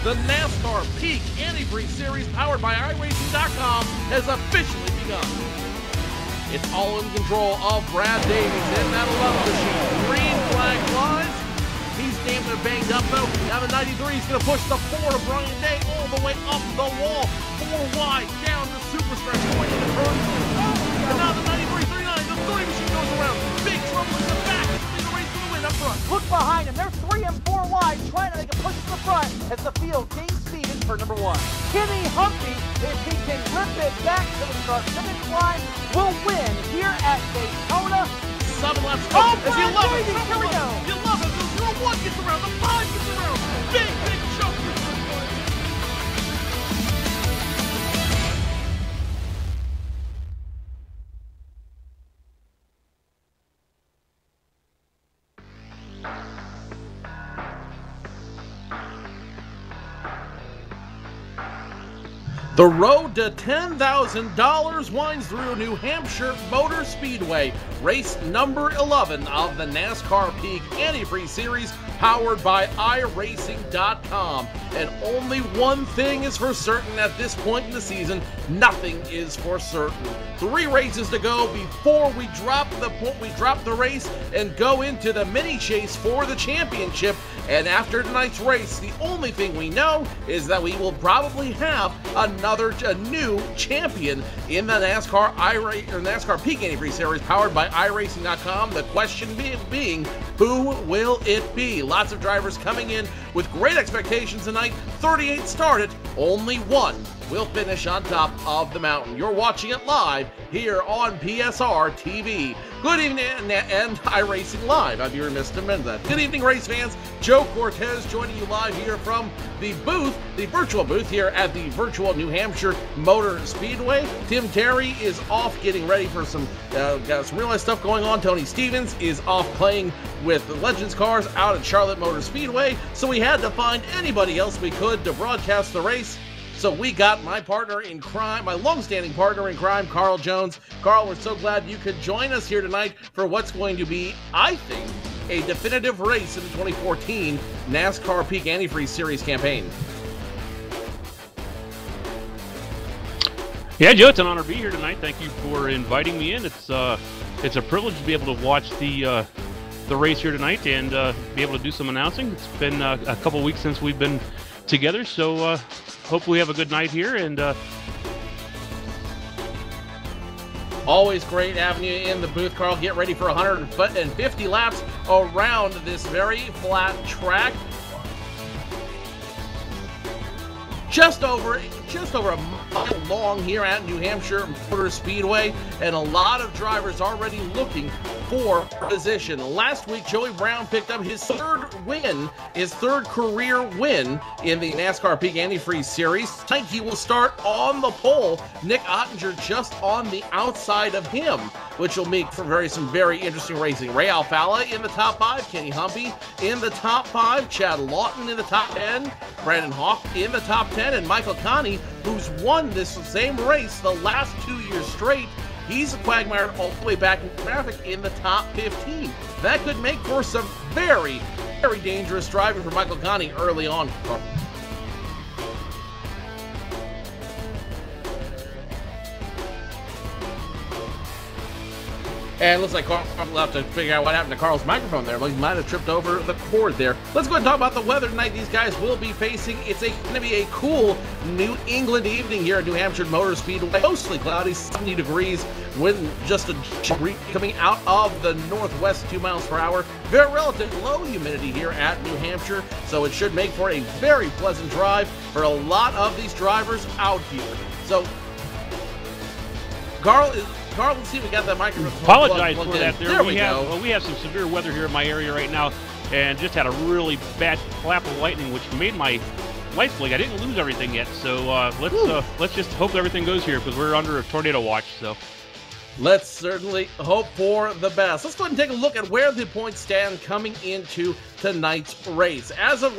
The NASCAR Peak Antifreeze Series, powered by iRacing.com, has officially begun. It's all in control of Brad Davies in that 11 machine. Green flag flies. He's damn near banged up though. Now the 93 is going to push the 4 of Brian Day all the way up the wall. 4 wide down the super stretch point in the turn. And now the 93, 39, the 3 machine goes around. Big trouble in the back. It's been a race to the win up front. Look behind him. They're 3 and 4 wide, trying to make a push to the front as the field gains speed in turn number 1. Kenny Humphrey, if he can rip it back to the start finish line, will win here at Daytona. 7 laps to go. Oh, As you love it. Here we go. You love it. The 1 gets around. The 5 gets around. Big jump. The road to $10,000 winds through New Hampshire Motor Speedway, race number 11 of the NASCAR Peak Antifreeze Series, powered by iRacing.com. And only one thing is for certain at this point in the season: nothing is for certain. 3 races to go before we drop the race and go into the mini chase for the championship. And after tonight's race, the only thing we know is that we will probably have a new champion in the NASCAR Peak Antifreeze Series, powered by iRacing.com. The question being, who will it be? Lots of drivers coming in with great expectations tonight. 38 started, only 1 will finish on top of the mountain. You're watching it live here on PSR TV. Good evening, and iRacing Live. I'd be remiss to mention that. Good evening, race fans. Joe Cortez joining you live here from the booth, the virtual booth here at the virtual New Hampshire Motor Speedway. Tim Terry is off getting ready for some real life stuff going on. Tony Stevens is off playing with the Legends cars out at Charlotte Motor Speedway. So we had to find anybody else we could to broadcast the race. So we got my partner in crime, my long-standing partner in crime, Carl Jones. Carl, we're so glad you could join us here tonight for what's going to be, I think, a definitive race in the 2014 NASCAR Peak Antifreeze Series campaign. Yeah, Joe, it's an honor to be here tonight. Thank you for inviting me in. It's a privilege to be able to watch the race here tonight and be able to do some announcing. It's been a couple weeks since we've been together, so hopefully we have a good night here. And always great having you in the booth, Carl. Get ready for 150 laps around this very flat track. Just over a mile long here at New Hampshire Motor Speedway, and a lot of drivers already looking for position. Last week, Joey Brown picked up his third career win in the NASCAR Peak Antifreeze Series. Tonight he will start on the pole. Nick Ottinger just on the outside of him, which will make for some very interesting racing. Ray Alfala in the top 5, Kenny Humphrey in the top 5, Chad Lawton in the top 10, Brandon Hawk in the top 10, and Michael Connie, who's won this same race the last 2 years straight. He's quagmired all the way back in traffic in the top 15. That could make for some very, very dangerous driving for Michael Connie early on. And it looks like Carl will have to figure out what happened to Carl's microphone there. He might have tripped over the cord there. Let's go ahead and talk about the weather tonight. These guys will be facing, it's going to be a cool New England evening here at New Hampshire Motor Speedway. Mostly cloudy, 70 degrees, wind just a degree coming out of the northwest, 2 miles per hour. Very relative low humidity here at New Hampshire, so it should make for a very pleasant drive for a lot of these drivers out here. So, Carl, let's see if we got that microphone. Apologize for that. There we go. go. Well, we have some severe weather here in my area right now, and just had a really bad clap of lightning, which made my lights blink. I didn't lose everything yet, so let's just hope everything goes here because we're under a tornado watch. So Let's certainly hope for the best. Let's go ahead and take a look at where the points stand coming into tonight's race. As of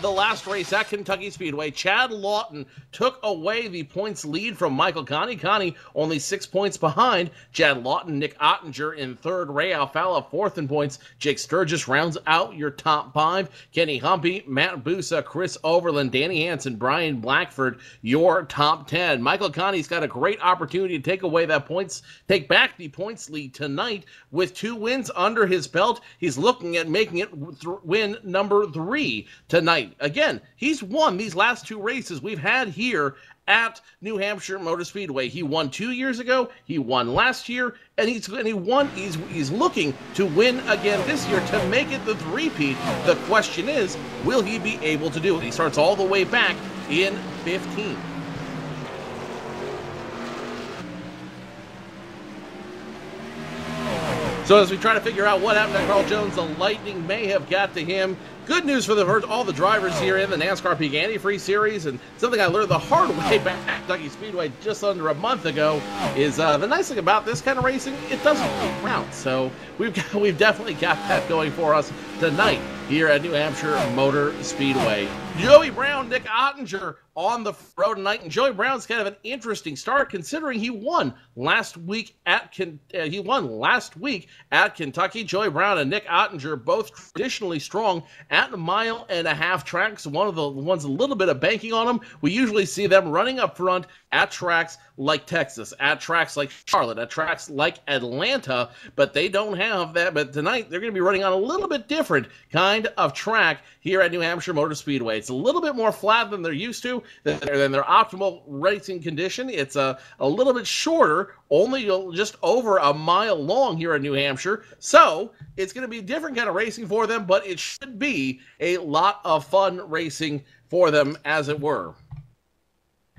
the last race at Kentucky Speedway, Chad Lawton took away the points lead from Michael Connie. Connie only 6 points behind. Chad Lawton, Nick Ottinger in third, Ray Alfalla fourth in points. Jake Sturgis rounds out your top 5. Kenny Humpy, Matt Busa, Chris Overland, Danny Hansen, Brian Blackford, your top 10. Michael Connie's got a great opportunity to take back the points lead tonight with 2 wins under his belt. He's looking at making it win number 3 tonight. Again, he's won these last 2 races we've had here at New Hampshire Motor Speedway. He won 2 years ago, he won last year, and he's looking to win again this year to make it the three-peat. The question is, will he be able to do it? He starts all the way back in 15. So as we try to figure out what happened to Carl Jones, the lightning may have got to him. Good news for all the drivers here in the NASCAR Peak Antifreeze Series, and something I learned the hard way back at Kentucky Speedway just under a month ago is the nice thing about this kind of racing, it doesn't take rounds. So we've definitely got that going for us tonight here at New Hampshire Motor Speedway. Joey Brown, Nick Ottinger on the road tonight, and Joey Brown's kind of an interesting start considering he won last week at Kentucky. Joey Brown and Nick Ottinger both traditionally strong at 1.5 mile tracks. One of the ones a little bit of banking on them. We usually see them running up front at tracks like Texas, at tracks like Charlotte, at tracks like Atlanta, but they don't have that. But tonight they're going to be running on a little bit different kind of track here at New Hampshire Motor Speedway. It's a little bit more flat than they're used to, than their optimal racing condition. It's a little bit shorter, only just over 1 mile long here in New Hampshire. So it's going to be a different kind of racing for them, but it should be a lot of fun racing for them, as it were.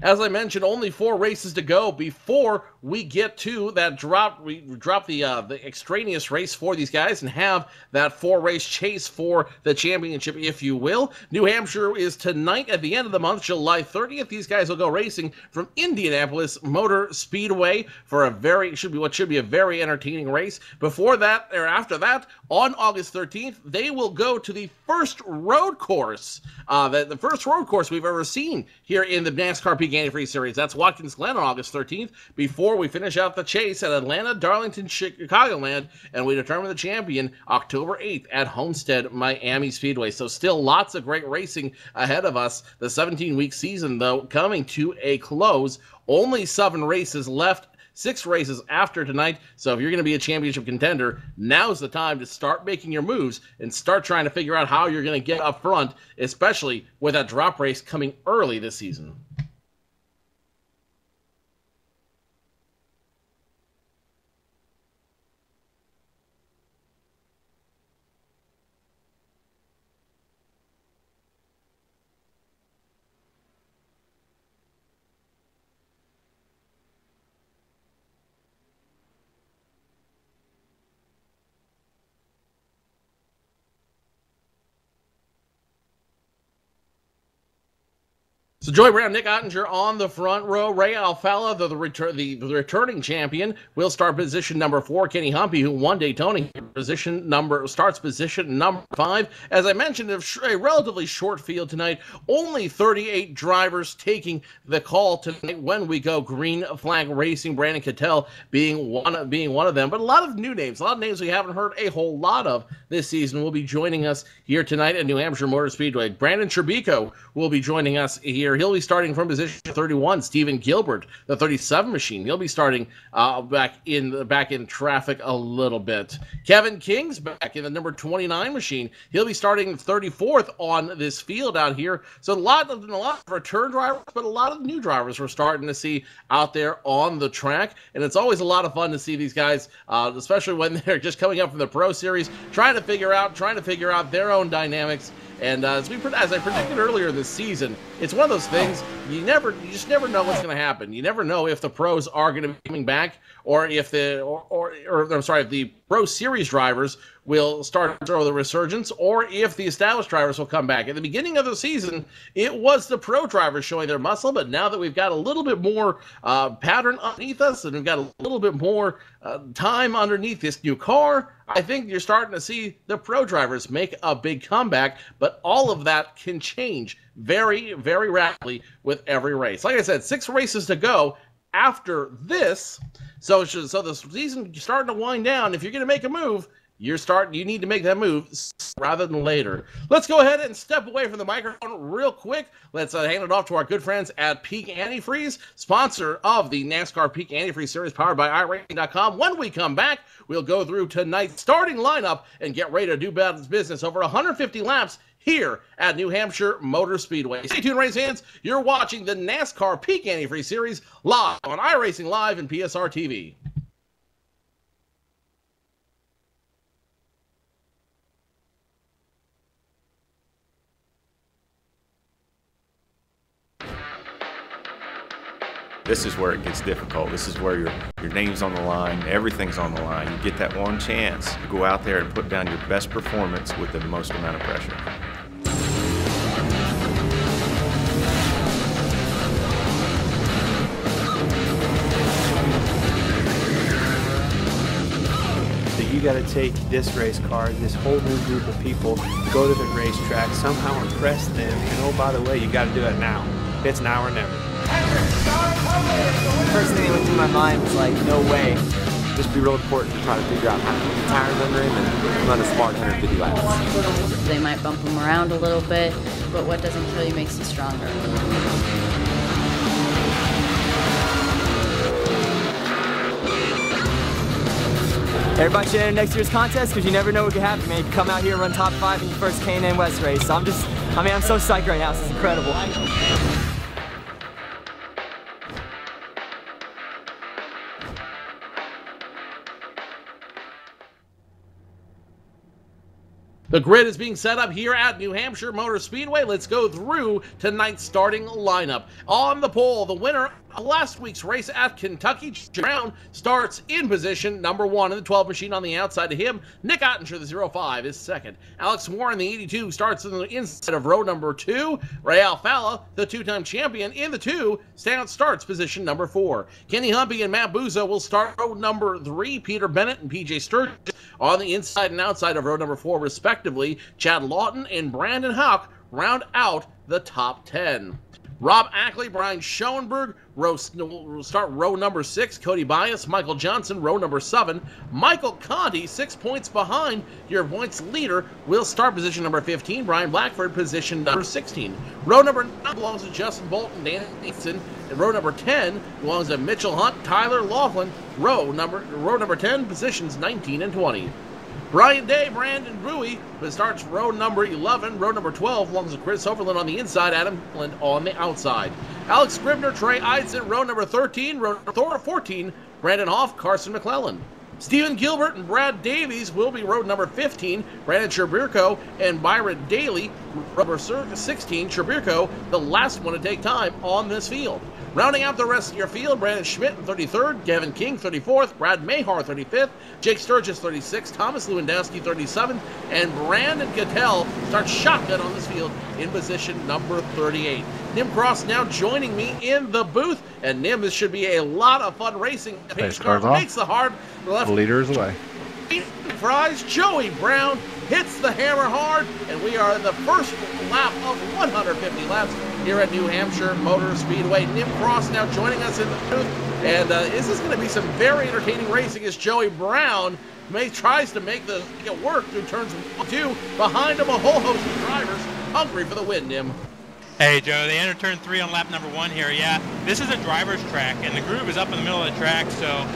As I mentioned, only 4 races to go before we get to that drop. We drop the extraneous race for these guys and have that 4-race chase for the championship, if you will. New Hampshire is tonight at the end of the month, July 30th. These guys will go racing from Indianapolis Motor Speedway for what should be a very entertaining race. Before that, or after that, on August 13th, they will go to the first road course, the first road course we've ever seen here in the NASCAR Peak Antifreeze Series. That's Watkins Glen on August 13th, before we finish out the chase at Atlanta, Darlington, Chicagoland, and we determine the champion October 8th at Homestead Miami Speedway. So still lots of great racing ahead of us. The 17-week season, though, coming to a close. Only 7 races left. 6 races after tonight, so if you're going to be a championship contender, now's the time to start making your moves and start trying to figure out how you're going to get up front, especially with that drop race coming early this season. So Joey Brown, Nick Ottinger on the front row. Ray Alfalla, the returning champion, will start position number 4. Kenny Humpy, who won Daytona, starts position number 5. As I mentioned, a relatively short field tonight. Only 38 drivers taking the call tonight when we go green flag racing. Brandon Cattell being one of them. But a lot of new names, a lot of names we haven't heard a whole lot of this season will be joining us here tonight at New Hampshire Motor Speedway. Brandon Trebico will be joining us here. He'll be starting from position 31. Stephen Gilbert, the 37 machine. He'll be starting back in traffic a little bit. Kevin King's back in the number 29 machine. He'll be starting 34th on this field out here. So a lot of return drivers, but a lot of new drivers we're starting to see out there on the track. And it's always a lot of fun to see these guys, especially when they're just coming up from the Pro Series, trying to figure out their own dynamics. And as I predicted earlier this season, it's one of those things you just never know what's going to happen. You never know if the pros are going to be coming back, or if the Pro Series drivers will start to throw the resurgence, or if the established drivers will come back. At the beginning of the season, it was the pro drivers showing their muscle, but now that we've got a little bit more pattern underneath us and we've got a little bit more time underneath this new car, I think you're starting to see the pro drivers make a big comeback, but all of that can change very, very rapidly with every race. Like I said, 6 races to go after this, so the season is starting to wind down. If you're going to make a move, you need to make that move rather than later. Let's go ahead and step away from the microphone real quick. Let's hand it off to our good friends at Peak Antifreeze, sponsor of the NASCAR Peak Antifreeze Series powered by iRacing.com. When we come back, we'll go through tonight's starting lineup and get ready to do business over 150 laps here at New Hampshire Motor Speedway. Stay tuned, race fans. You're watching the NASCAR Peak Antifreeze Series live on iRacing Live and PSR TV. This is where it gets difficult. This is where your name's on the line, everything's on the line. You get that one chance to go out there and put down your best performance with the most amount of pressure. You got to take this race car, this whole new group of people, go to the racetrack, somehow impress them, and oh, by the way, you got to do it now. It's now or never. The first thing that went through my mind was like, no way. Just be real important to try to figure out how to put the tires under him and run a smart 150 laps. They might bump him around a little bit, but what doesn't kill you makes you stronger. Everybody should enter next year's contest because you never know what could happen, man. You come out here and run top 5 in your first K&N West race. So I'm so psyched right now. This is incredible. The grid is being set up here at New Hampshire Motor Speedway. Let's go through tonight's starting lineup. On the pole, the winner of last week's race at Kentucky, Brown, starts in position number 1 in the 12 machine. On the outside of him, Nick Ottinger, the 05, is second. Alex Warren, the 82, starts in the inside of row number 2. Ray Alfalla, the 2-time champion, in the 2, starts position number 4. Kenny Humpy and Matt Buzo will start row number 3. Peter Bennett and PJ Sturgis on the inside and outside of row number 4, respectively. Chad Lawton and Brandon Houck round out the top 10. Rob Ackley, Brian Schoenberg will start row number 6. Cody Bias, Michael Johnson, row number 7. Michael Conti, 6 points behind your points leader, will start position number 15. Brian Blackford, position number 16. Row number 9 belongs to Justin Bolton, Dan Nathan, and row number 10 belongs to Mitchell Hunt, Tyler Laughlin. Row number 10, positions 19 and 20. Brian Day, Brandon Bowie, starts row number 11. Row number 12 belongs to Chris Overland on the inside, Adam Land on the outside. Alex Scribner, Trey Eidson, row number 13. Row number 14, Brandon Hoff, Carson McClellan. Stephen Gilbert and Brad Davies will be row number 15. Brandon Cherbirko and Byron Daly, row number 16. Cherbirko, the last one to take time on this field. Rounding out the rest of your field, Brandon Schmidt, 33rd, Gavin King, 34th, Brad Mahar, 35th, Jake Sturgis, 36th, Thomas Lewandowski, 37th, and Brandon Cattell starts shotgun on this field in position number 38. Nim Cross now joining me in the booth, and Nim, this should be a lot of fun racing. Pace car makes the hard left. The leader is away. Fries, Joey Brown hits the hammer hard, and we are in the first lap of 150 laps here at New Hampshire Motor Speedway. Nim Cross now joining us in the booth, and this is going to be some very entertaining racing as Joey Brown tries to make it work through turns 1 and 2. Behind him, a whole host of drivers hungry for the win, Nim. Hey Joe, they enter turn 3 on lap number 1 here. Yeah, this is a driver's track, and the groove is up in the middle of the track, so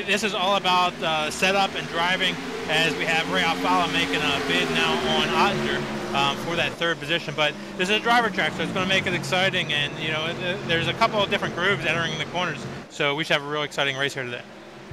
this is all about setup and driving, as we have Ray Alfalla making a bid now on Ottinger for that 3rd position. But this is a driver track, so it's going to make it exciting, and there's a couple of different grooves entering the corners, so we should have a real exciting race here today.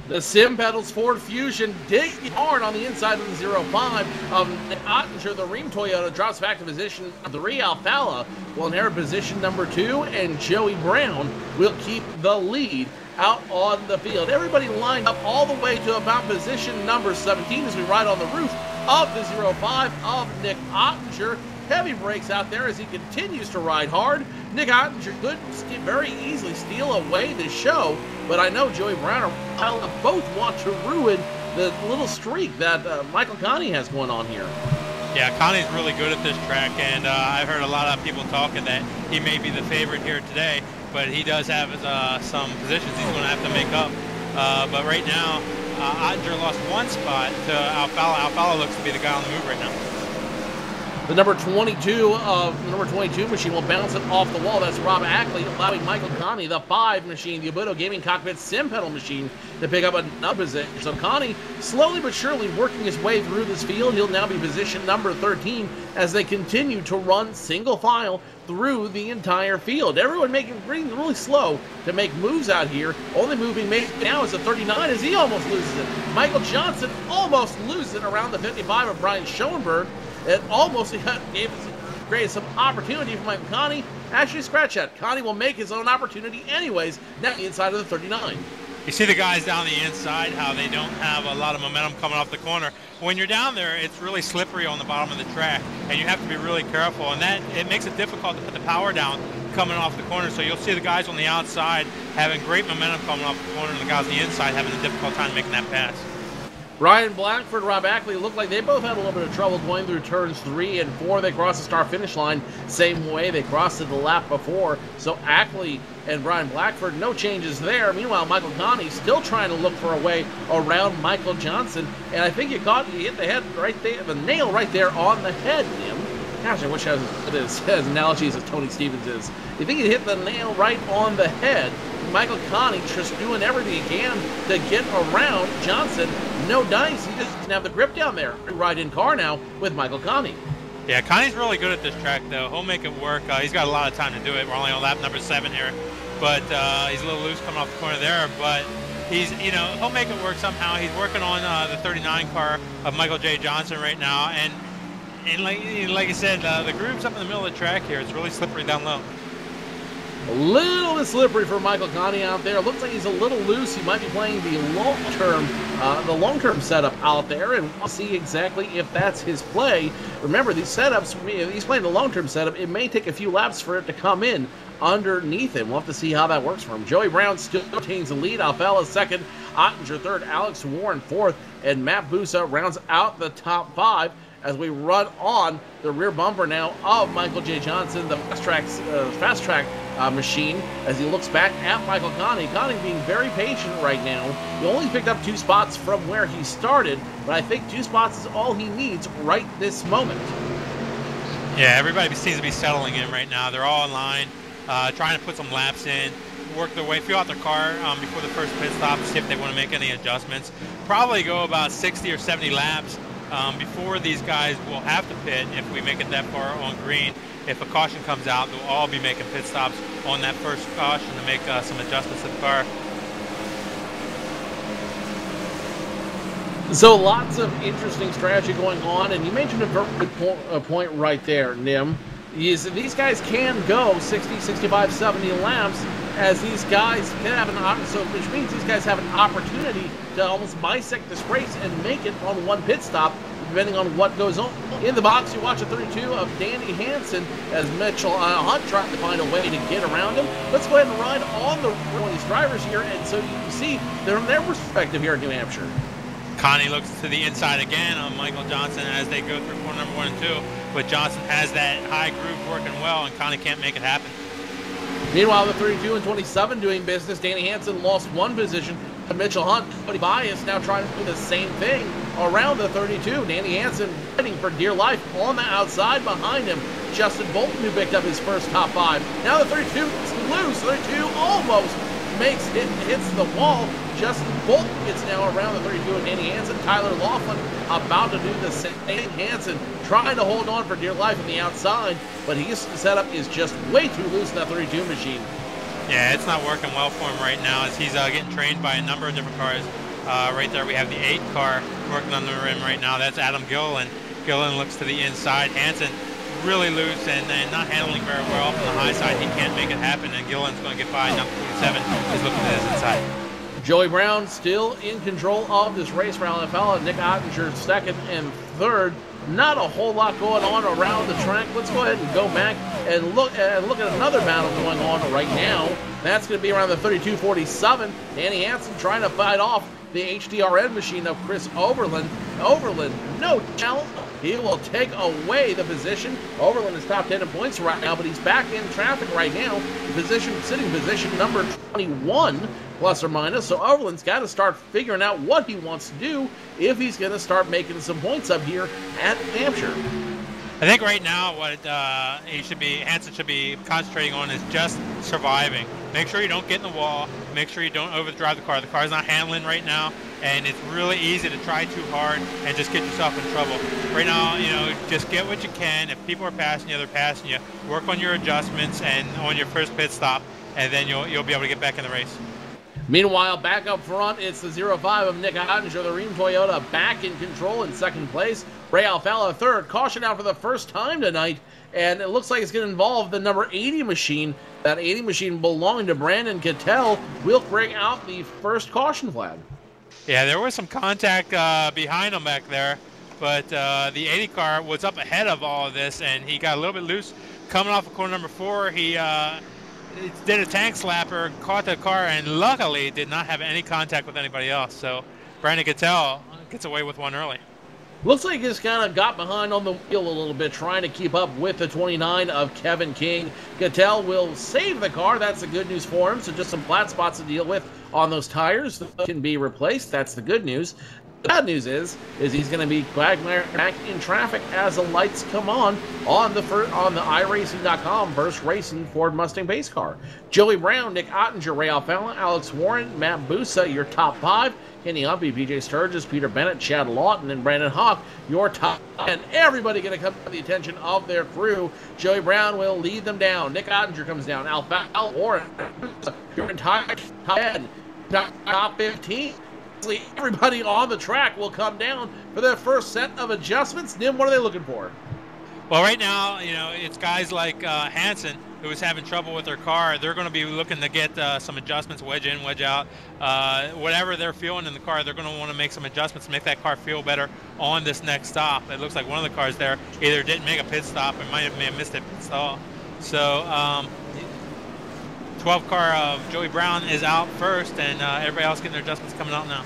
The Sim Pedals Ford Fusion digging hard on the inside of the 05 of Ottinger. The Rheem Toyota drops back to position 3. Alfalla will inherit position number 2, and Joey Brown will keep the lead out on the field. Everybody lined up all the way to about position number 17 as we ride on the roof of the 05 of Nick Ottinger. Heavy brakes out there as he continues to ride hard. Nick Ottinger could very easily steal away the show, but I know Joey Brown and Kyle both want to ruin the little streak that Michael Connie has going on here. Yeah, Connie's really good at this track, and I've heard a lot of people talking that he may be the favorite here today, but he does have some positions he's going to have to make up. But right now, Ottinger lost one spot to Alfala. Alfala looks to be the guy on the move right now. The number 22 machine will bounce it off the wall. That's Rob Ackley, allowing Michael Connie, the 5 machine, the Ubudo Gaming Cockpit Sim Pedal machine, to pick up another position. So Connie slowly but surely working his way through this field. He'll now be position number 13 as they continue to run single file through the entire field. Everyone making really slow to make moves out here. Only moving now is the 39 as he almost loses it. Michael Johnson almost loses it around the 55 of Brian Schoenberg. It almost created some opportunity for Michael Connie. Actually, scratch that. Connie will make his own opportunity anyways, now inside of the 39. You see the guys down the inside, how they don't have a lot of momentum coming off the corner. When you're down there, it's really slippery on the bottom of the track, and you have to be really careful, and it makes it difficult to put the power down coming off the corner. So you'll see the guys on the outside having great momentum coming off the corner, and the guys on the inside having a difficult time making that pass. Brian Blackford, Rob Ackley looked like they both had a little bit of trouble going through turns 3 and 4. They crossed the start-finish line same way they crossed it the lap before. So Ackley and Brian Blackford, no changes there. Meanwhile, Michael Connie still trying to look for a way around Michael Johnson. And I think he hit the head right there, the nail right there on the head, Jim. Gosh, I wish I was as analogies as Tony Stevens is. You think he hit the nail right on the head. Michael Connie just doing everything he can to get around Johnson. No dice. He just doesn't have the grip down there. Ride in car now with Michael Connie. Yeah, Connie's really good at this track, though. He'll make it work. He's got a lot of time to do it. We're only on lap number 7 here, but he's a little loose coming off the corner there. But he'll make it work somehow. He's working on the 39 car of Michael J. Johnson right now, and like I said, the groove's up in the middle of the track here. It's really slippery down low. A little bit slippery for Michael Connie out there. Looks like he's a little loose. He might be playing the long-term setup out there, and we'll see exactly if that's his play. Remember, these setups, if he's playing the long-term setup, it may take a few laps for it to come in underneath him. We'll have to see how that works for him. Joey Brown still retains the lead. Alfala second, Ottinger third, Alex Warren fourth, and Matt Busa rounds out the top 5 as we run on the rear bumper now of Michael J. Johnson, the fast track machine, as he looks back at Michael Connie. Connie being very patient right now. He only picked up 2 spots from where he started, but I think 2 spots is all he needs right this moment. Yeah, everybody seems to be settling in right now. They're all in line, trying to put some laps in, work their way, feel out their car before the first pit stop to see if they want to make any adjustments. Probably go about 60 or 70 laps before these guys will have to pit if we make it that far on green. If a caution comes out, they'll all be making pit stops on that first caution to make some adjustments to the car. So lots of interesting strategy going on, and you mentioned a very good point right there, Nim. These guys can go 60, 65, 70 laps, as these guys can have which means these guys have an opportunity to almost bisect this race and make it on one pit stop, depending on what goes on. In the box, you watch a 32 of Danny Hansen as Mitchell Hunt trying to find a way to get around him. Let's go ahead and ride on one of these drivers here, and so you can see their perspective here in New Hampshire. Connie looks to the inside again on Michael Johnson as they go through corner number 1 and 2, but Johnson has that high groove working well, and Connie can't make it happen. Meanwhile, the 32 and 27 doing business. Danny Hansen lost 1 position. Mitchell Hunt, Cody Bias, now trying to do the same thing around the 32. Danny Hansen fighting for dear life on the outside behind him. Justin Bolton, who picked up his first top 5. Now the 32 is loose. 32 almost hits the wall. Justin Bolton gets now around the 32 and Danny Hansen. Tyler Laughlin about to do the same. Hansen trying to hold on for dear life on the outside, but his setup is just way too loose in that 32 machine. Yeah, it's not working well for him right now as he's getting trained by a number of different cars. Right there we have the 8 car working on the rim right now. That's Adam Gilliland. Gilliland looks to the inside. Hansen really loose and not handling very well from the high side. He can't make it happen, and Gillen's going to get by. Number 47 is looking at his inside. Joey Brown still in control of this race for Alabama. Nick Ottinger second and third. Not a whole lot going on around the track. Let's go ahead and go back and look at another battle going on right now. That's going to be around the 32-47. Danny Hansen trying to fight off the HDRN machine of Chris Overland. Overland, no challenge. He will take away the position. Overland is top 10 in points right now, but he's back in traffic right now. Sitting position number 21, plus or minus. So Overland's got to start figuring out what he wants to do if he's going to start making some points up here at Hampshire. I think right now what Hansen should be concentrating on is just surviving. Make sure you don't get in the wall. Make sure you don't overdrive the car. The car's not handling right now, and it's really easy to try too hard and just get yourself in trouble. Right now, just get what you can. If people are passing you, they're passing you. Work on your adjustments and on your first pit stop, and then you'll be able to get back in the race. Meanwhile, back up front, it's the 05 of Nick Ottinger, the Rheem Toyota, back in control in second place. Ray Alfalla third. Caution out for the first time tonight, and it looks like it's going to involve the number 80 machine. That 80 machine belonging to Brandon Cattell will bring out the first caution flag. Yeah, there was some contact behind him back there, but the 80 car was up ahead of all of this, and he got a little bit loose. Coming off of corner number 4, he did a tank slapper, caught the car, and luckily did not have any contact with anybody else. So Brandon Cattell gets away with one early. Looks like he's kind of got behind on the wheel a little bit, trying to keep up with the 29 of Kevin King. Cattell will save the car. That's the good news for him. So just some flat spots to deal with on those tires that can be replaced. That's the good news. The bad news is he's going to be back in traffic as the lights come on the iRacing.com Burst Racing Ford Mustang base car. Joey Brown, Nick Ottinger, Ray Alfalla, Alex Warren, Matt Busa, your top 5. Kenny Humpy, PJ Sturgis, Peter Bennett, Chad Lawton, and Brandon Hawk, your top 10. Everybody going to come to the attention of their crew. Joey Brown will lead them down. Nick Ottinger comes down. Alfalla, Warren, your entire top 10, top 15. Everybody on the track will come down for their first set of adjustments. Nim, what are they looking for? Well, right now, it's guys like Hansen who is having trouble with their car. They're going to be looking to get some adjustments, wedge in, wedge out. Whatever they're feeling in the car, they're going to want to make some adjustments to make that car feel better on this next stop. It looks like one of the cars there either didn't make a pit stop or may have missed a pit stall. So 12 car of Joey Brown is out first, and everybody else getting their adjustments coming out now.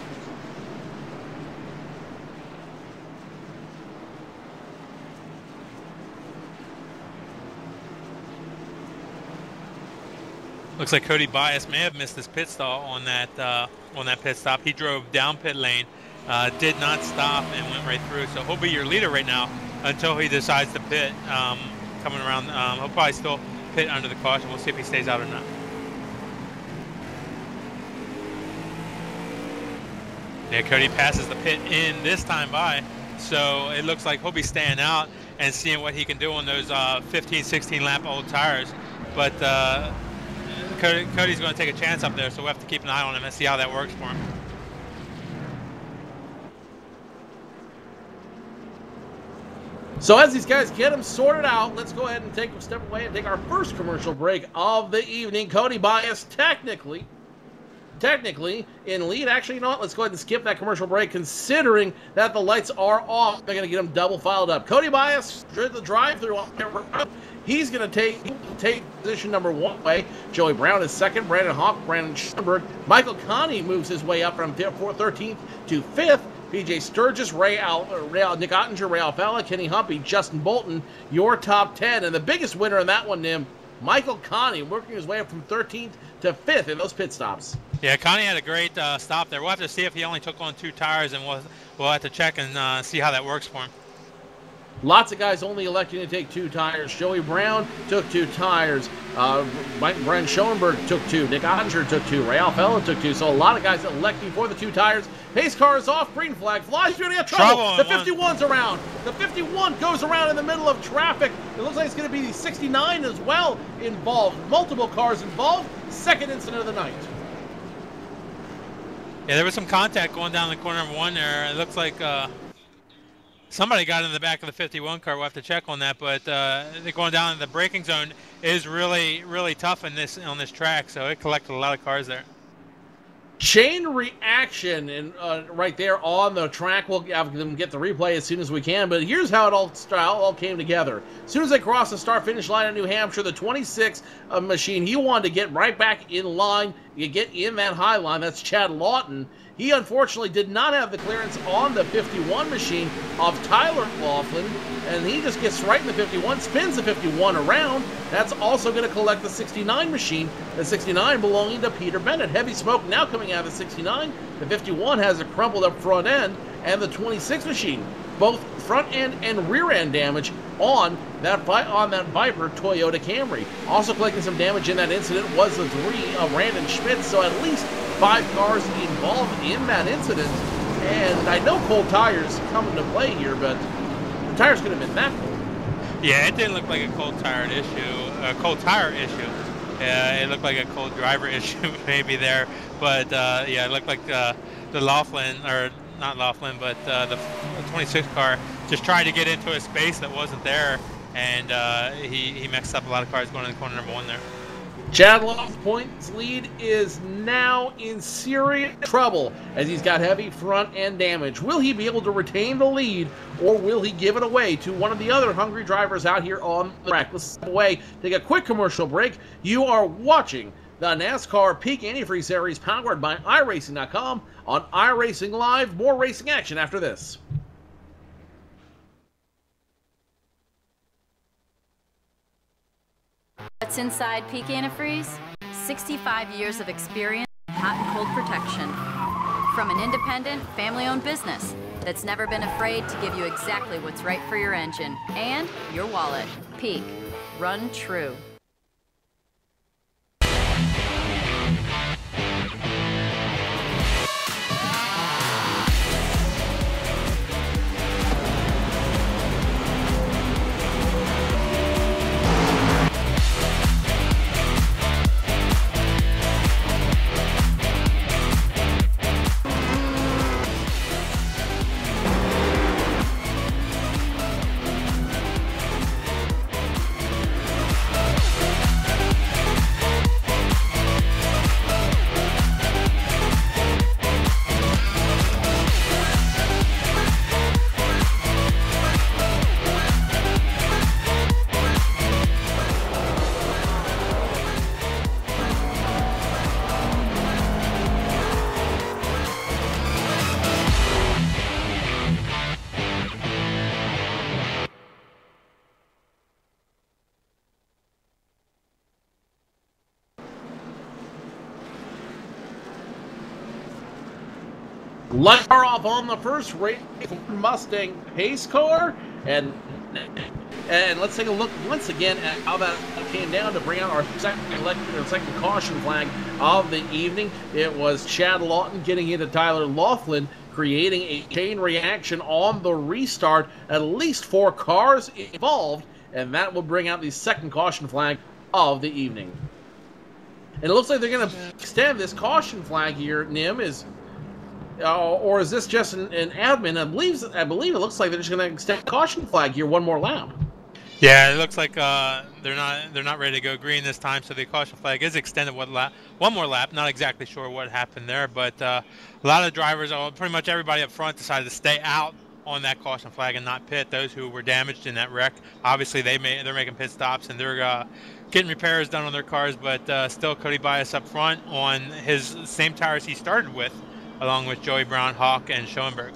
Looks like Cody Bias may have missed his pit stall on that pit stop. He drove down pit lane, did not stop, and went right through. So he'll be your leader right now until he decides to pit. Coming around, he'll probably still pit under the caution. We'll see if he stays out or not. Yeah, Cody passes the pit in this time by, so it looks like he'll be staying out and seeing what he can do on those 15, 16 lap old tires. But Cody's going to take a chance up there, so we'll have to keep an eye on him and see how that works for him. So as these guys get them sorted out, let's go ahead and take a step away and take our first commercial break of the evening. Cody Bias technically in lead. Actually, you know what? Let's go ahead and skip that commercial break, considering that the lights are off. They're going to get them double filed up. Cody Bias through the drive-through on camera. He's going to take position number 1 away. Joey Brown is second. Brandon Hawk, Brandon Schoenberg. Michael Connie moves his way up from 13th to 5th. PJ Sturgis, Nick Ottinger, Ray Alfalla, Kenny Humpy, Justin Bolton, your top 10. And the biggest winner in that one, Nim, Michael Connie, working his way up from 13th to 5th in those pit stops. Yeah, Connie had a great stop there. We'll have to see if he only took on 2 tires, and we'll have to check and see how that works for him. Lots of guys only electing to take 2 tires. Joey Brown took 2 tires. Brian Schoenberg took 2. Nick Ottinger took 2. Ray Alfalla took 2. So a lot of guys electing for the 2 tires. Pace car is off. Green flag flies. You're going to get trouble. The 51's around. The 51 goes around in the middle of traffic. It looks like it's going to be the 69 as well involved. Multiple cars involved. Second incident of the night. Yeah, there was some contact going down the corner of 1 there. It looks like Somebody got in the back of the 51 car. We'll have to check on that, but going down in the braking zone is really, really tough on this track, so it collected a lot of cars there. Chain reaction and right there on the track. We'll have them get the replay as soon as we can, but here's how it all came together. As soon as they crossed the start-finish line in New Hampshire, the 26 machine, he wanted to get right back in line, you get in that high line. That's Chad Lawton. He unfortunately did not have the clearance on the 51 machine of Tyler Laughlin, and he just gets right in the 51, spins the 51 around. That's also going to collect the 69 machine, the 69 belonging to Peter Bennett. Heavy smoke now coming out of the 69. The 51 has a crumpled up front end, and the 26 machine, both front end and rear end damage on that Viper Toyota Camry. Also collecting some damage in that incident was the 3 of Brandon Schmitz, so at least 5 cars involved in that incident. And I know cold tires come into play here, but the tires could have been that cold. Yeah, it didn't look like a cold tire issue. It looked like a cold driver issue maybe there. But yeah, it looked like the Laughlin, or not Laughlin, but the 26 car just tried to get into a space that wasn't there, and he messed up a lot of cars going into corner number 1 there. Chad Lawton's points lead is now in serious trouble as he's got heavy front end damage. Will he be able to retain the lead, or will he give it away to one of the other hungry drivers out here on the track? Let's step away, take a quick commercial break. You are watching the NASCAR Peak Antifreeze Series powered by iRacing.com on iRacing Live. More racing action after this. What's inside Peak Antifreeze? 65 years of experience in hot and cold protection. From an independent, family-owned business that's never been afraid to give you exactly what's right for your engine and your wallet. Peak. Run true. Let's start off on the first race, Mustang pace car, and let's take a look once again at how that came down to bring out our second caution flag of the evening. It was Chad Lawton getting into Tyler Laughlin, creating a chain reaction on the restart. At least 4 cars involved, and that will bring out the second caution flag of the evening. And it looks like they're going to extend this caution flag here, Nim, or is this just an admin? I believe it looks like they're just going to extend caution flag here one more lap. Yeah, it looks like they're not ready to go green this time, so the caution flag is extended one more lap. Not exactly sure what happened there, but a lot of drivers, pretty much everybody up front, decided to stay out on that caution flag and not pit. Those who were damaged in that wreck, obviously they're making pit stops and they're getting repairs done on their cars, but still Cody Bias up front on his same tires he started with, along with Joey Brown, Hawk, and Schoenberg.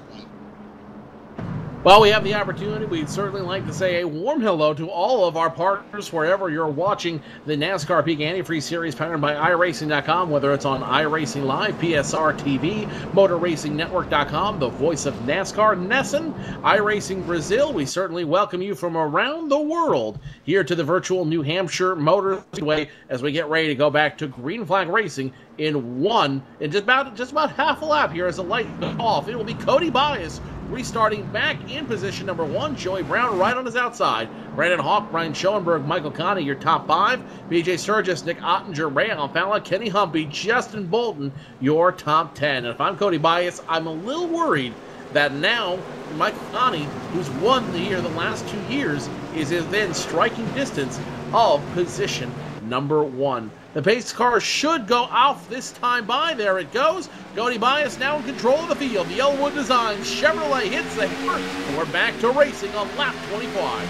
Well, we have the opportunity. We'd certainly like to say a warm hello to all of our partners wherever you're watching the NASCAR Peak Antifreeze Series powered by iRacing.com, whether it's on iRacing Live, PSR TV, MotorRacingNetwork.com, the voice of NASCAR, Nesson, iRacing Brazil. We certainly welcome you from around the world here to the virtual New Hampshire Motor Speedway as we get ready to go back to green flag racing in just about half a lap here as the light goes off. It will be Cody Bias restarting back in position number 1. Joey Brown right on his outside. Brandon Hawk, Brian Schoenberg, Michael Connie, your top 5. BJ Sturgis, Nick Ottinger, Ray Alfalla, Kenny Humpy, Justin Bolton, your top 10. And if I'm Cody Bias, I'm a little worried that now Michael Connie, who's won the last 2 years, is within striking distance of position number 1. The pace car should go off this time by. There it goes. Cody Bias now in control of the field. The Yellowwood Design Chevrolet hits the hammer, and we're back to racing on lap 25.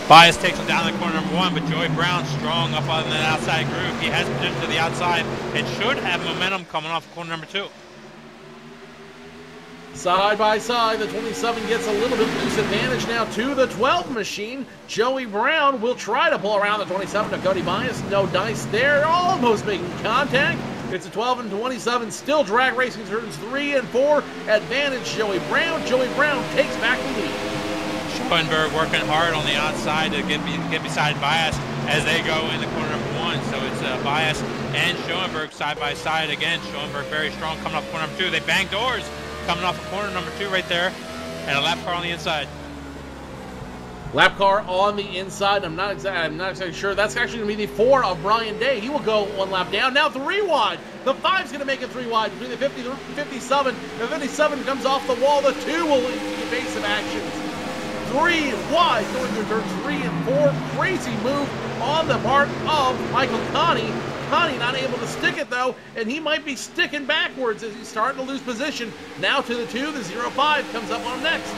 Bias takes him down the corner number 1, but Joey Brown strong up on that outside groove. He has position to the outside and should have momentum coming off corner number 2. Side by side, the 27 gets a little bit loose advantage now to the 12 machine. Joey Brown will try to pull around the 27 to Cody Bias. No dice there, almost making contact. It's a 12 and 27, still drag racing turns 3 and 4. Advantage Joey Brown. Joey Brown takes back the lead. Schoenberg working hard on the outside to get beside Bias as they go in the corner number 1. So it's Bias and Schoenberg side by side again. Schoenberg very strong coming up corner number 2. They bang doors coming off of corner number 2 right there, and a lap car on the inside. Lap car on the inside. I'm not exactly sure. That's actually going to be the 4 of Brian Day. He will go 1 lap down. Now 3 wide. The 5's going to make it 3 wide between the 50 and 57. The 57 comes off the wall. The 2 will lead to evasive actions. 3 wide going through turns 3 and 4. Crazy move on the part of Michael Connie. Connie not able to stick it though, and he might be sticking backwards as he's starting to lose position. Now to the 2, the 05 comes up on him next.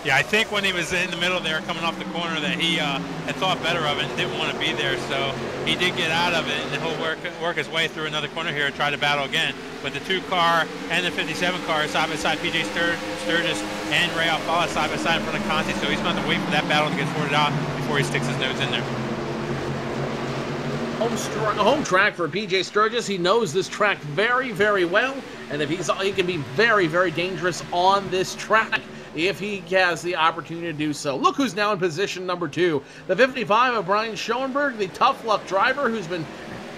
Yeah, I think when he was in the middle there coming off the corner that he had thought better of it and didn't want to be there, so he did get out of it, and he'll work his way through another corner here and try to battle again. But the 2 car and the 57 car are side by side. PJ Sturgis and Ray Alfala side by side in front of Conti, so he's going to have to wait for that battle to get sorted out before he sticks his nose in there. Home track for PJ Sturgis. He knows this track very, very well, and if he can be very, very dangerous on this track if he has the opportunity to do so. Look who's now in position number 2. The 55 of Brian Schoenberg, the tough luck driver who's been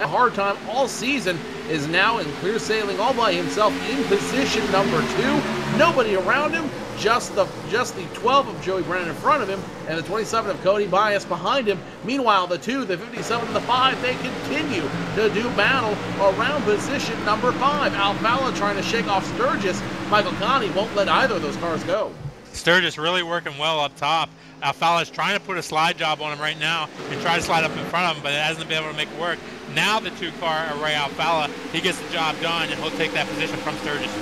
a hard time all season, is now in clear sailing all by himself in position number 2. Nobody around him. Just the 12 of Joey Brown in front of him, and the 27 of Cody Bias behind him. Meanwhile, the 2, the 57, and the 5, they continue to do battle around position number 5. Alfala trying to shake off Sturgis. Michael Connie won't let either of those cars go. Sturgis really working well up top. Alfala's trying to put a slide job on him right now and try to slide up in front of him, but it hasn't been able to make it work. Now the 2 car, Ray Alfala, he gets the job done, and he'll take that position from Sturgis.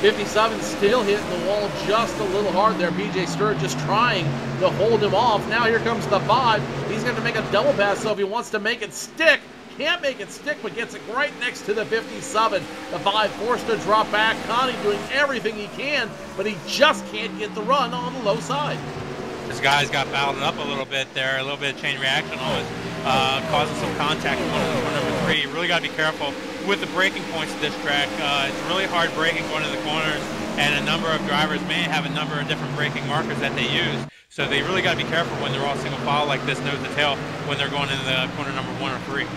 57 still hitting the wall just a little hard there. PJ Sturgis trying to hold him off. Now here comes the 5. He's going to make a double pass, so if he wants to make it stick, can't make it stick, but gets it right next to the 57. The 5 forced to drop back. Connie doing everything he can, but he just can't get the run on the low side. This guy's got fouled up a little bit there, a little bit of chain reaction always, causing some contact on number 3. You really got to be careful with the braking points of this track. It's really hard braking going to the corners, and a number of drivers may have a number of different braking markers that they use. So they really got to be careful when they're all single file like this, nose to tail, when they're going into the corner number 1 or 3.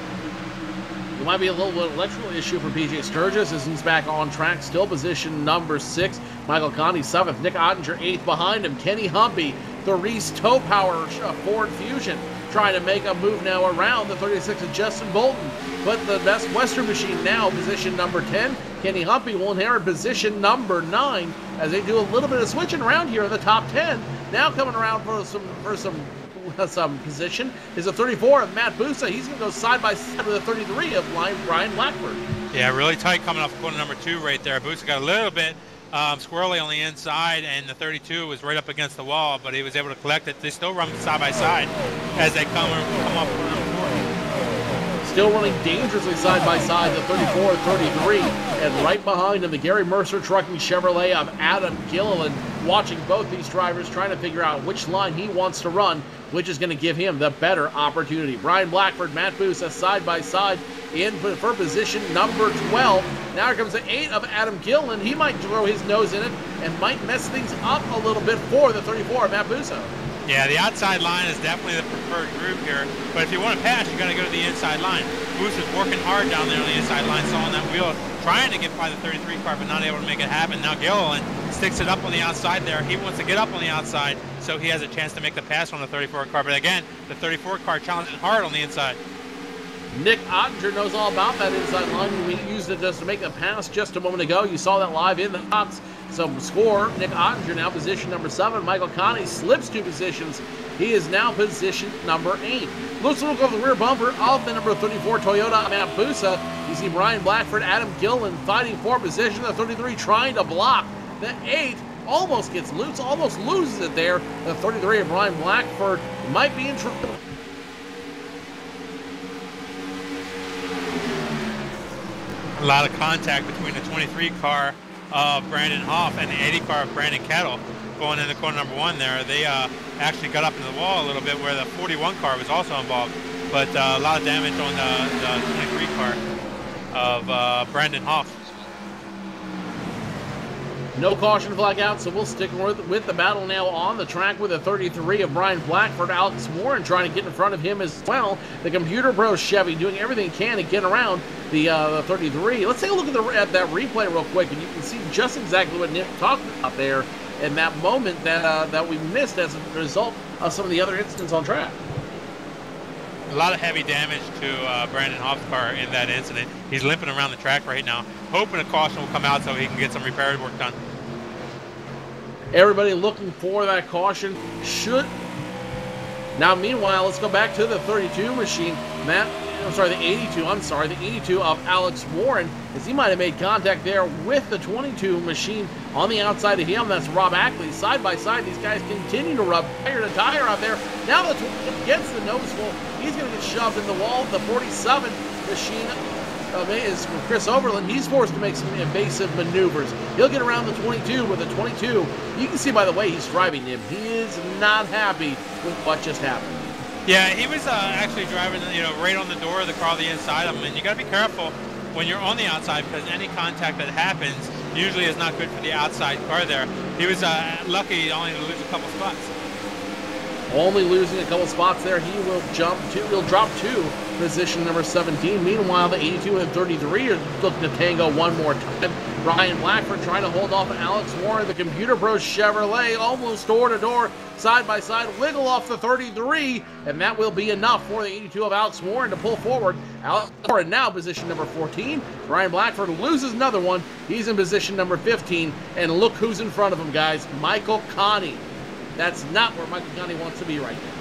It might be a little bit of electrical issue for PJ Sturgis as he's back on track. Still position number 6. Michael Conti 7th. Nick Ottinger 8th behind him. Kenny Humpy, the Reese Tow Power Ford Fusion, trying to make a move now around the 36 of Justin Bolton. But the Best Western machine now position number 10. Kenny Humpy will inherit position number 9 as they do a little bit of switching around here in the top 10. Now coming around for some position is a 34 of Matt Busa. He's going to go side by side with a 33 of Brian Blackford. Yeah, really tight coming off corner number 2 right there. Busa got a little bit squirrely on the inside, and the 32 was right up against the wall, but he was able to collect it. They still run side by side as they come off corner number 4. Still running dangerously side by side, the 34, 33, and right behind him, the Gary Mercer Trucking Chevrolet of Adam Gilliland, watching both these drivers, trying to figure out which line he wants to run, which is going to give him the better opportunity. Brian Blackford, Matt Busa side by side in for position number 12. Now here comes the 8 of Adam Gilliland. He might throw his nose in it and might mess things up a little bit for the 34 of Matt Busa. Yeah, the outside line is definitely the preferred group here, but if you want to pass, you got to go to the inside line. Busa's working hard down there on the inside line, saw on that wheel, trying to get by the 33 car, but not able to make it happen. Now Gilliland sticks it up on the outside there. He wants to get up on the outside, so he has a chance to make the pass on the 34 car. But again, the 34 car challenging hard on the inside. Nick Ottinger knows all about that inside line. We used it just to make a pass just a moment ago. You saw that live in the box. So score, Nick Ottinger now position number 7. Michael Connie slips 2 positions. He is now position number 8. Looks a look over the rear bumper of the number 34 Toyota Mabusa. You see Brian Blackford, Adam Gillen fighting for position. The 33 trying to block. The 8 almost gets loose, almost loses it there. The 33 of Brian Blackford might be in trouble. A lot of contact between the 23 car of Brandon Hoff and the 80 car of Brandon Kettle going into corner number 1 there. They actually got up into the wall a little bit where the 41 car was also involved, but a lot of damage on the 23 car of Brandon Hoff. No caution flag out, so we'll stick with the battle now on the track with the 33 of Brian Blackford. Alex Warren trying to get in front of him as well. The Computer Pro Chevy doing everything it can to get around the 33. Let's take a look at that replay real quick, and you can see just exactly what Nick talked about there in that moment that we missed as a result of some of the other incidents on track. A lot of heavy damage to Brandon Hoff's car in that incident. He's limping around the track right now, hoping a caution will come out so he can get some repair work done. Everybody looking for that caution. Now, meanwhile, let's go back to the 32 machine. The 82 of Alex Warren, as he might have made contact there with the 22 machine on the outside of him. That's Rob Ackley. Side by side, these guys continue to rub tire to tire out there. Now that's against the noseful. He's going to get shoved in the wall. The 47 machine is Chris Overland. He's forced to make some evasive maneuvers. He'll get around the 22 with the 22. You can see by the way he's driving him, he is not happy with what just happened. Yeah, he was actually driving, right on the door of the car on the inside of him, and you got to be careful when you're on the outside because any contact that happens usually is not good for the outside car there. He was lucky only to lose a couple spots. Only losing a couple spots there. He will drop to position number 17. Meanwhile, the 82 and 33 are looking to tango one more time. Brian Blackford trying to hold off Alex Warren. The Computer Pro Chevrolet almost door to door, side by side, wiggle off the 33, and that will be enough for the 82 of Alex Warren to pull forward. Alex Warren now position number 14. Brian Blackford loses another one. He's in position number 15, and look who's in front of him, guys. Michael Connie. That's not where Michael Connie wants to be right now.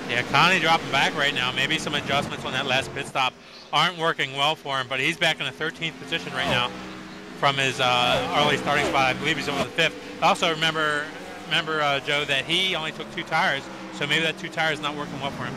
Yeah, Connie dropping back right now. Maybe some adjustments on that last pit stop aren't working well for him, but he's back in the 13th position right now from his early starting spot. I believe he's over the 5th. Also remember, Joe, that he only took 2 tires, so maybe that 2 tires is not working well for him.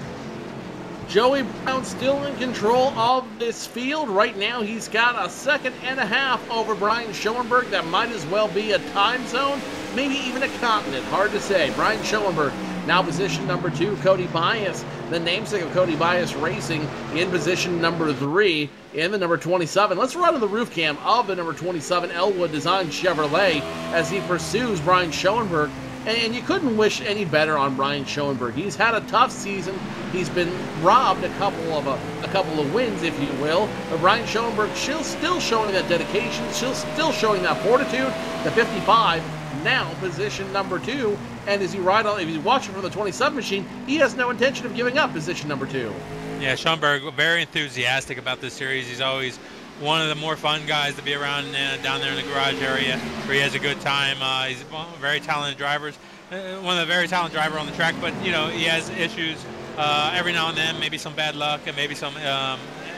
Joey Brown still in control of this field. Right now, he's got a 2.5 seconds over Brian Schoenberg. That might as well be a time zone, maybe even a continent. Hard to say. Brian Schoenberg now position number 2. Cody Bias, the namesake of Cody Bias Racing, in position number 3 in the number 27. Let's run to the roof cam of the number 27 Elwood Design Chevrolet as he pursues Brian Schoenberg. And you couldn't wish any better on Brian Schoenberg. He's had a tough season. He's been robbed a couple of wins, if you will. But Brian Schoenberg still showing that dedication, still showing that fortitude. The 55 now position number 2. And as if he's watching from the 27 machine, he has no intention of giving up position number 2. Yeah, Schoenberg very enthusiastic about this series. He's always one of the more fun guys to be around down there in the garage area where he has a good time. He's one of the very talented drivers, on the track, but he has issues every now and then, maybe some bad luck and maybe some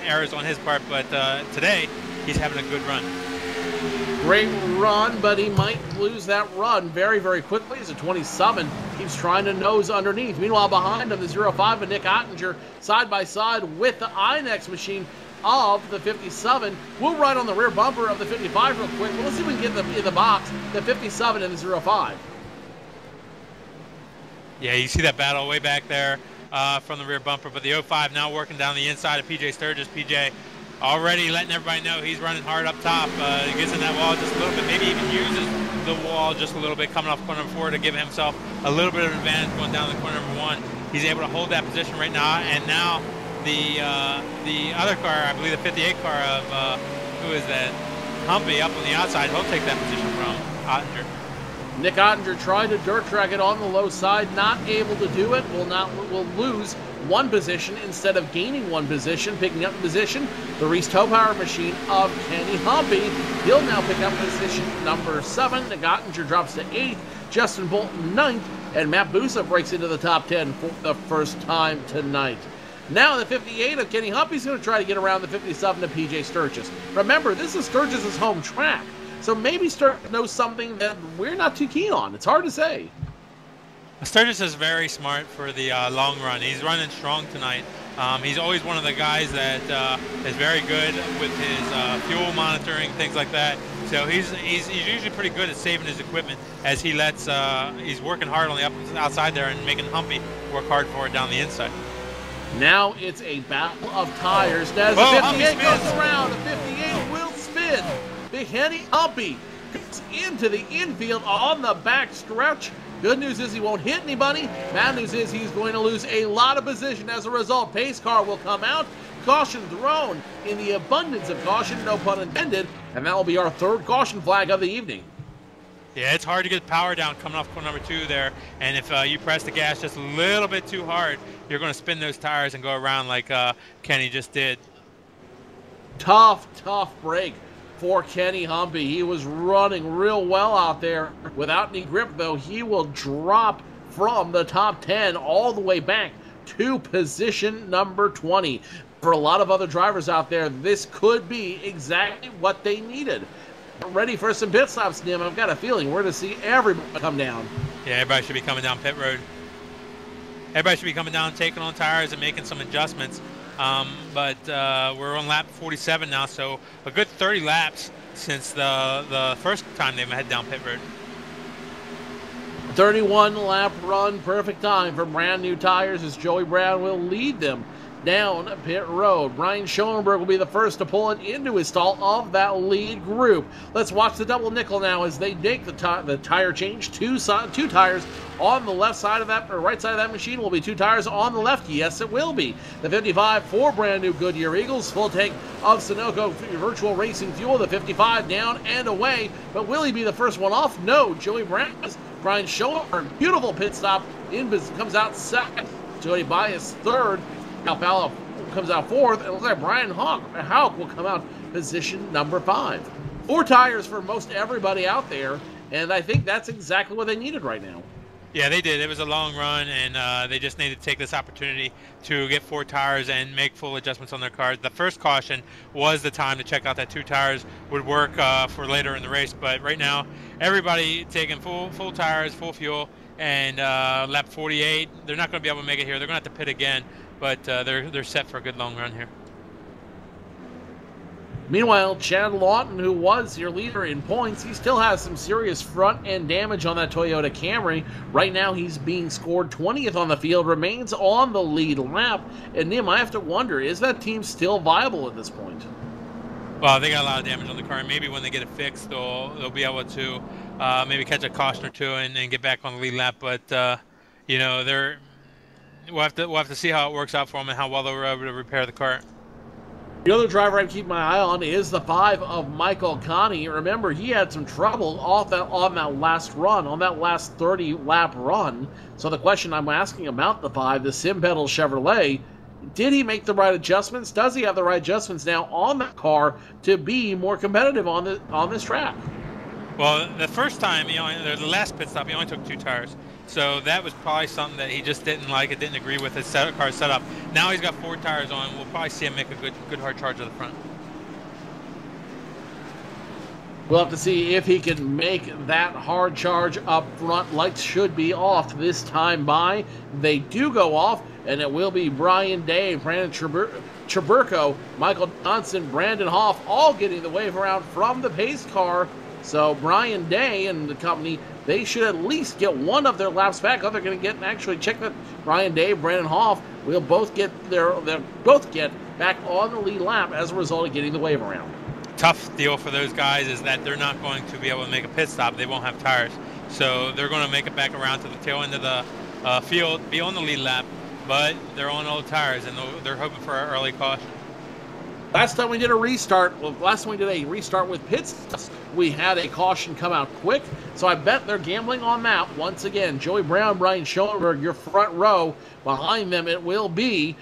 errors on his part, but today he's having a good run. Great run, but he might lose that run very, very quickly as a 27 keeps trying to nose underneath. Meanwhile, behind him, the 05 of Nick Ottinger side by side with the INEX machine of the 57. We'll ride on the rear bumper of the 55 real quick. Well, let's see if we can get them in the box, the 57 and the 05. Yeah, you see that battle way back there from the rear bumper, but the 05 now working down the inside of PJ Sturgis. PJ already letting everybody know he's running hard up top. He gets in that wall just a little bit, maybe even uses the wall just a little bit coming off corner number 4 to give himself a little bit of advantage going down the corner number 1. He's able to hold that position right now, and now the other car, I believe the 58 car of, who is that? Humpy up on the outside. He'll take that position from Ottinger. Nick Ottinger tried to dirt track it on the low side, not able to do it. Will lose one position instead of gaining one position, picking up the position. The Reese Tow Power machine of Kenny Humpy. He'll now pick up position number 7. Nick Ottinger drops to 8th. Justin Bolton 9th. And Matt Busa breaks into the top 10 for the first time tonight. Now the 58 of Kenny Humpy's going to try to get around the 57 of PJ Sturgis. Remember, this is Sturgis' home track. So maybe Sturgis knows something that we're not too keen on. It's hard to say. Sturgis is very smart for the long run. He's running strong tonight. He's always one of the guys that is very good with his fuel monitoring, things like that. So he's usually pretty good at saving his equipment as he lets he's working hard on the outside there and making Humpy work hard for it down the inside. Now it's a battle of tires. As the 58 goes around, the 58 will spin. Big Kenny Humpy gets into the infield on the back stretch. Good news is he won't hit anybody. Bad news is he's going to lose a lot of position as a result. Pace car will come out. Caution thrown in the abundance of caution, no pun intended. And that will be our 3rd caution flag of the evening. Yeah, it's hard to get power down coming off corner number 2 there. And if you press the gas just a little bit too hard, you're going to spin those tires and go around like Kenny just did. Tough break for Kenny Humpy. He was running real well out there without any grip, though. He will drop from the top 10 all the way back to position number 20. For a lot of other drivers out there, this could be exactly what they needed. Ready for some pit stops, Nim. I've got a feeling we're going to see everybody come down. Yeah, everybody should be coming down pit road. Everybody should be coming down, taking on tires and making some adjustments. But we're on lap 47 now, so a good 30 laps since the first time they've had down pit road. 31 lap run, perfect time for brand new tires as Joey Brown will lead them down pit road. Brian Schoenberg will be the first to pull it into his stall of that lead group. Let's watch the double nickel now as they make the tire change. Two tires on the left side of that, or right side of that machine will be 2 tires on the left. Yes, it will be. The 55 for brand new Goodyear Eagles. Full tank of Sunoco virtual racing fuel. The 55 down and away. But will he be the first one off? No. Joey Brown, Brian Schoenberg, beautiful pit stop. Comes out second. Jody Bias third. Alpala comes out 4th. It looks like Brian Houck will come out position number 5. 4 tires for most everybody out there, and I think that's exactly what they needed right now. Yeah, they did. It was a long run, and they just needed to take this opportunity to get 4 tires and make full adjustments on their cars. The first caution was the time to check out that 2 tires would work for later in the race, but right now, everybody taking full tires, full fuel, and lap 48, they're not going to be able to make it here. They're going to have to pit again, but they're set for a good long run here. Meanwhile, Chad Lawton, who was your leader in points, he still has some serious front end damage on that Toyota Camry. Right now, he's being scored 20th on the field, remains on the lead lap. And Nim, I have to wonder, is that team still viable at this point? Well, they got a lot of damage on the car, and maybe when they get it fixed, they'll be able to maybe catch a caution or 2 and get back on the lead lap. But you know, we'll have to see how it works out for them and how well they were able to repair the car. The other driver I'd keep my eye on is the 5 of Michael Connie. Remember, he had some trouble on that last run, on that last 30-lap run. So the question I'm asking about the 5, the Sim Pedal Chevrolet, did he make the right adjustments? Does he have the right adjustments now on that car to be more competitive on this track? Well, the first time, the last pit stop, he only took 2 tires. So that was probably something that he just didn't like. It didn't agree with his car setup. Now he's got 4 tires on. We'll probably see him make a good hard charge at the front. We'll have to see if he can make that hard charge up front. Lights should be off this time by. They do go off, and it will be Brian Day, Brandon Traburco, Michael Johnson, Brandon Hoff, all getting the wave around from the pace car. So Brian Day and the company, they should at least get one of their laps back. Oh, they're going to get actually check that Brian Day, Brandon Hoff will both get back on the lead lap as a result of getting the wave around. Tough deal for those guys is that they're not going to be able to make a pit stop. They won't have tires, so they're going to make it back around to the tail end of the field, be on the lead lap, but they're on old tires and they're hoping for an early caution. Last time we did a restart, with pits, we had a caution come out quick, so I bet they're gambling on that once again. Joey Brown, Brian Schoenberg, your front row. Behind them, it will be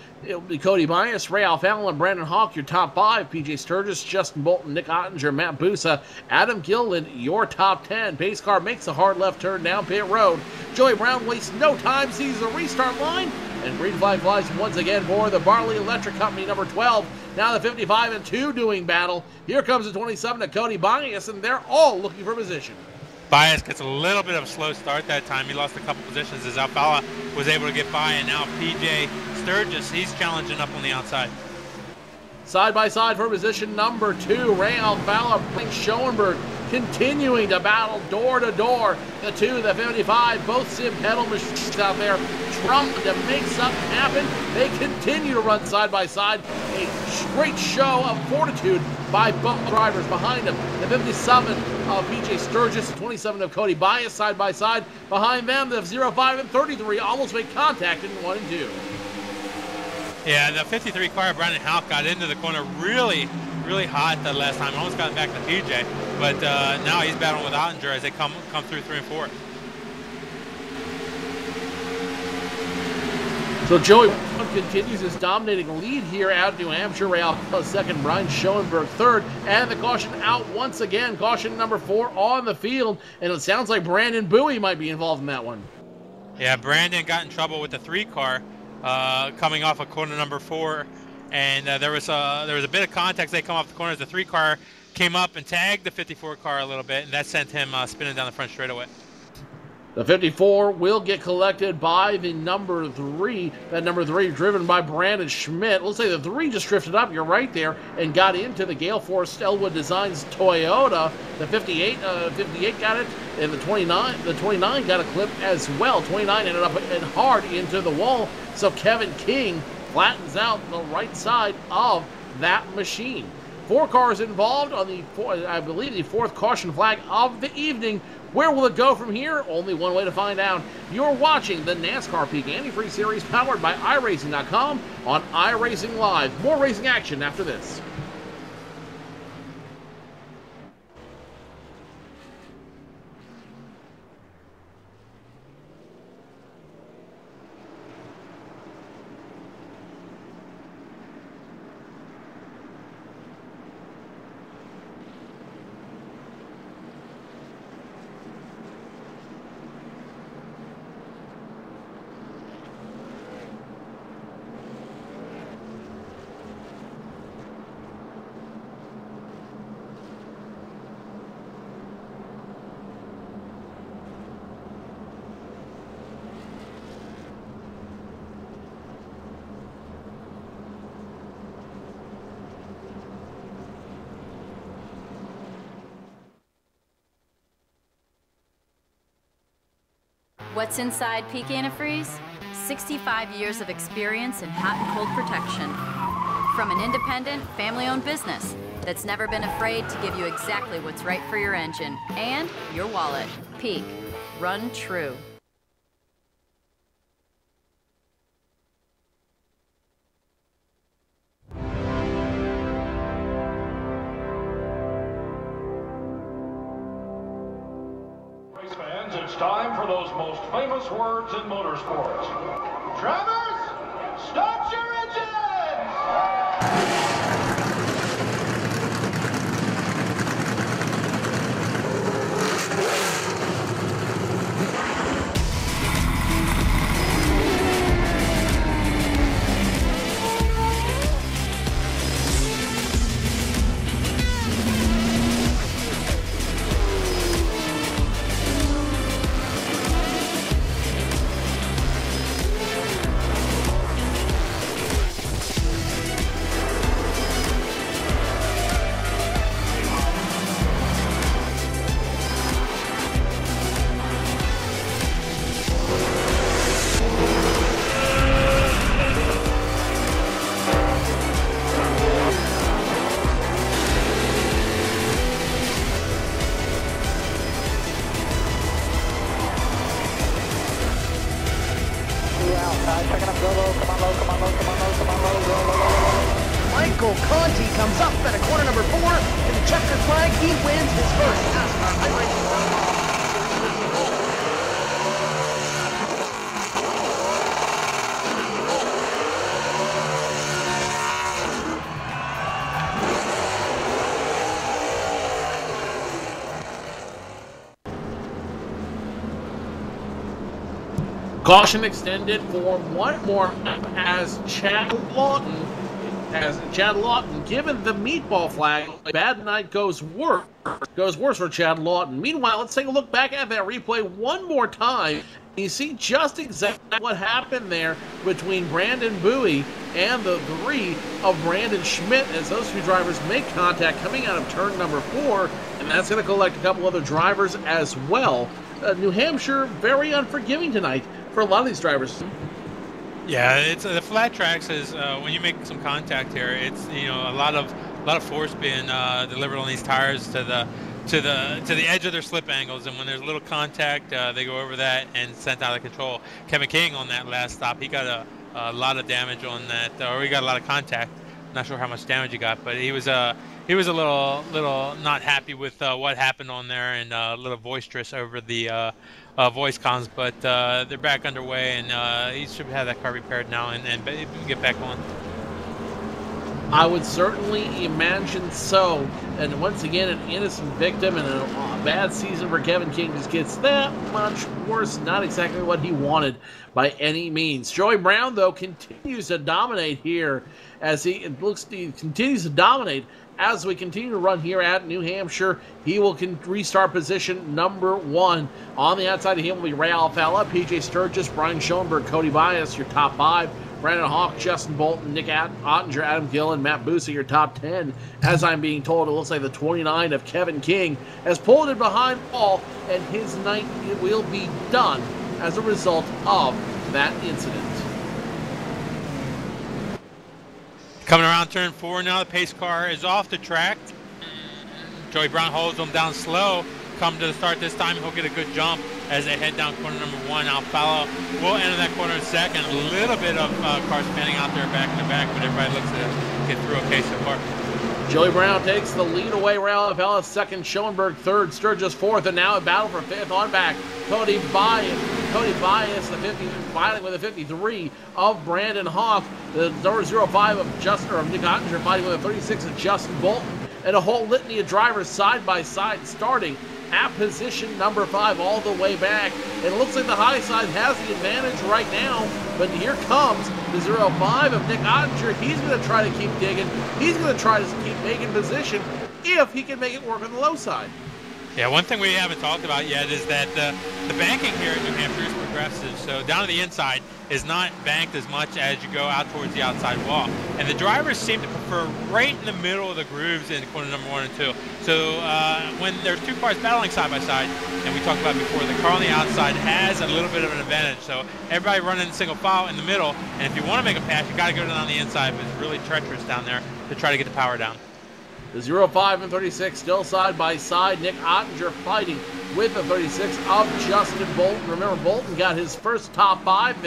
Cody Bias, Ray Alfalin, Brandon Hawk, your top 5. PJ Sturgis, Justin Bolton, Nick Ottinger, Matt Busa, Adam Gilliland, your top 10. Pace car makes a hard left turn down pit road. Joey Brown wastes no time, sees the restart line, and green flag flies once again for the Barley Electric Company, number 12. Now the 55 and 2 doing battle. Here comes the 27 to Cody Bias, and they're all looking for position. Bias gets a little bit of a slow start that time. He lost a couple positions as Alfala was able to get by, and now PJ Sturgis, he's challenging up on the outside. Side by side for position number 2, Ray Alfala, Frank Schoenberg continuing to battle door to door. The 2, the 55, both sim pedal machines out there trying to make something happen. They continue to run side by side. A great show of fortitude by both drivers behind them. The 57 of PJ Sturgis, the 27 of Cody Bias side by side. Behind them, the 05 and 33 almost made contact in 1 and 2. Yeah, the 53 car, Brandon Houck, got into the corner really hot that last time. Almost got back to PJ, but now he's battling with Ottinger as they come through 3 and 4. So Joey continues his dominating lead here out New Hampshire. Ray Alfala second, Brian Schoenberg third, and the caution out once again. Caution number 4 on the field, and it sounds like Brandon Bowie might be involved in that one. Yeah, Brandon got in trouble with the 3 car coming off of corner number 4, and there was a bit of contact. They come off the corner as the 3 car came up and tagged the 54 car a little bit, and that sent him spinning down the front straightaway. The 54 will get collected by the number 3. That number 3 driven by Brandon Schmidt. Let's say the 3 just drifted up, you're right there, and got into the Gale Force Elwood Designs Toyota. The 58 got it, and the 29 got a clip as well. 29 ended up hitting hard into the wall, so Kevin King flattens out the right side of that machine. 4 cars involved on the, I believe, the 4th caution flag of the evening. Where will it go from here? Only one way to find out. You're watching the NASCAR Peak Antifreeze Series powered by iRacing.com on iRacing Live. More racing action after this. What's inside Peak Antifreeze? 65 years of experience in hot and cold protection. From an independent, family-owned business that's never been afraid to give you exactly what's right for your engine and your wallet. Peak. Run true. It's time for those most famous words in motorsports. Drivers, start your engines! Conti comes up at a corner number 4 in the checkered flag. He wins his first NASCAR iRacing. Caution extended for one more lap as Chad Lawton, given the meatball flag, bad night goes worse for Chad Lawton. Meanwhile, let's take a look back at that replay one more time. You see just exactly what happened there between Brandon Bowie and the 3 of Brandon Schmidt as those two drivers make contact coming out of turn number 4, and that's going to collect a couple other drivers as well. New Hampshire very unforgiving tonight for a lot of these drivers. Yeah, it's the flat tracks is when you make some contact here, it's a lot of force being delivered on these tires to the edge of their slip angles, and when there's a little contact, they go over that and sent out of control. Kevin King on that last stop, he got a lot of damage on that, or he got a lot of contact. Not sure how much damage he got, but he was a little not happy with what happened on there, and a little boisterous over the voice comms. But they're back underway, and he should have that car repaired now and get back on. I would certainly imagine so. And once again, an innocent victim, and a bad season for Kevin King just gets that much worse. Not exactly what he wanted by any means. Joey Brown, though, continues to dominate here as he continues to dominate as we continue to run here at New Hampshire. He will restart position number 1. On the outside of him will be Ray Alfalla, PJ Sturgis, Brian Schoenberg, Cody Bias, your top 5. Brandon Hawk, Justin Bolton, Nick Ottinger, Adam Gill, and Matt Busa, your top 10. As I'm being told, it looks like the 29 of Kevin King has pulled it behind Paul, and his night will be done as a result of that incident. Coming around turn 4 now, the pace car is off the track. Joey Brown holds them down slow. Come to the start this time, he'll get a good jump as they head down corner number 1. Alfalla will enter that corner in second. A little bit of cars panning out there back to back, but everybody looks to get through okay so far. Joey Brown takes the lead away. Ray Alfalla second, Schoenberg third, Sturgis fourth, and now a battle for 5th on back. Cody Bias, the 50, fighting with the 53 of Brandon Hawk. The number 05 of Nick Ottinger fighting with the 36 of Justin Bolton. And a whole litany of drivers side by side starting at position number 5 all the way back. And it looks like the high side has the advantage right now, but here comes the 05 of Nick Ottinger. He's going to try to keep digging. He's going to try to keep making position if he can make it work on the low side. Yeah, one thing we haven't talked about yet is that the banking here at New Hampshire is progressive. So down to the inside is not banked as much as you go out towards the outside wall. And the drivers seem to prefer right in the middle of the grooves in corner number 1 and 2. So when there's 2 cars battling side by side, and we talked about before, the car on the outside has a little bit of an advantage. So everybody running single file in the middle, and if you want to make a pass, you got to go down the inside, but it's really treacherous down there to try to get the power down. The 05 and 36 still side by side. Nick Ottinger fighting with the 36 of Justin Bolton. Remember, Bolton got his first top 5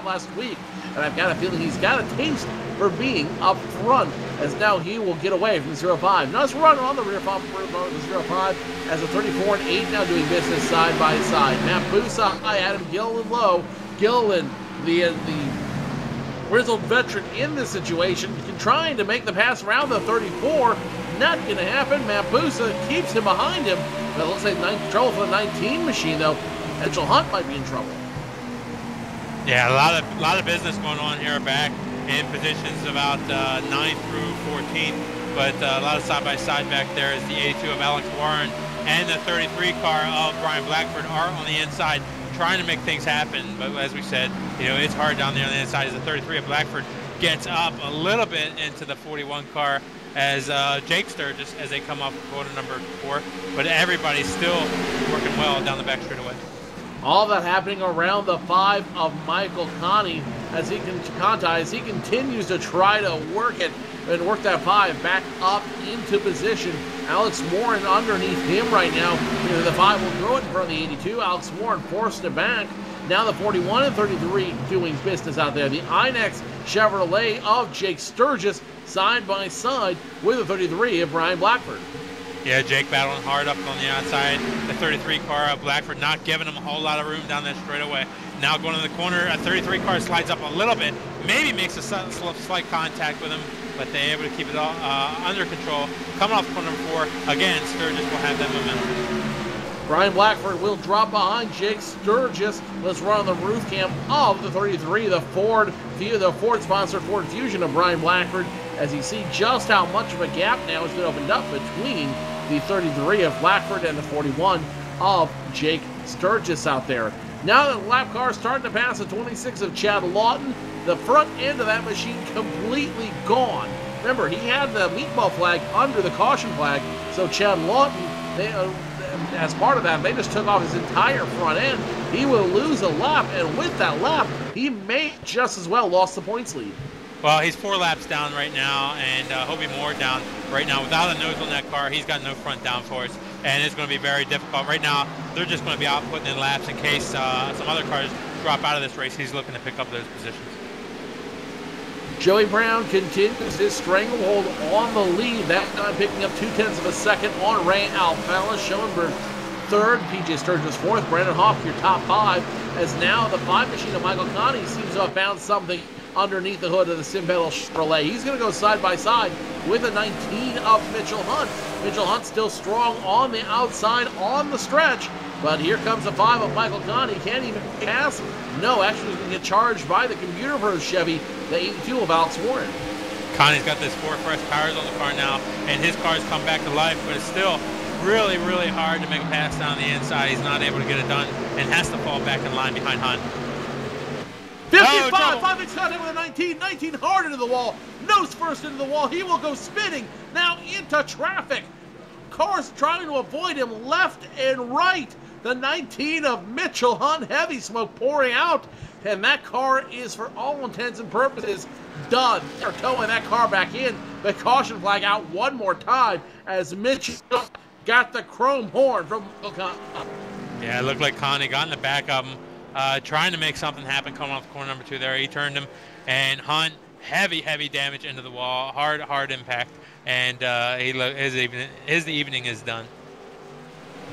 last week, and I've got a feeling he's got a taste for being up front, as now he will get away from the 05. Nice run on the rear of the 05 as the 34 and 8 now doing business side by side. Matt Busa high, Adam Gilliland low. Gilliland, the grizzled veteran in this situation, trying to make the pass around the 34. Not going to happen. Matt Busa keeps him behind him. But it looks like trouble for the 19 machine, though. Mitchell Hunt might be in trouble. Yeah, a lot of business going on here back in positions about 9 through 14. But a lot of side-by-side back there as the 82 of Alex Warren and the 33 car of Brian Blackford are on the inside, trying to make things happen. But as we said, it's hard down there on the inside as the 33 of Blackford gets up a little bit into the 41 car as Jake Sturgis as they come off corner number 4. But everybody's still working well down the back straightaway. All that happening around the 5 of Michael Conti as he continues to try to work it and work that 5 back up into position. Alex Warren underneath him right now. The 5 will throw it in front of the 82. Alex Warren forced it back. Now the 41 and 33 doing business out there. The Inex Chevrolet of Jake Sturgis side by side with the 33 of Brian Blackford. Yeah, Jake battling hard up on the outside. The 33 car of Blackford not giving him a whole lot of room down that straightaway. Now going to the corner, a 33 car slides up a little bit, maybe makes a slight contact with him, but they're able to keep it all under control. Coming off corner number 4, again, Sturgis will have that momentum. Brian Blackford will drop behind Jake Sturgis. Let's run on the roof cam of the 33, the Ford-sponsored Ford Fusion of Brian Blackford, as you see just how much of a gap now has been opened up between the 33 of Blackford and the 41 of Jake Sturgis out there. Now the lap car starting to pass the 26 of Chad Lawton. The front end of that machine completely gone. Remember, he had the meatball flag under the caution flag, so Chad Lawton, as part of that, they just took off his entire front end. He will lose a lap, and with that lap, he may just as well lost the points lead. Well, he's 4 laps down right now, and he'll be more down right now. Without a nose on that car, he's got no front downforce, and it's going to be very difficult. Right now, they're just going to be out putting in laps in case some other cars drop out of this race. He's looking to pick up those positions. Joey Brown continues his stranglehold on the lead. That time picking up 0.2 of a second on Ray Alfalla. Schoenberg third, PJ Sturgis fourth, Brandon Hoff your top 5, as now the 5 machine of Michael Connie seems to have found something underneath the hood of the Simbello Chevrolet. He's going to go side by side with the 19 of Mitchell Hunt. Mitchell Hunt still strong on the outside on the stretch, but here comes the 5 of Michael Connie. Can't even pass. No, actually he's going to get charged by the Computer Pros Chevy, the 82 of Alex Warren. Connie's got this 4 fresh tires on the car now, and his car's come back to life, but it's still really, really hard to make a pass down the inside. He's not able to get it done and has to fall back in line behind Hunt. 55, 5 inch contact with a 19 hard into the wall, nose first into the wall. He will go spinning now into traffic. Cars trying to avoid him left and right. The 19 of Mitchell Hunt, heavy smoke pouring out, and that car is, for all intents and purposes, done. They're towing that car back in. The caution flag out one more time as Mitchell got the chrome horn from Connie. Yeah, it looked like Connie got in the back of him, trying to make something happen coming off corner number 2 there. He turned him, and Hunt, heavy damage into the wall, hard impact, and his evening is done.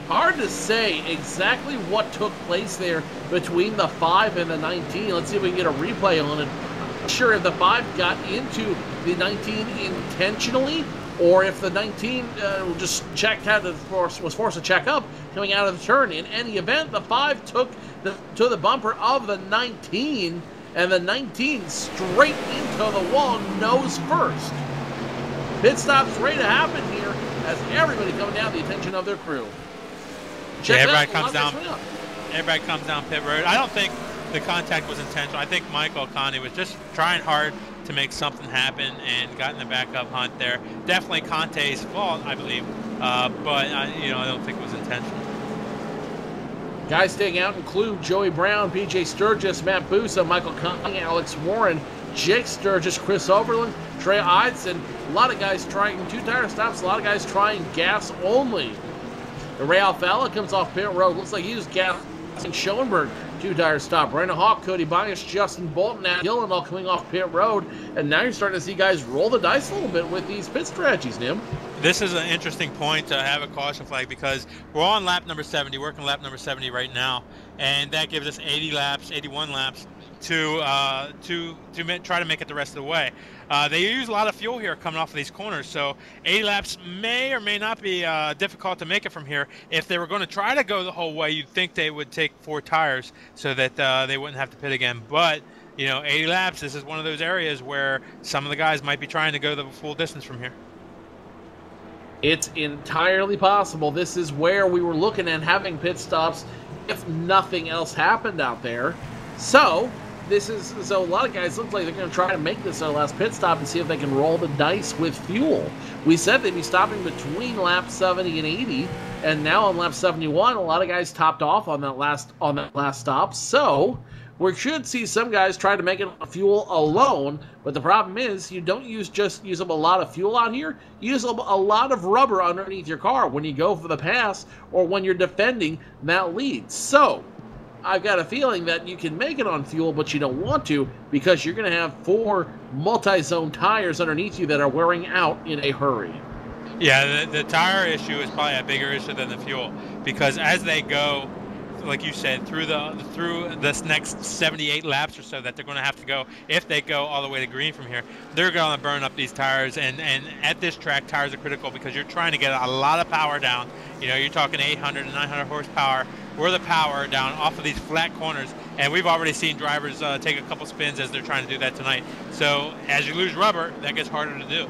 Hard to say exactly what took place there between the 5 and the 19. Let's see if we can get a replay on it. I'm not sure if the 5 got into the 19 intentionally, or if the 19 just checked out, was forced to check up coming out of the turn. In any event, the 5 took to the bumper of the 19, and the 19 straight into the wall, nose first. Pit stop's ready to happen here as everybody coming down the attention of their crew. Everybody comes down pit road. I don't think the contact was intentional. I think Michael Connie was just trying hard to make something happen and got in the back of Hunt there. Definitely Conte's fault, I believe, but I don't think it was intentional. Guys staying out include Joey Brown, PJ Sturgis, Matt Busa, Michael Connie, Alex Warren, Jake Sturgis, Chris Overland, Trey Eidson. A lot of guys trying 2 tire stops. A lot of guys trying gas only. Ray Alfalla comes off pit road. Looks like he was gassing Schoenberg. 2 tire stop. Brandon Hawk, Cody Bias, Justin Bolton, Nat Gillen all coming off pit road. And now you're starting to see guys roll the dice a little bit with these pit strategies, Nim. This is an interesting point to have a caution flag because we're on lap number 70, working lap number 70 right now. And that gives us 81 laps to try to make it the rest of the way. They use a lot of fuel here coming off of these corners, so 80 laps may or may not be difficult to make it from here. If they were going to try to go the whole way, you'd think they would take 4 tires so that they wouldn't have to pit again. But 80 laps, this is one of those areas where some of the guys might be trying to go the full distance from here. It's entirely possible. This is where we were looking at having pit stops if nothing else happened out there. So a lot of guys look like they're going to try to make this their last pit stop and see if they can roll the dice with fuel. We said they'd be stopping between lap 70 and 80, and now on lap 71, a lot of guys topped off on that last stop. So we should see some guys try to make it fuel alone, but the problem is you don't use up a lot of fuel out here. You use up a lot of rubber underneath your car when you go for the pass or when you're defending that lead. So I've got a feeling that you can make it on fuel, but you don't want to because you're going to have 4 multi-zone tires underneath you that are wearing out in a hurry. Yeah, the tire issue is probably a bigger issue than the fuel, because as they go, like you said, through this next 78 laps or so that they're going to have to go, if they go all the way to green from here, they're going to burn up these tires. And at this track, tires are critical because you're trying to get a lot of power down. You know, you're talking 800 to 900 horsepower or the power down off of these flat corners. And we've already seen drivers take a couple spins as they're trying to do that tonight. So as you lose rubber, that gets harder to do.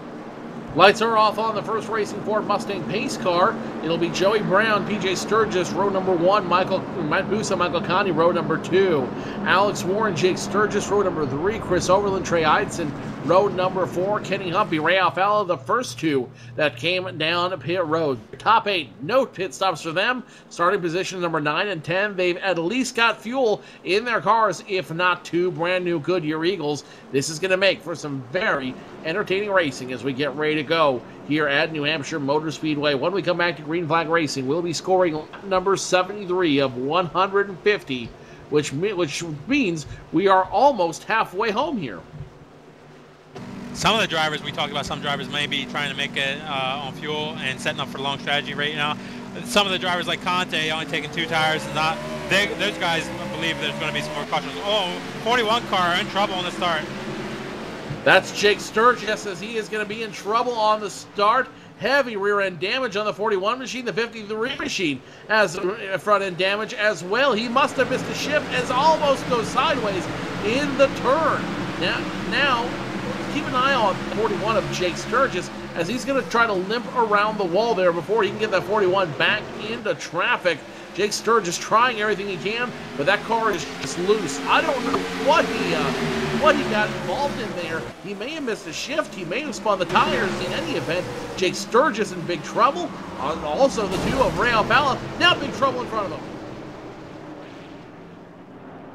Lights are off on the first Racing Ford Mustang pace car. It'll be Joey Brown, PJ Sturgis, row number 1, Matt Busa, Michael Conti, row number 2, Alex Warren, Jake Sturgis, row number 3, Chris Overland, Trey Eidson, row number 4, Kenny Humpy, Ray Alfalla, the first 2 that came down pit road. Top 8, no pit stops for them. Starting position number 9 and 10. They've at least got fuel in their cars, if not 2 brand new Goodyear Eagles. This is going to make for some very entertaining racing as we get ready to go here at New Hampshire Motor Speedway. When we come back to Green Flag Racing, we'll be scoring lap number 73 of 150, which means we are almost halfway home here. Some of the drivers, we talked about some drivers may be trying to make it on fuel and setting up for long strategy right now. Some of the drivers like Conte only taking 2 tires, those guys believe there's going to be some more cautions. Oh, 41 car in trouble on the start. That's Jake Sturgis, as he is going to be in trouble on the start. Heavy rear end damage on the 41 machine. The 53 machine has front end damage as well. He must have missed a shift as almost goes sideways in the turn. Now keep an eye on 41 of Jake Sturgis, as he's going to try to limp around the wall there before he can get that 41 back into traffic. Jake Sturgis trying everything he can, but that car is just loose. I don't know what he got involved in there. He may have missed a shift. He may have spun the tires. In any event, Jake Sturgis in big trouble. Also the 2 of Ray Alfalla, now big trouble in front of them.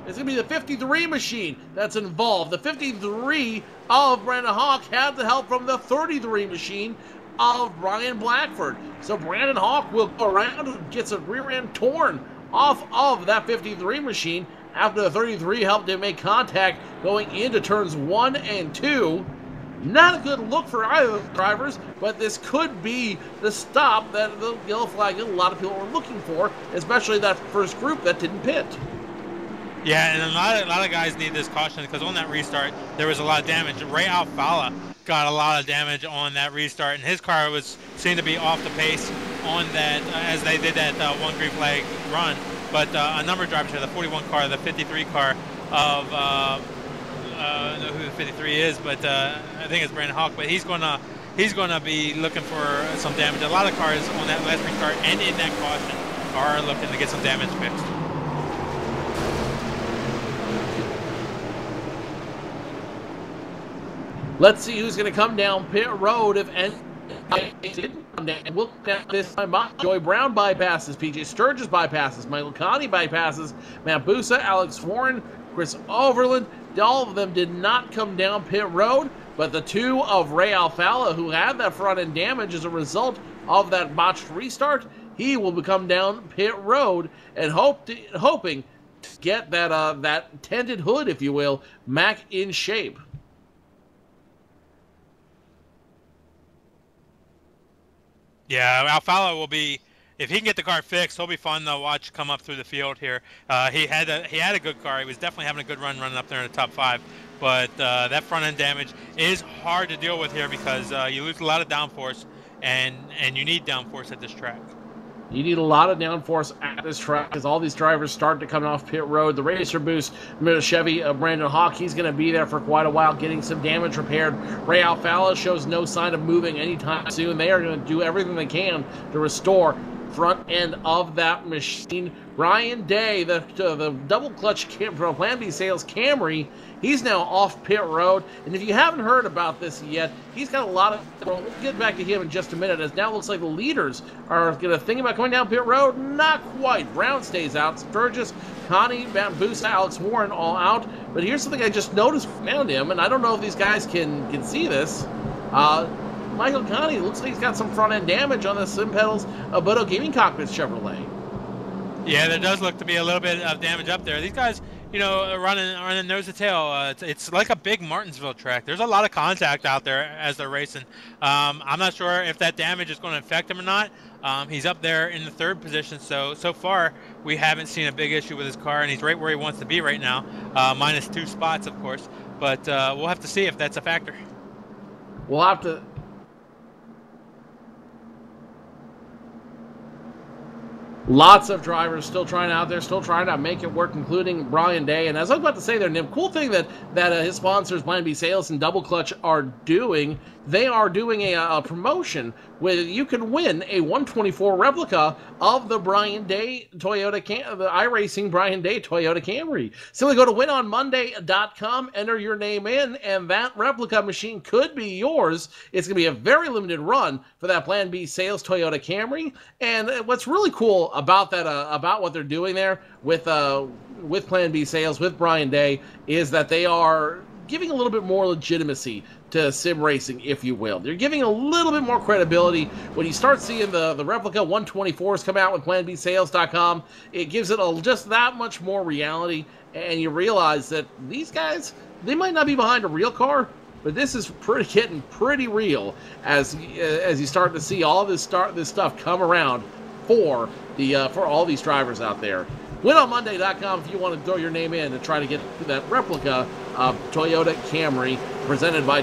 It's going to be the 53 machine that's involved. The 53 of Brandon Hawk had the help from the 33 machine of Brian Blackford. So Brandon Hawk will go around and gets a rear end torn off of that 53 machine after the 33 helped him make contact going into turns 1 and 2. Not a good look for either of the drivers, but this could be the stop that the yellow flag a lot of people were looking for, especially that first group that didn't pit. Yeah, and a lot of guys need this caution because on that restart, there was a lot of damage. Ray Alfalla got a lot of damage on that restart, and his car seemed to be off the pace on that as they did that 1 green flag run. But a number of drivers here, the 41 car, the 53 car of, I don't know who the 53 is, but I think it's Brandon Hawk, but he's gonna be looking for some damage. A lot of cars on that last restart and in that caution are looking to get some damage fixed. Let's see who's going to come down pit road if any didn't come down. We'll count this time. Joey Brown bypasses, PJ Sturgis bypasses, Michael Conti bypasses, Matt Busa, Alex Warren, Chris Overland. All of them did not come down pit road, but the 2 of Ray Alfalla, who had that front end damage as a result of that botched restart, he will come down pit road and hoping to get that tinted hood, if you will, back in shape. Yeah, Alfalla will be, if he can get the car fixed, he'll be fun to watch come up through the field here. He had a good car. He was definitely having a good run running up there in the top 5. But that front end damage is hard to deal with here because you lose a lot of downforce, and you need downforce at this track. You need a lot of downforce at this track as all these drivers start to come off pit road. The Racer Boost Chevy Brandon Hawk, he's going to be there for quite a while getting some damage repaired. Ray Alfalla shows no sign of moving anytime soon. They are going to do everything they can to restore front end of that machine. Ryan Day, the double clutch from Plan B Sales Camry, he's now off pit road. And if you haven't heard about this yet, he's got a lot of, we'll get back to him in just a minute, as now looks like the leaders are going to think about coming down pit road. Not quite. Brown stays out. Sturgis, Connie, Bambusa, Alex Warren all out. But here's something I just noticed around him, and I don't know if these guys can see this. Michael Connie looks like he's got some front end damage on the sim pedals of Bodo Gaming Cockpit's Chevrolet. Yeah, there does look to be a little bit of damage up there. These guys, you know, are running nose to tail. It's like a big Martinsville track. There's a lot of contact out there as they're racing. I'm not sure if that damage is going to affect him or not. He's up there in the 3rd position, so far we haven't seen a big issue with his car, and he's right where he wants to be right now, minus 2 spots, of course. But we'll have to see if that's a factor. We'll have to. Lots of drivers still trying out there, still trying to make it work, including Brian Day. And as I was about to say there, Nim, cool thing that his sponsors, Plan B Sales and Double Clutch, are doing, they are doing a promotion where you can win a 124 replica of the Brian Day the iRacing Brian Day Toyota Camry. Simply go to winonmonday.com, enter your name in, and that replica machine could be yours. It's going to be a very limited run for that Plan B Sales Toyota Camry. And what's really cool about that, about what they're doing there with Plan B Sales, with Brian Day, is that they are giving a little bit more legitimacy to sim racing, if you will. They're giving a little bit more credibility. When you start seeing the replica 124s come out with PlanBSales.com, it gives it just that much more reality, and you realize that these guys, they might not be behind a real car, but this is getting pretty real as you start to see all this stuff come around for all these drivers out there. WinOnMonday.com if you want to throw your name in and try to get that replica of Toyota Camry presented by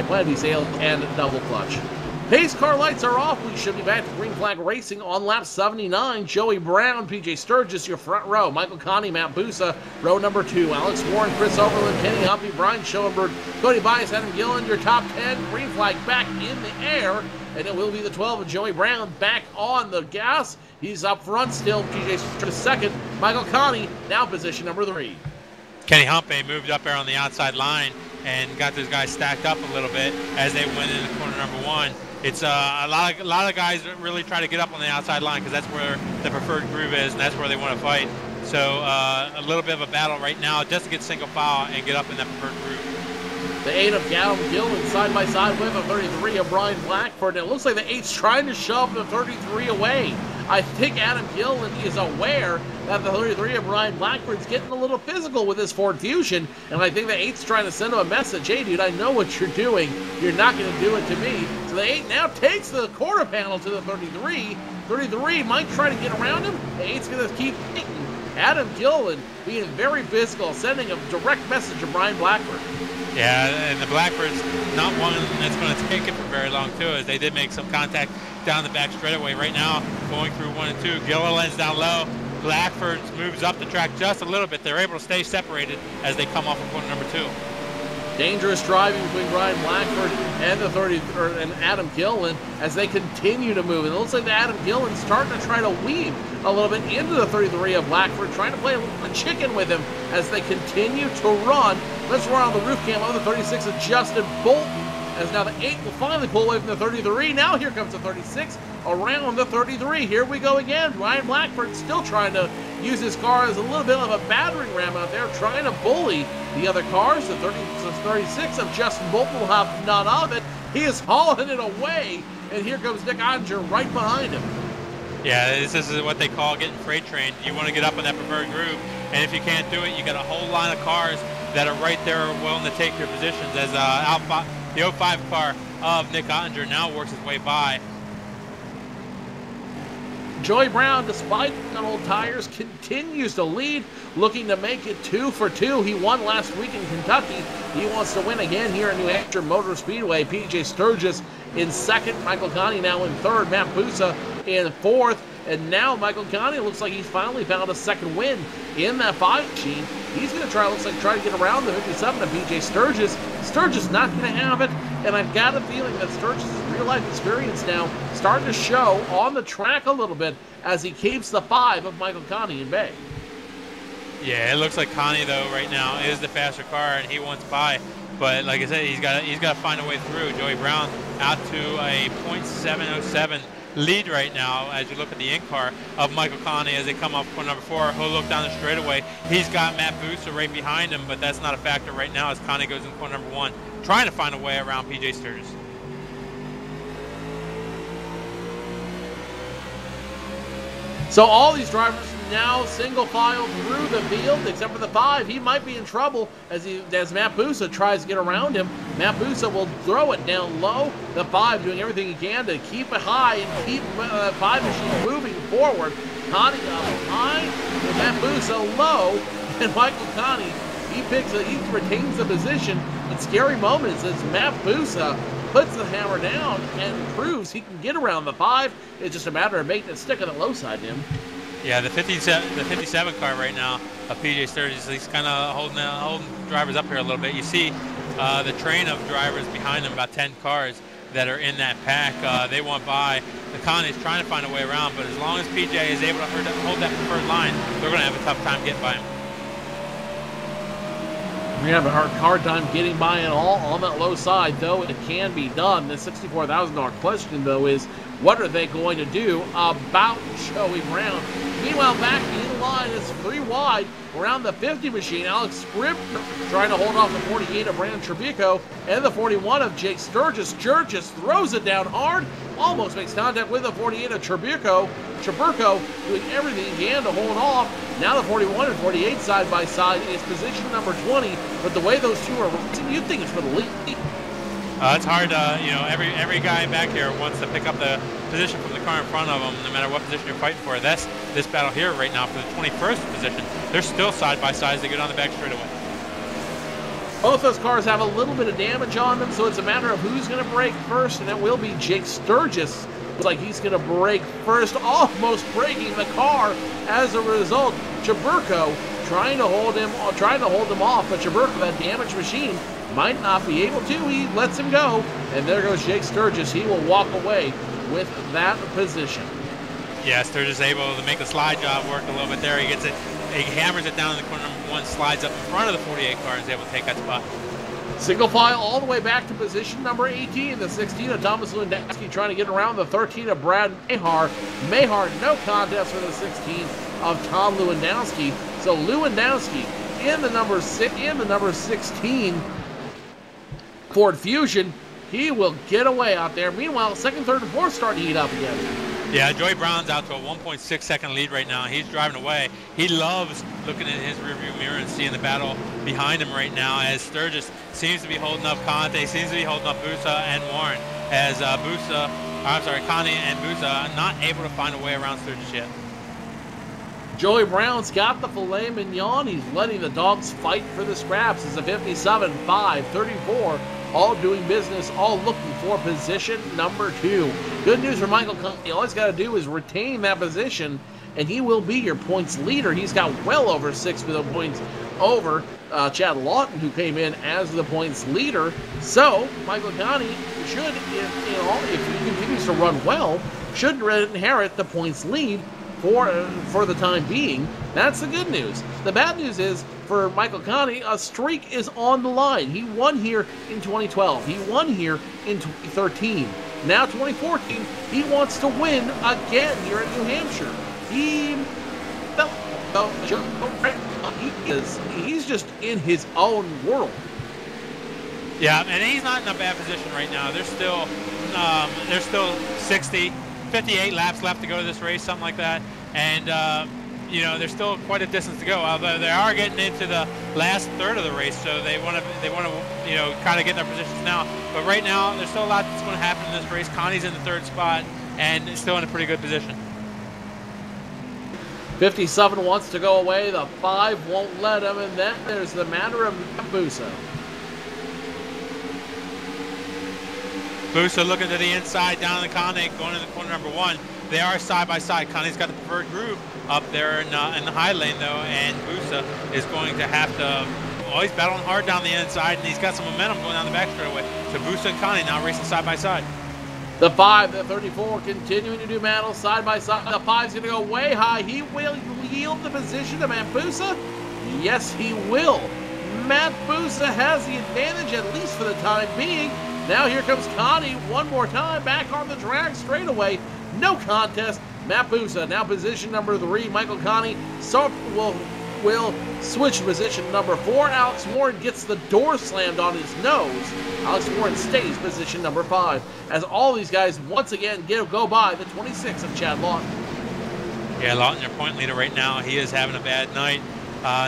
Plan B Sales and Double Clutch. Pace car lights are off. We should be back to Green Flag Racing on lap 79. Joey Brown, PJ Sturgis, your front row. Michael Connie, Matt Busa, row number 2. Alex Warren, Chris Overland, Kenny Humphrey, Brian Schoenberg, Cody Bias, Adam Gillen, your top 10. Green Flag back in the air. And it will be the 12 of Joey Brown back on the gas. He's up front still. PJ Sturgis second. Michael Connie now position number 3. Kenny Humphrey moved up there on the outside line and got those guys stacked up a little bit as they went into corner number 1. It's a lot of guys that really try to get up on the outside line because that's where the preferred groove is and that's where they want to fight. So a little bit of a battle right now just to get single file and get up in that preferred groove. The 8 of Adam Gillen side by side with the 33 of Brian Blackford. And it looks like the 8's trying to shove the 33 away. I think Adam Gillen is aware that the 33 of Brian Blackford's getting a little physical with his Ford Fusion, and I think the 8's trying to send him a message. Hey, dude, I know what you're doing. You're not going to do it to me. So the 8 now takes the quarter panel to the 33. 33 might try to get around him. The 8's going to keep hitting. Adam Gillen being very physical, sending a direct message to Brian Blackford. Yeah, and the Blackbird's not one that's going to take it for very long, too, as they did make some contact down the back straightaway. Right now, going through 1 and 2, Gilliland's down low. Blackford moves up the track just a little bit. They're able to stay separated as they come off of corner number 2. Dangerous driving between Brian Blackford and and Adam Gillen as they continue to move. And it looks like the Adam Gillen's starting to try to weave a little bit into the 33 of Blackford, trying to play a chicken with him as they continue to run. Let's run on the roof cam of the 36 of Justin Bolton, as now the 8 will finally pull away from the 33. Now here comes the 36 around the 33. Here we go again. Brian Blackford still trying to use his car as a little bit of a battering ram out there, trying to bully the other cars. The 36 of Justin Bolton will have none of it. He is hauling it away, and here comes Nick Ottinger right behind him. Yeah, this is what they call getting freight trained. You want to get up in that preferred groove, and if you can't do it, you got a whole line of cars that are right there willing to take your positions as the 05 car of Nick Ottinger now works his way by. Joey Brown, despite on old tires, continues to lead, looking to make it 2 for 2. He won last week in Kentucky. He wants to win again here at New Hampshire Motor Speedway. PJ Sturgis in second. Michael Connie now in third. Matt Busa in fourth. And now Michael Connie looks like he's finally found a second win in that 5 machine. He's going to try to get around the 57 of PJ Sturgis. Sturgis not going to have it, and I've got a feeling that Sturgis' real-life experience now starting to show on the track a little bit as he keeps the 5 of Michael Connie in bay. Yeah, it looks like Connie, though, right now is the faster car, and he wants by. But like I said, he's got to find a way through. Joey Brown out to a .707 lead right now as you look at the in-car of Michael Connie as they come off corner number 4. He'll look down the straightaway. He's got Matt Busa right behind him, but that's not a factor right now as Connie goes in corner number 1, trying to find a way around PJ Sturgis. So all these drivers now single file through the field, except for the 5. He might be in trouble as Matt Busa tries to get around him. Matt Busa will throw it down low. The 5 doing everything he can to keep it high and keep 5 machine moving forward. Connie up high and Matt Busa low, and Michael Connie, he retains the position. But scary moment is as Matt Busa puts the hammer down and proves he can get around the 5. It's just a matter of making it stick on the low side, Jim. Yeah, the 57 car right now of PJ Sturgis, he's kind of holding drivers up here a little bit. You see the train of drivers behind him, about 10 cars that are in that pack. They want by. The Connie's trying to find a way around, but as long as PJ is able to hold that preferred line, they're going to have a tough time getting by him. We have a hard time getting by it all on that low side, though it can be done. The $64,000 question, though, is what are they going to do about Joey Brown? Meanwhile, back in line, it's 3 wide around the 50 machine. Alex Scribner trying to hold off the 48 of Brandon Trebico and the 41 of Jake Sturgis. Sturgis throws it down hard, almost makes contact with the 48 of Trebico. Trebico doing everything he can to hold off. Now the 41 and 48 side by side is position number 20, but the way those two are racing, you'd think it's for the lead. It's hard to, every guy back here wants to pick up the position from the car in front of them, no matter what position you're fighting for. That's this battle here right now for the 21st position. They're still side by side as they go down the back straightaway. Both those cars have a little bit of damage on them, so it's a matter of who's going to break first, and it will be Jake Sturgis. Looks like he's going to break first, almost breaking the car. As a result, Trebico trying to hold him off, but Trebico, that damaged machine, might not be able to. He lets him go, and there goes Jake Sturgis. He will walk away with that position. Yeah, Sturgis is able to make the slide job work a little bit there. He gets it, he hammers it down in the corner number 1, slides up in front of the 48 car, and is able to take that spot. Single file all the way back to position number 18, the 16 of Thomas Lewandowski trying to get around the 13 of Brad Mahar. Mahar, no contest for the 16 of Tom Lewandowski. So Lewandowski in the number 16 Ford Fusion, he will get away out there. Meanwhile, second, third, and fourth start to heat up again. Yeah, Joey Brown's out to a 1.6 second lead right now. He's driving away. He loves looking in his rearview mirror and seeing the battle behind him right now, as Sturgis seems to be holding up Conte, seems to be holding up Busa and Warren, as Conte and Busa not able to find a way around Sturgis yet. Joey Brown's got the filet mignon. He's letting the dogs fight for the scraps. It's a 57, 5, 34. All doing business, all looking for position number 2. Good news for Michael Conte. All he's got to do is retain that position, and he will be your points leader. He's got well over 6 points over Chad Lawton, who came in as the points leader. So Michael Conte should, if he continues to run well, should inherit the points lead for the time being. That's the good news. The bad news is, for Michael Conte, a streak is on the line. He won here in 2012. He won here in 2013. Now 2014, he wants to win again here at New Hampshire. He's just in his own world. Yeah, and he's not in a bad position right now. There's still 58 laps left to go to this race, something like that. And there's still quite a distance to go. Although they are getting into the last third of the race, so they want to kind of get their positions now. But right now, there's still a lot that's going to happen in this race. Connie's in the 3rd spot and still in a pretty good position. 57 wants to go away. The 5 won't let him, and then there's the matter of Busa. Busa looking to the inside, down in the Conte, going in the corner number 1. They are side by side. Connie's got the preferred groove up there in the high lane, though, and Busa is going to have to. Well, he's battling hard down the inside, and he's got some momentum going down the back straightaway. So Busa and Connie now racing side by side. The 5, the 34, continuing to do battle side by side. The 5's going to go way high. He will yield the position to Matt Busa. Yes, he will. Matt Busa has the advantage, at least for the time being. Now here comes Connie one more time, back on the drag straightaway. No contest. Matt Busa now position number 3. Michael Connie will switch to position number 4. Alex Warren gets the door slammed on his nose. Alex Warren stays position number 5. As all these guys once again go by the 26 of Chad Lawton. Yeah, Lawton, your point leader right now, he is having a bad night.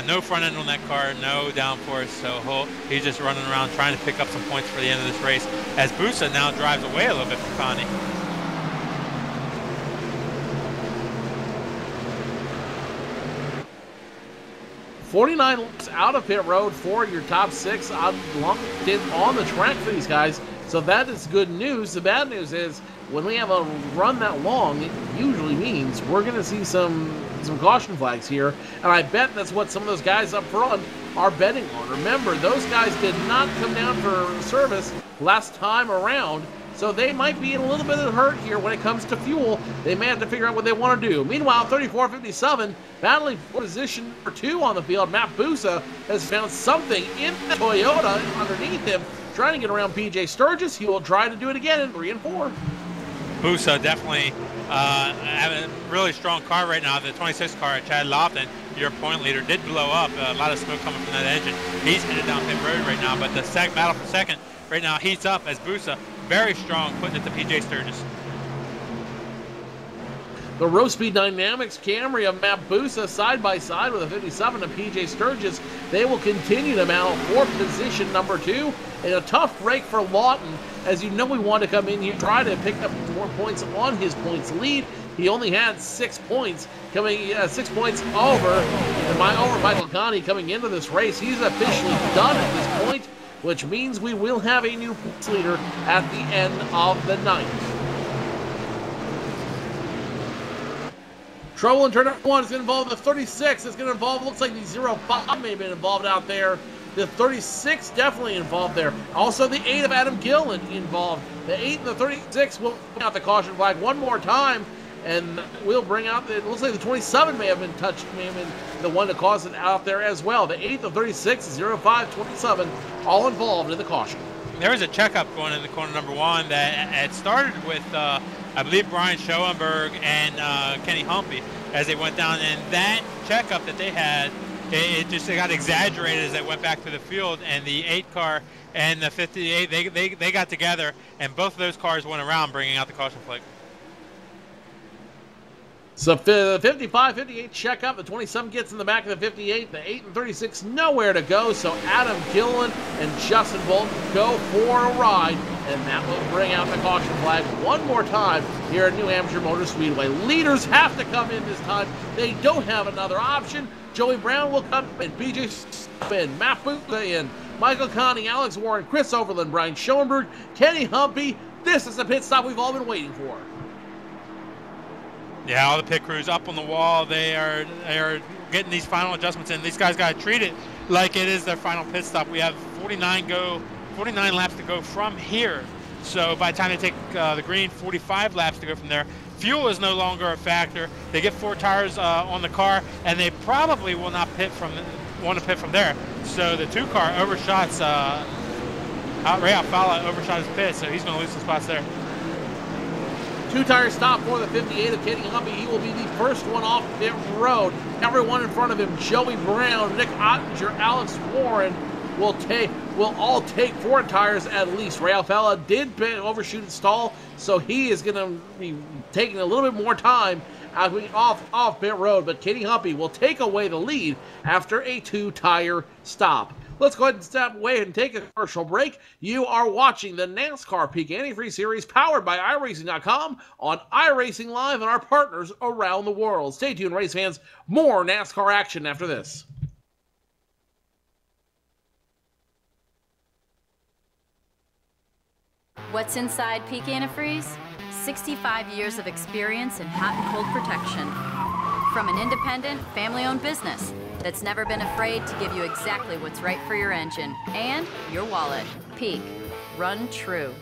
No front end on that car, no downforce, so he's just running around trying to pick up some points for the end of this race, as Busa now drives away a little bit from Connie. .49 laps out of pit road for your top 6 on the track for these guys, so that is good news. The bad news is when we have a run that long, it usually means we're going to see some caution flags here, and I bet that's what some of those guys up front are betting on. Remember, those guys did not come down for service last time around, so they might be in a little bit of hurt here when it comes to fuel. They may have to figure out what they want to do. Meanwhile, 34.57, battling for position number 2 on the field, Matt Busa has found something in the Toyota underneath him, trying to get around PJ Sturgis. He will try to do it again in 3 and 4. Busa definitely having a really strong car right now. The 26 car, Chad Lofton, your point leader, did blow up. A lot of smoke coming from that engine. He's headed down pit road right now, but the battle for second right now heats up as Busa, very strong, putting it to PJ Sturgis. The Row Speed Dynamics Camry of Matt Busa side by side with a 57 of PJ Sturgis. They will continue to battle for position number 2. And a tough break for Lawton, as you know we want to come in here, try to pick up more points on his points lead. He only had 6 points, 6 points over Michael Connie coming into this race. He's officially done at this point, which means we will have a new points leader at the end of the night. Trouble in turn number 1 is going to involve the 36. It's going to involve, looks like the 05 may have been involved out there. The 36 definitely involved there. Also the 8 of Adam Gillen involved. The 8 and the 36 will bring out the caution flag one more time, and we'll bring out it looks like the 27 may have been touched, may have been the one to cause it out there as well. The 8, the 36, 05, 27, all involved in the caution. There was a checkup going in the corner number 1 that had started with I believe Brian Schoenberg and Kenny Humpy as they went down, and that checkup that they had, it got exaggerated as they went back to the field, and the 8 car and the 58, they got together, and both of those cars went around bringing out the caution flag. So the 55, 58 check up. The 27 gets in the back of the 58. The 8 and 36 nowhere to go. So Adam Gillen and Justin Bolton go for a ride, and that will bring out the caution flag one more time here at New Hampshire Motor Speedway. Leaders have to come in this time. They don't have another option. Joey Brown will come in. PJ Spin, Matt Busa in, Michael Connie, Alex Warren, Chris Overland, Brian Schoenberg, Kenny Humpy. This is the pit stop we've all been waiting for. Yeah, all the pit crews up on the wall. They are getting these final adjustments in. These guys got to treat it like it is their final pit stop. We have 49 laps to go from here. So by the time they take the green, 45 laps to go from there. Fuel is no longer a factor. They get 4 tires on the car, and they probably will not want to pit from there. So the 2 car overshots. Ray Alfala overshot his pit, so he's going to lose some spots there. 2-tire stop for the 58 of Kenny Humpy. He will be the first one off pit road. Everyone in front of him, Joey Brown, Nick Ottinger, Alex Warren, will all take 4 tires at least. Ray Alfala did overshoot and stall, so he is going to be taking a little bit more time off pit road, but Kenny Humpy will take away the lead after a 2-tire stop. Let's go ahead and step away and take a commercial break. You are watching the NASCAR Peak Antifreeze Series powered by iRacing.com on iRacing Live and our partners around the world. Stay tuned, race fans. More NASCAR action after this. What's inside Peak Antifreeze? 65 years of experience in hot and cold protection. From an independent, family-owned business that's never been afraid to give you exactly what's right for your engine and your wallet. Peak. Run true.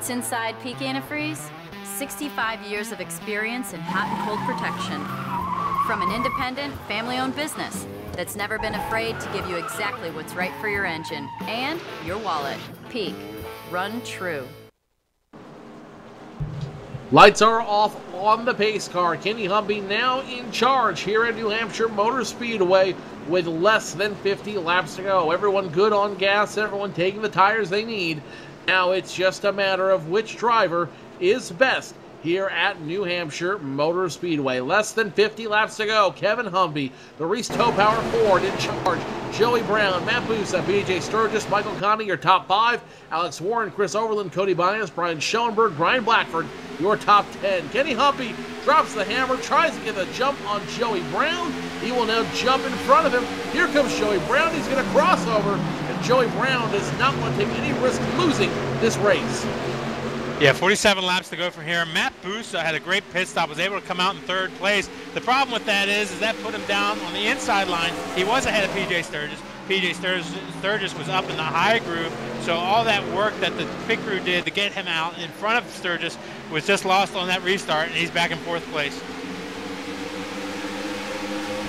What's inside Peak Antifreeze? 65 years of experience in hot and cold protection. From an independent, family-owned business that's never been afraid to give you exactly what's right for your engine and your wallet. Peak. Run true. Lights are off on the pace car. Kenny Humby now in charge here at New Hampshire Motor Speedway with less than 50 laps to go. Everyone good on gas, everyone taking the tires they need. Now it's just a matter of which driver is best here at New Hampshire Motor Speedway. Less than 50 laps to go. Kevin Humby, the Reese Tow Power Ford in charge. Joey Brown, Matt Busa, B.J. Sturgis, Michael Conti, your top 5. Alex Warren, Chris Overland, Cody Bias, Brian Schoenberg, Brian Blackford, your top 10. Kenny Humby drops the hammer, tries to get a jump on Joey Brown. He will now jump in front of him. Here comes Joey Brown. He's going to cross over, and Joey Brown does not want to take any risk losing this race. Yeah, 47 laps to go from here. Matt Busa had a great pit stop, was able to come out in 3rd place. The problem with that is that put him down on the inside line. He was ahead of P.J. Sturgis. P.J. Sturgis was up in the high groove, so all that work that the pit crew did to get him out in front of Sturgis was just lost on that restart, and he's back in 4th place.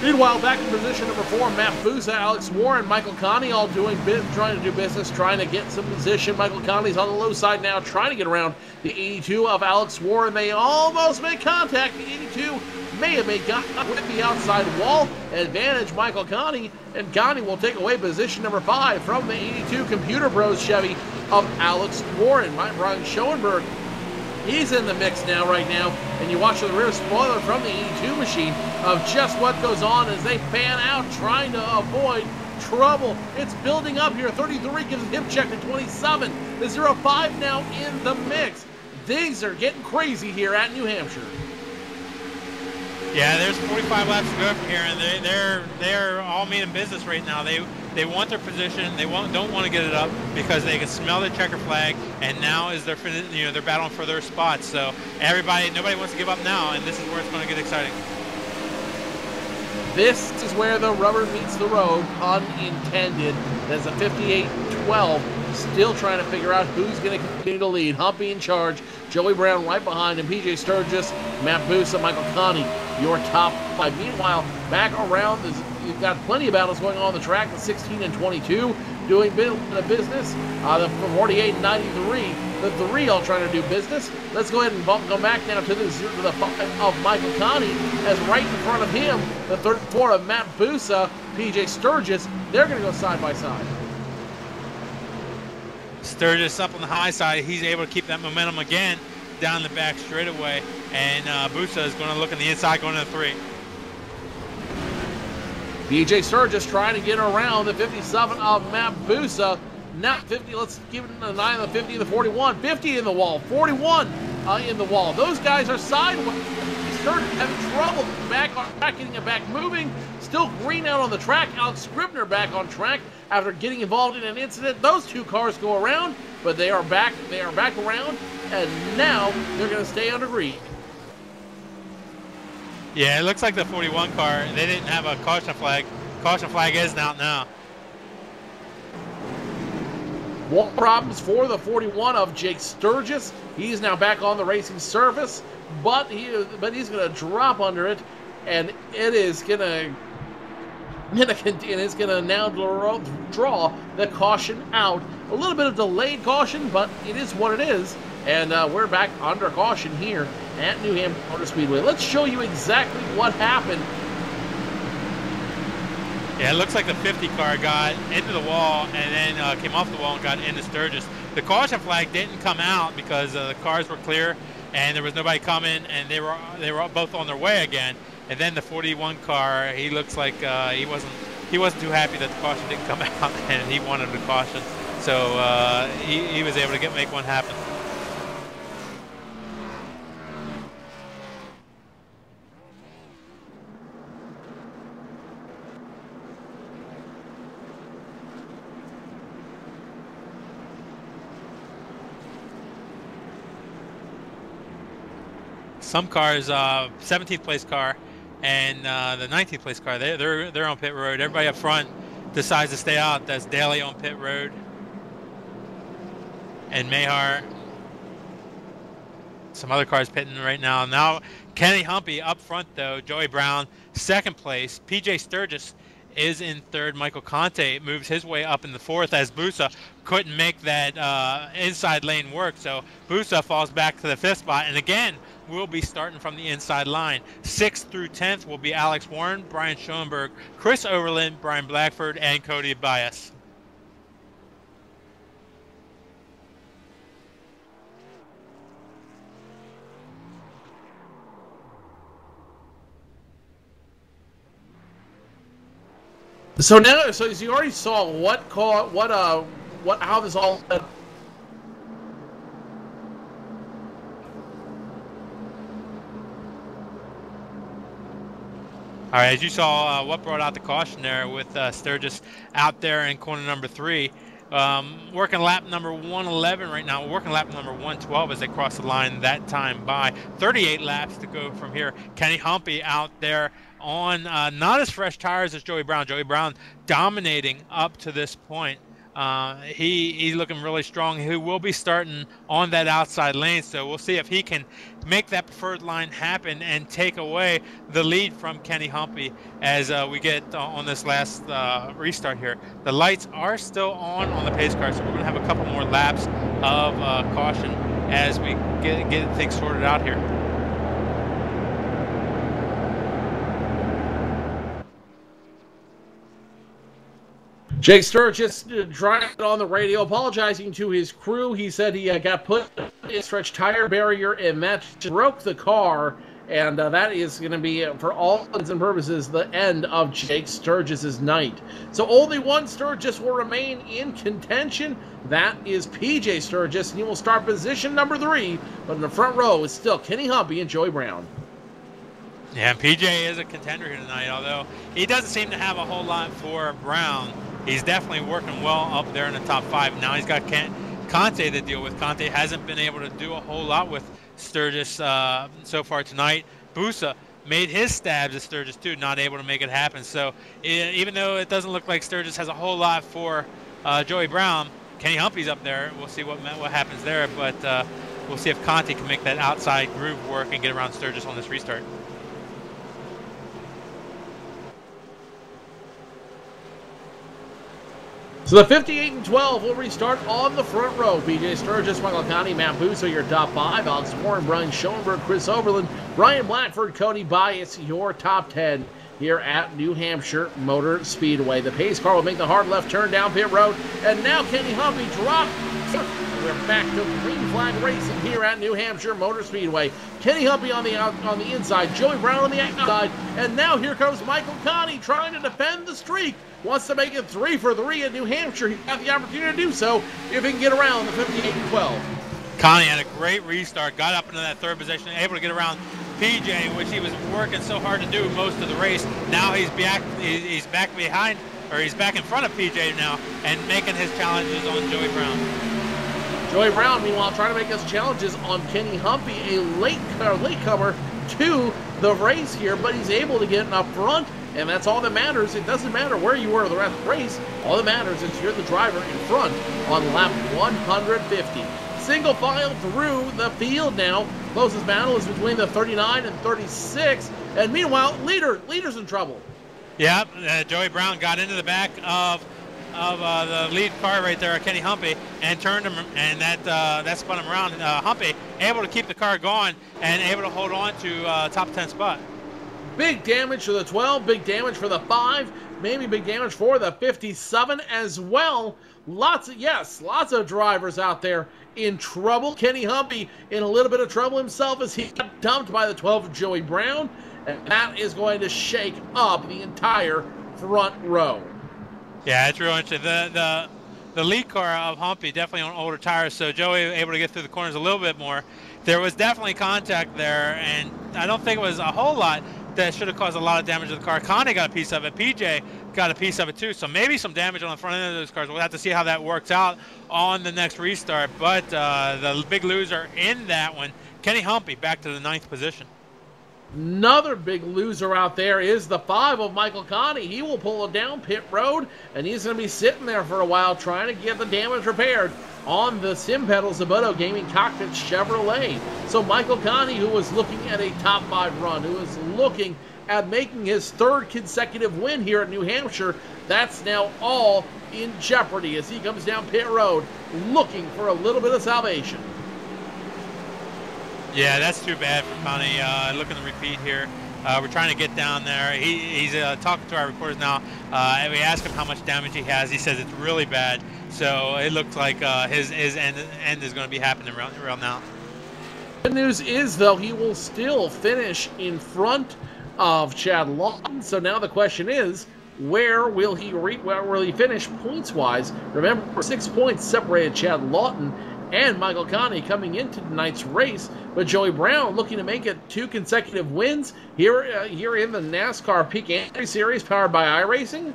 Meanwhile, back in position number 4, Matt Busa, Alex Warren, Michael Conti all trying to do business, trying to get some position. Michael Conti's on the low side now, trying to get around the 82 of Alex Warren. They almost made contact. The 82 may have made contact with the outside wall. Advantage Michael Conti, and Conti will take away position number 5 from the 82 Computer Bros Chevy of Alex Warren. Brian Schoenberg, he's in the mix now, and you watch the rear spoiler from the 82 machine of just what goes on as they fan out, trying to avoid trouble. It's building up here. 33 gives a hip check to 27. The 05 now in the mix. Things are getting crazy here at New Hampshire. Yeah, there's 45 laps to go from here, and they're all meaning business right now. They want their position. They don't want to get it up because they can smell the checker flag, and now is they're battling for their spots. So nobody wants to give up now, and this is where it's going to get exciting. This is where the rubber meets the road, pun intended. There's a 58-12, still trying to figure out who's going to continue to lead. Humby in charge, Joey Brown right behind him, P.J. Sturgis, Matt Busa, Michael Conti, your top 5. Meanwhile, back around, you've got plenty of battles going on the track, the 16 and 22 doing a bit of business, the 48 and 93, the 3 all trying to do business. Let's go ahead and go back now to the 5 of Michael Conti, as right in front of him, the 34 of Matt Busa, P.J. Sturgis. They're going to go side by side. Sturgis up on the high side. He's able to keep that momentum again down the back straightaway, and Busa is going to look on the inside going to the 3. B.J. Sturgis trying to get around the 57 of Matt Busa. Not 50, let's give it the 9, the 50, the 41. 50 in the wall, 41 in the wall. Those guys are sideways. Sturgis having trouble back getting it back moving. Still green out on the track. Alex Scribner back on track after getting involved in an incident. Those 2 cars go around, but they are back around, and now they're going to stay under green. Yeah, it looks like the 41 car, they didn't have a caution flag. Caution flag is out now. Wall problems for the 41 of Jake Sturgis. He's now back on the racing surface, but he's going to drop under it, and it is going to now draw the caution out. A little bit of delayed caution, but it is what it is. And we're back under caution here at New Hampshire Motor Speedway. Let's show you exactly what happened. Yeah, it looks like the 50 car got into the wall and then came off the wall and got into Sturgis. The caution flag didn't come out because the cars were clear and there was nobody coming, and they were both on their way again. And then the 41 car, he looks like he wasn't too happy that the caution didn't come out, and he wanted the caution. So he was able to make one happen. Some cars, 17th place car and the 19th place car, they're on pit road. Everybody up front decides to stay out. That's Daly on pit road, and Mahar some other cars pitting right now. Now Kenny Humpy up front though, Joey Brown second place, PJ Sturgis is in third. Michael Conte moves his way up in the fourth as Busa couldn't make that inside lane work. So Busa falls back to the fifth spot, and again, we'll be starting from the inside line. 6th through 10th will be Alex Warren, Brian Schoenberg, Chris Overland, Brian Blackford, and Cody Bias. So now, so you already saw how this all. All right, as you saw, what brought out the caution there with Sturgis out there in corner number 3. Working lap number 111 right now. Working lap number 112 as they cross the line that time by. 38 laps to go from here. Kenny Humpy out there on not as fresh tires as Joey Brown. Joey Brown dominating up to this point. He's looking really strong. He will be starting on that outside lane, so we'll see if he can make that preferred line happen and take away the lead from Kenny Humpy as we get on this last restart here. The lights are still on the pace car, so we're going to have a couple more laps of caution as we get things sorted out here. Jake Sturgis driving on the radio, apologizing to his crew. He said he got put in a stretch tire barrier and that broke the car. And that is going to be, for all intents and purposes, the end of Jake Sturgis's night. So only one Sturgis will remain in contention. That is PJ Sturgis, and he will start position number 3. But in the front row is still Kenny Humpy and Joey Brown. Yeah, PJ is a contender here tonight, although he doesn't seem to have a whole lot for Brown. He's definitely working well up there in the top 5. Now he's got Conte to deal with. Conte hasn't been able to do a whole lot with Sturgis so far tonight. Busa made his stabs at Sturgis too, not able to make it happen. So even though it doesn't look like Sturgis has a whole lot for Joey Brown, Kenny Humpy's up there. We'll see what happens there, but we'll see if Conte can make that outside groove work and get around Sturgis on this restart. So the 58 and 12 will restart on the front row. PJ Sturgis, Michael Conte, Matt Busa, your top 5. Alex Warren, Brian Schoenberg, Chris Overland, Brian Blackford, Cody Bias, your top 10 here at New Hampshire Motor Speedway. The pace car will make the hard left turn down pit road. And now Kenny Humpy drops. We're back to green flag racing here at New Hampshire Motor Speedway. Kenny Humpy on the inside, Joey Brown on the outside, and now here comes Michael Conte trying to defend the streak. Wants to make it 3 for 3 at New Hampshire. He's got the opportunity to do so if he can get around the 58 and 12. Conte had a great restart, got up into that 3rd position, able to get around PJ, which he was working so hard to do most of the race. Now he's back behind, or he's back in front of PJ now, and making his challenges on Joey Brown. Joey Brown, meanwhile, trying to make his challenges on Kenny Humpy, a latecomer to the race here, but he's able to get up front, and that's all that matters. It doesn't matter where you were the rest of the race. All that matters is you're the driver in front on lap 150. Single file through the field now. Closest battle is between the 39 and 36, and meanwhile, leader's in trouble. Yep, Joey Brown got into the back of the lead car right there, Kenny Humpy, and turned him, and that spun him around. Humpy able to keep the car going and able to hold on to top 10 spot. Big damage for the 12, big damage for the 5, maybe big damage for the 57 as well. Lots of drivers out there in trouble. Kenny Humpy in a little bit of trouble himself as he got dumped by the 12 of Joey Brown, and that is going to shake up the entire front row. Yeah, it's real interesting. The lead car of Humpy definitely on older tires, so Joey able to get through the corners a little bit more. There was definitely contact there, and I don't think it was a whole lot that should have caused a lot of damage to the car. Conte got a piece of it. PJ got a piece of it too, so maybe some damage on the front end of those cars. We'll have to see how that works out on the next restart, but the big loser in that one, Kenny Humpy, back to the 9th position. Another big loser out there is the 5 of Michael Connie. He will pull it down pit road, and he's going to be sitting there for a while trying to get the damage repaired on the Sim Pedal Zabuto Gaming Cockpit Chevrolet. So Michael Connie, who was looking at a top 5 run, who was looking at making his 3rd consecutive win here at New Hampshire, that's now all in jeopardy as he comes down pit road looking for a little bit of salvation. Yeah, that's too bad for Connie. Looking to repeat here. We're trying to get down there. He's talking to our reporters now, and we ask him how much damage he has. He says it's really bad. So it looks like his end is going to be happening around now. Good news is, though, he will still finish in front of Chad Lawton. So now the question is, where will he finish points-wise? Remember, 6 points separated Chad Lawton and Michael Connie coming into tonight's race, but Joey Brown looking to make it 2 consecutive wins here in the NASCAR Peak Entry Series powered by iRacing.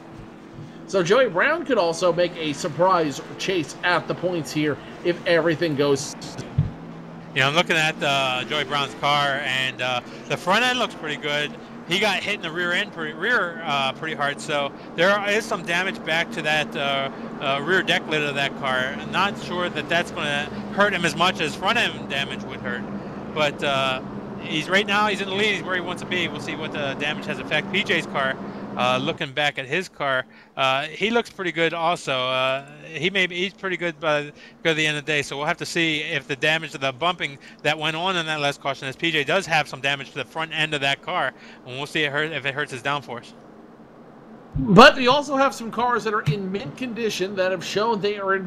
So Joey Brown could also make a surprise chase at the points here if everything goes. You know, I'm looking at Joey Brown's car, and the front end looks pretty good. He got hit in the rear end pretty hard, so there is some damage back to that rear deck lid of that car. I'm not sure that that's going to hurt him as much as front end damage would hurt, but right now he's in the lead. He's where he wants to be. We'll see what the damage has affect PJ's car. Looking back at his car, he looks pretty good also. He's pretty good by the end of the day, so we'll have to see if the damage to the bumping that went on in that last caution, as PJ does have some damage to the front end of that car, and we'll see if it hurts his downforce. But we also have some cars that are in mint condition that have shown they are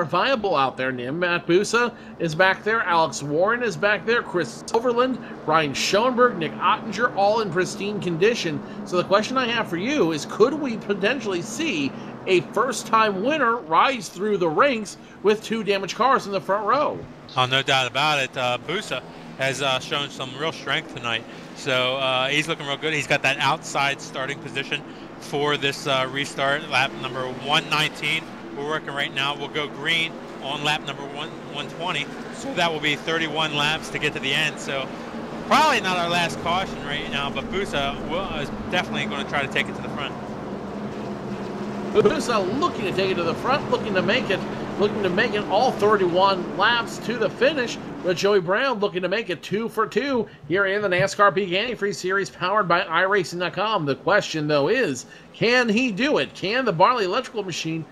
viable out there, Nim. Matt Busa is back there. Alex Warren is back there. Chris Overland, Brian Schoenberg, Nick Ottinger, all in pristine condition. So the question I have for you is, could we potentially see a first-time winner rise through the ranks with 2 damaged cars in the front row? Oh, no doubt about it. Busa has shown some real strength tonight. So he's looking real good. He's got that outside starting position for this restart, lap number 119. We're working right now. We'll go green on lap number 120. So that will be 31 laps to get to the end. So probably not our last caution right now, but Busa is definitely going to try to take it to the front. Busa looking to take it to the front, looking to make it all 31 laps to the finish. But Joey Brown looking to make it 2 for 2 here in the NASCAR Peak Antifreeze Series powered by iRacing.com. The question, though, is, can he do it? Can the Barley Electrical Machine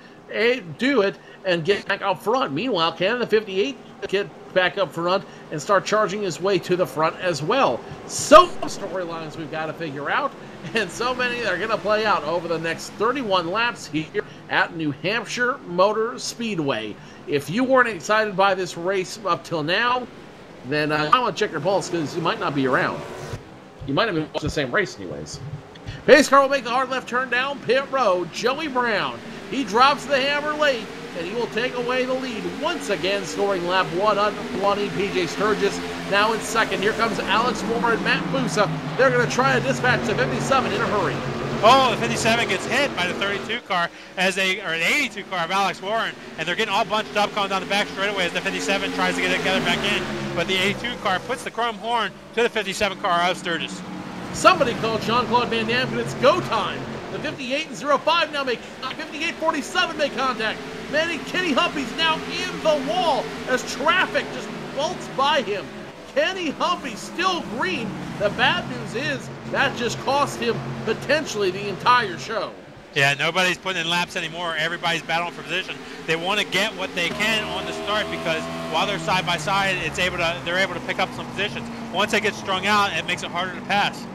do it and get back up front? Meanwhile, can the 58 get back up front and start charging his way to the front as well? So many storylines we've got to figure out, and so many that are going to play out over the next 31 laps here at New Hampshire Motor Speedway. If you weren't excited by this race up till now, then I want to check your pulse, because you might not be around. You might have been watching the same race anyways. Pace car will make the hard left turn down pit road. Joey Brown, he drops the hammer late, and he will take away the lead once again, scoring lap 120. PJ Sturgis now in second. Here comes Alex Moore and Matt Busa. They're going to try to dispatch the 57 in a hurry. Oh, the 57 gets hit by the 32 car or the 82 car of Alex Warren, and they're getting all bunched up coming down the back straightaway as the 57 tries to get it together back in. But the 82 car puts the chrome horn to the 57 car of Sturgis. Somebody called Jean-Claude Van Damme, and it's go time. The 58 and 05 now make 58-47 make contact. Kenny Humpy's now in the wall as traffic just bolts by him. Kenny Humpy still green. The bad news is that just cost him potentially the entire show. Yeah, nobody's putting in laps anymore. Everybody's battling for position. They want to get what they can on the start, because while they're side by side, they're able to pick up some positions. Once they get strung out, it makes it harder to pass.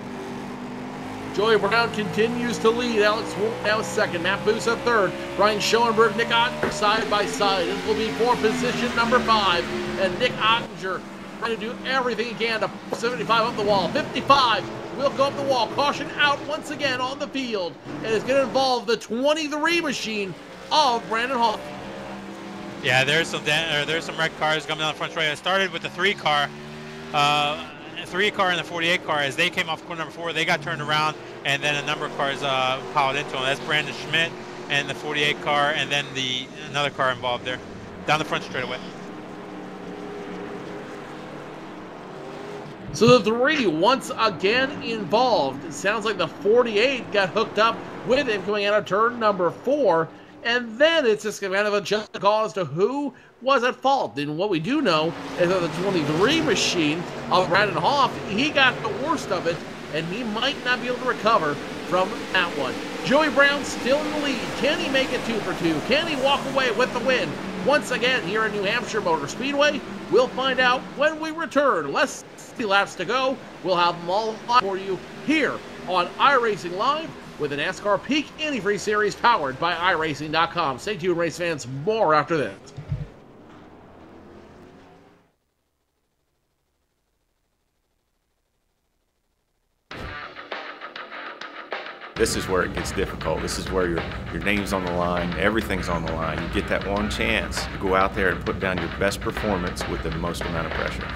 Joey Brown continues to lead. Alex Wolf now second. Matt Busa third. Brian Schoenberg, Nick Ottinger side by side. This will be for position number 5. And Nick Ottinger trying to do everything he can to 75 up the wall. 55 will go up the wall. Caution out once again on the field. And it's going to involve the 23 machine of Brandon Hall. Yeah, there's some red cars coming down the front straight. It started with the 3 car. 3 car and the 48 car. As they came off corner number 4, they got turned around, and then a number of cars piled into them. That's Brandon Schmidt and the 48 car, and then another car involved there down the front straightaway. So the three once again involved. It sounds like the 48 got hooked up with him coming out of turn number 4. And then it's just kind of a just call as to who was at fault. And what we do know is that the 23 machine of Brandon Hoff, he got the worst of it, and he might not be able to recover from that one. Joey Brown still in the lead. Can he make it 2 for 2? Can he walk away with the win? Once again, here at New Hampshire Motor Speedway, we'll find out when we return. Less laps to go. We'll have them all for you here on iRacing Live with the NASCAR Peak Antifreeze Series powered by iRacing.com. Stay tuned, race fans. More after this. This is where it gets difficult. This is where your name's on the line, everything's on the line. You get that one chance to go out there and put down your best performance with the most amount of pressure.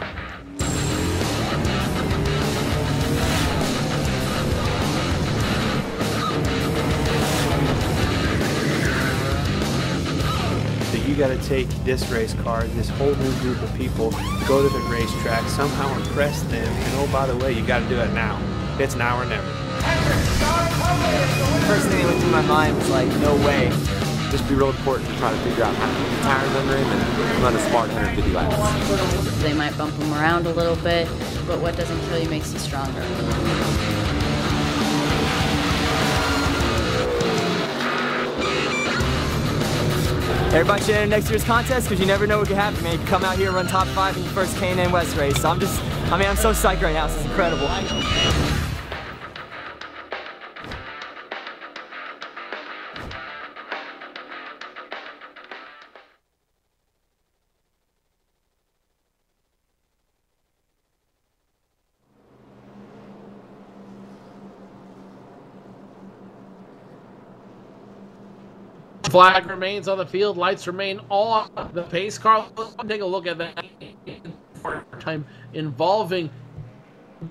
You got to take this race car, this whole new group of people, go to the racetrack, somehow impress them, and oh, by the way, you got to do it now. It's now or never. First thing that went through my mind was like, no way. Just be real important to try to figure out how to keep the tires under him and run a smart 150 laps. They might bump him around a little bit, but what doesn't kill you makes you stronger. Everybody should enter next year's contest because you never know what could happen, man. You can come out here and run top 5 in your first K&N West race. So I'm so psyched right now. This is incredible. Flag remains on the field. Lights remain on. The pace car. Let's take a look at that time involving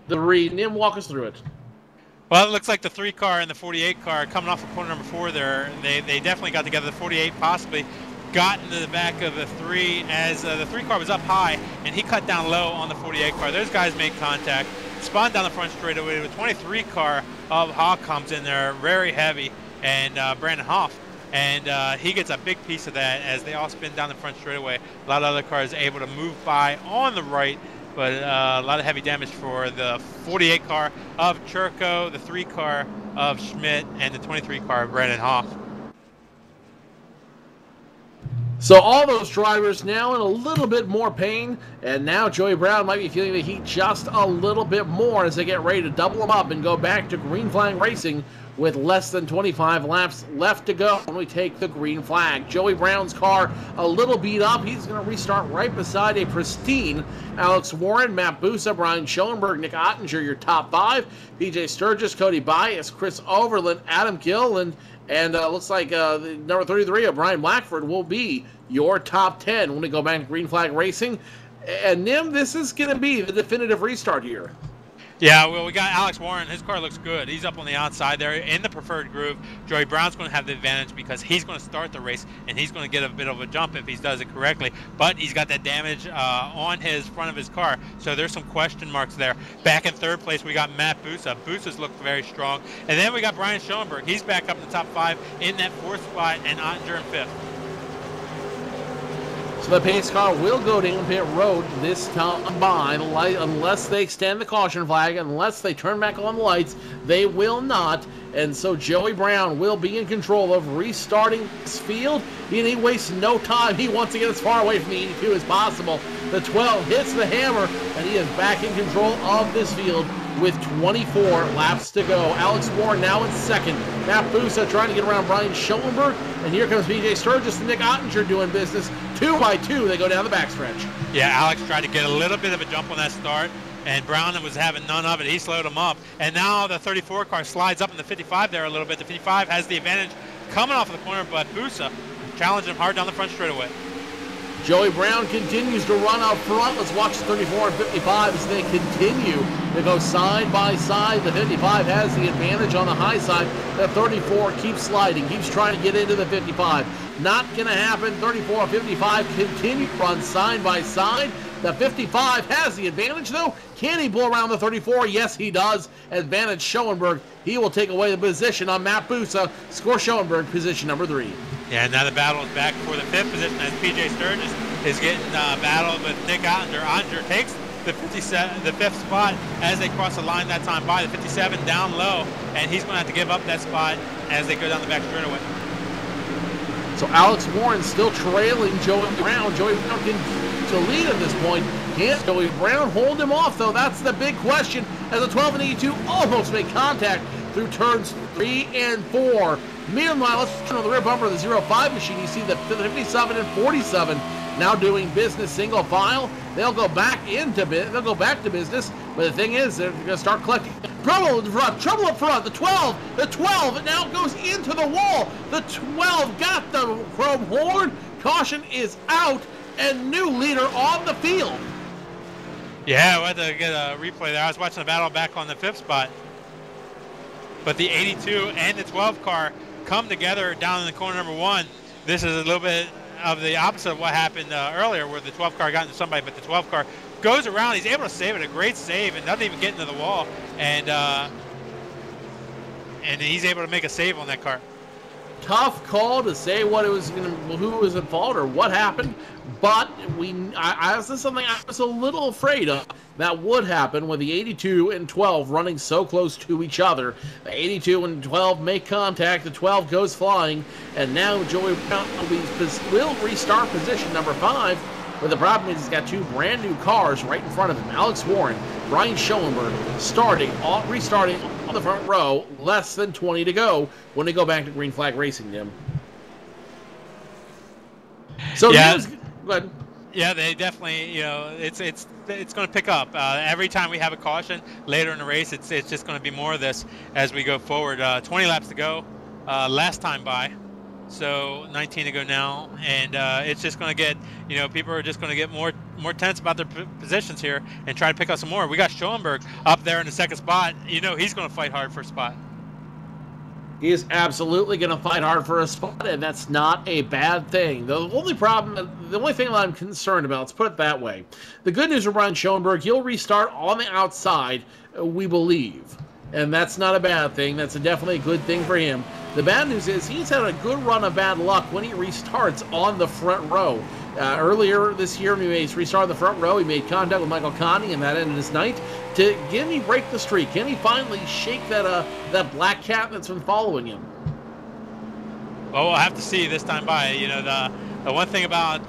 the read. Nim, walk us through it. Well, it looks like the 3 car and the 48 car coming off of corner number 4 there. They definitely got together. The 48 possibly got into the back of the 3 as the 3 car was up high, and he cut down low on the 48 car. Those guys made contact. Spun down the front straightaway. The 23 car of Hawk comes in there very heavy, and Brandon Hoff. And he gets a big piece of that as they all spin down the front straightaway. A lot of other cars able to move by on the right, but a lot of heavy damage for the 48 car of Churko, the 3 car of Schmidt, and the 23 car of Brandon Hoff. So all those drivers now in a little bit more pain, and now Joey Brown might be feeling the heat just a little bit more as they get ready to double them up and go back to green flag racing with less than 25 laps left to go when we take the green flag. Joey Brown's car a little beat up. He's going to restart right beside a pristine Alex Warren, Matt Busa, Brian Schoenberg, Nick Ottinger, your top 5. PJ Sturgis, Cody Bias, Chris Overland, Adam Gill, and looks like number 33 of Brian Blackford will be your top 10 when we go back to green flag racing. And Nim, this is going to be the definitive restart here. Yeah, well, we got Alex Warren. His car looks good. He's up on the outside there in the preferred groove. Joey Brown's going to have the advantage because he's going to start the race, and he's going to get a bit of a jump if he does it correctly. But he's got that damage on his front of his car, so there's some question marks there. Back in 3rd place, we got Matt Busa. Busa's looked very strong. And then we got Brian Schoenberg. He's back up in the top 5 in that 4th spot, and Ottinger in 5th. So the pace car will go down pit road this time by the light, unless they extend the caution flag, unless they turn back on the lights, they will not. And so Joey Brown will be in control of restarting this field, and he wastes no time. He wants to get as far away from the 82 as possible. The 12 hits the hammer, and he is back in control of this field with 24 laps to go. Alex Warren now in 2nd. Matt Busa trying to get around Brian Schoenberg, and here comes PJ Sturgis and Nick Ottinger doing business. 2 by 2, they go down the backstretch. Yeah, Alex tried to get a little bit of a jump on that start, and Brown was having none of it. He slowed him up, and now the 34 car slides up in the 55 there a little bit. The 55 has the advantage coming off of the corner, but Busa challenged him hard down the front straightaway. Joey Brown continues to run up front. Let's watch the 34 and 55 as they continue to go side by side. The 55 has the advantage on the high side. The 34 keeps sliding, keeps trying to get into the 55. Not going to happen. 34 and 55 continue to run side by side. The 55 has the advantage, though. Can he blow around the 34? Yes, he does. Advantage Schoenberg. He will take away the position on Matt Busa. Score Schoenberg, position number 3. Yeah, now the battle is back for the 5th position as P.J. Sturgis is getting battled with Nick Ottinger. Ottinger takes the 5th spot as they cross the line that time by. The 57 down low, and he's going to have to give up that spot as they go down the back straightaway. So Alex Warren still trailing Joey Brown. Joey Brown can to lead at this point. Can't Joey Brown hold him off, though? That's the big question, as the 12 and 82 almost make contact through turns 3 and 4. Meanwhile, let's turn on the rear bumper of the 05 machine. You see the 57 and 47 now doing business single file. They'll go back to business, but the thing is, they're going to start collecting. Trouble up front. The 12 it now goes into the wall. The 12 got the chrome horn. Caution is out, and new leader on the field. Yeah, we had to get a replay there. I was watching the battle back on the 5th spot, but the 82 and the 12 car come together down in the corner number 1. This is a little bit of the opposite of what happened earlier, where the 12 car got into somebody, but the 12 car goes around. He's able to save it, a great save, and doesn't even get into the wall. And he's able to make a save on that car. Tough call to say what it was who was at fault or what happened, but this is something I was a little afraid of that would happen with the 82 and 12 running so close to each other. The 82 and 12 make contact, the 12 goes flying, and now Joey Brown will restart position number 5. But the problem is he's got 2 brand new cars right in front of him. Alex Warren, Brian Schoenberg restarting on the front row, less than 20 to go when they go back to green flag racing them. So yeah, go ahead. Yeah, they definitely, it's going to pick up. Every time we have a caution later in the race, it's just going to be more of this as we go forward. 20 laps to go, last time by. So 19 to go now, and it's just going to get, people are just going to get more tense about their positions here and try to pick up some more. We got Schoenberg up there in the 2nd spot. He's going to fight hard for a spot. He is absolutely going to fight hard for a spot, and that's not a bad thing. The only thing that I'm concerned about, let's put it that way. The good news for Brian Schoenberg, he'll restart on the outside, we believe. And that's not a bad thing. That's definitely a good thing for him. The bad news is he's had a good run of bad luck when he restarts on the front row. Earlier this year, when he restarted the front row, he made contact with Michael Connie, and that ended his night. Can he break the streak? Can he finally shake that black cat that's been following him? Well, we'll have to see this time by. The one thing about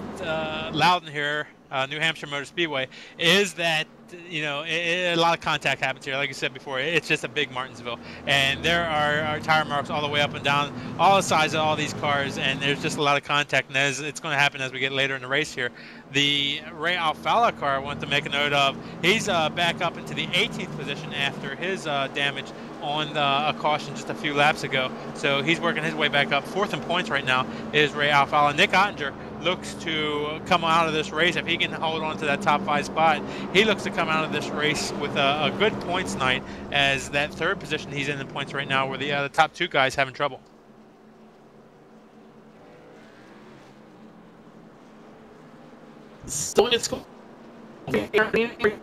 Loudon here, New Hampshire Motor Speedway, is that a lot of contact happens here. Like you said before, it's just a big Martinsville, and there are tire marks all the way up and down all the sides of all these cars, and there's just a lot of contact, and it's going to happen as we get later in the race here. The Ray Alfala car I want to make a note of. He's back up into the 18th position after his damage on a caution just a few laps ago, so he's working his way back up. 4th in points right now is Ray Alfala. Nick Ottinger looks to come out of this race, if he can hold on to that top 5 spot, he looks to come out of this race with a good points night, as that 3rd position he's in the points right now, where the top 2 guys having trouble. So it's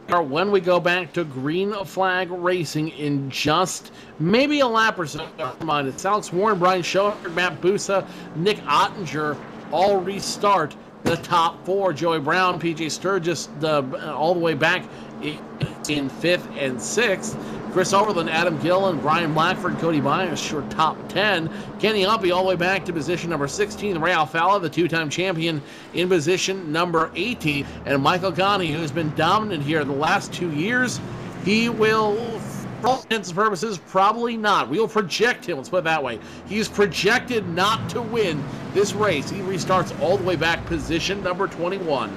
when we go back to green flag racing in just maybe a lap or so. It's Alex Warren, Brian Schoenberg, Matt Busa, Nick Ottinger all restart the top 4. Joey Brown, P.J. Sturgis all the way back in 5th and 6th. Chris Overland, Adam Gillen, Brian Blackford, Cody Byers, sure top 10. Kenny Humpy all the way back to position number 16. Ray Alfala, the 2-time champion, in position number 18. And Michael Connie, who's been dominant here the last 2 years, he will, for all intents and purposes, probably not. We'll project him, let's put it that way. He's projected not to win this race. He restarts all the way back, position number 21.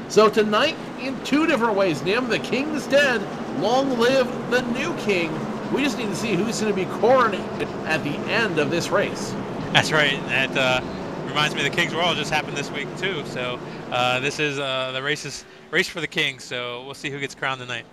So tonight, in 2 different ways, Nim, the king is dead. Long live the new king. We just need to see who's going to be coronated at the end of this race. That's right. That reminds me, the King's Royal just happened this week too. So this is the race for the king. So we'll see who gets crowned tonight.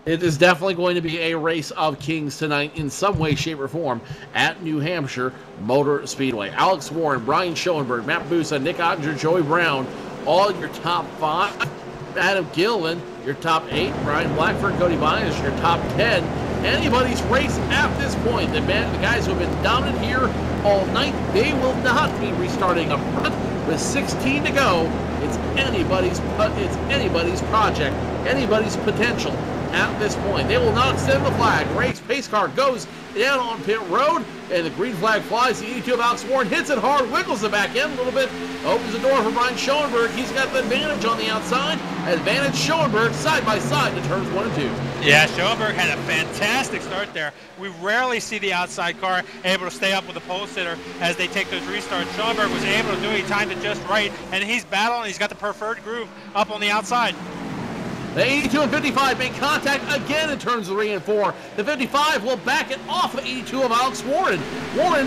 It is definitely going to be a race of kings tonight in some way, shape, or form at New Hampshire Motor Speedway. Alex Warren, Brian Schoenberg, Matt Busa, Nick Ottinger, Joey Brown, all your top 5. Adam Gillen, your top 8. Brian Blackford, Cody Byers, your top 10. Anybody's race at this point. The guys who have been dominant here all night, they will not be restarting up front with 16 to go. It's anybody's project, anybody's potential at this point. They will not extend the flag. Race pace car goes down on pit road, and the green flag flies. The 82 of Alex Warren hits it hard, wiggles the back end a little bit, opens the door for Brian Schoenberg. He's got the advantage on the outside. Advantage Schoenberg side by side to turns 1 and 2. Yeah, Schoenberg had a fantastic start there. We rarely see the outside car able to stay up with the pole sitter as they take those restarts. Schoenberg was able to do it. He timed it just right, and he's battling. He's got the preferred groove up on the outside. The 82 and 55 make contact again in turns 3 and 4. The 55 will back it off the 82 of Alex Warren. Warren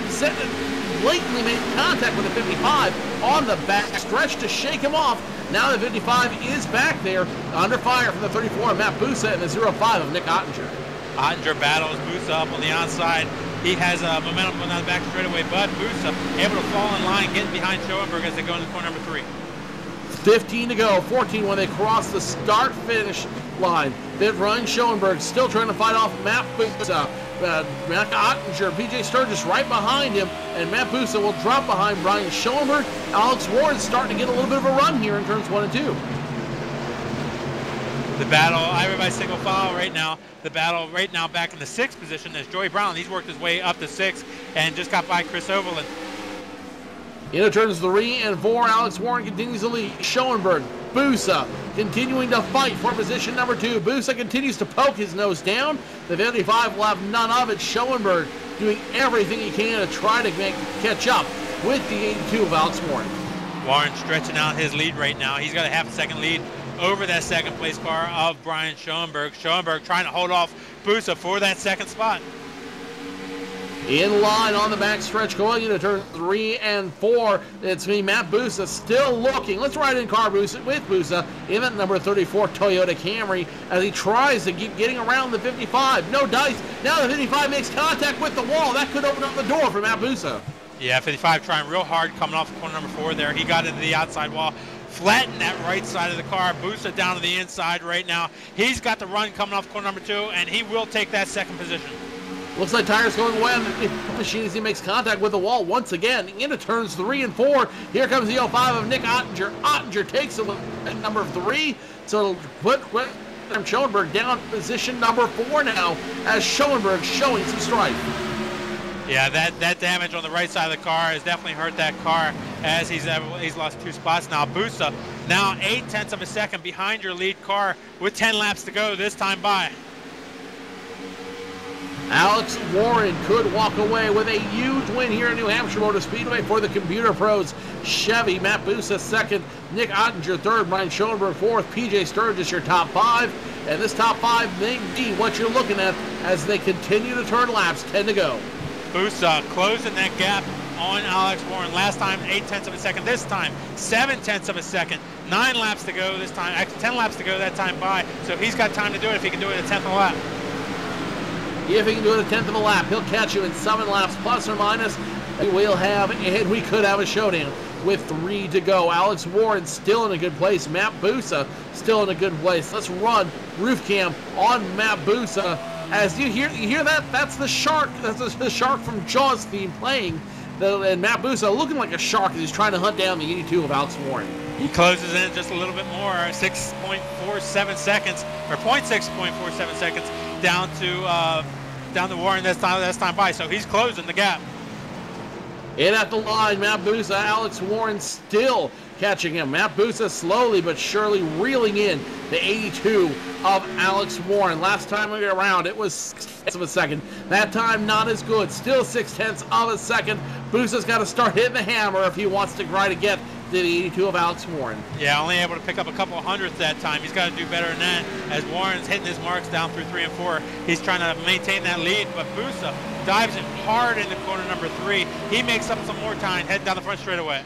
blatantly made contact with the 55 on the back stretch to shake him off. Now the 55 is back there under fire from the 34 of Matt Busa and the 05 of Nick Ottinger. Ottinger battles Busa up on the outside. He has momentum going down the back straightaway, but Busa able to fall in line, getting behind Schoenberg as they go into corner number 3. 15 to go, 14 when they cross the start-finish line. Then Ryan Schoenberg still trying to fight off Matt Busa. Matt Ottinger, PJ Sturgis right behind him, and Matt Busa will drop behind Brian Schoenberg. Alex Warren's starting to get a little bit of a run here in turns 1 and 2. The battle, everybody's single file right now. The battle right now back in the 6th position is Joey Brown. He's worked his way up to 6 and just got by Chris Overland. Into turns 3 and 4, Alex Warren continues to lead. Schoenberg, Busa continuing to fight for position number 2. Busa continues to poke his nose down. The 55 will have none of it. Schoenberg doing everything he can to try to catch up with the 82 of Alex Warren. Warren stretching out his lead right now. He's got a half a second lead over that second place car of Brian Schoenberg. Schoenberg trying to hold off Busa for that second spot. In line on the back stretch going into turn 3 and 4. It's me, Matt Busa, still looking. Let's ride in car with Busa in that number 34 Toyota Camry as he tries to keep getting around the 55. No dice. Now the 55 makes contact with the wall. That could open up the door for Matt Busa. Yeah, 55 trying real hard coming off corner number 4 there. He got into the outside wall. Flatten that right side of the car. Busa down to the inside right now. He's got the run coming off corner number 2, and he will take that second position. Looks like tires going away on the machine as he makes contact with the wall once again. Into turns 3 and 4. Here comes the 05 of Nick Ottinger. Ottinger takes a look at number 3. So put Schoenberg down position number 4 now as Schoenberg showing some strife. Yeah, that damage on the right side of the car has definitely hurt that car as he's lost 2 spots now. Busa now 0.8 of a second behind your lead car with 10 laps to go this time by. Alex Warren could walk away with a huge win here at New Hampshire Motor Speedway for the Computer Pros. Chevy, Matt Busa second, Nick Ottinger third, Brian Schoenberg fourth, PJ Sturgis your top 5. And this top 5 may be what you're looking at as they continue to turn laps, 10 to go. Busa closing that gap on Alex Warren. Last time 0.8 of a second, this time 0.7 of a second. 9 laps to go this time, actually 10 laps to go that time by. So he's got time to do it if he can do it at 10th of a lap. If he can do it a 10th of a lap, he'll catch you in 7 laps plus or minus. We could have a showdown with 3 to go. Alex Warren still in a good place. Matt Busa still in a good place. Let's run roof cam on Matt Busa. As you hear that, that's the shark. That's the shark from Jaws theme playing. And Matt Busa looking like a shark as he's trying to hunt down the 82 of Alex Warren. He closes in just a little bit more, 6.47 seconds, or 0.647 seconds down to Warren this time by. So he's closing the gap. In at the line, Matt Busa, Alex Warren still catching him. Matt Busa slowly but surely reeling in the 82 of Alex Warren. Last time around, it was 6 of a second. That time, not as good. Still 0.6 of a second. Busa's got to start hitting the hammer if he wants to try to get to the 82 of Alex Warren. Yeah, only able to pick up a couple of hundredths that time. He's got to do better than that as Warren's hitting his marks down through 3 and 4. He's trying to maintain that lead, but Busa dives in hard into corner number 3. He makes up some more time, heading down the front straightaway.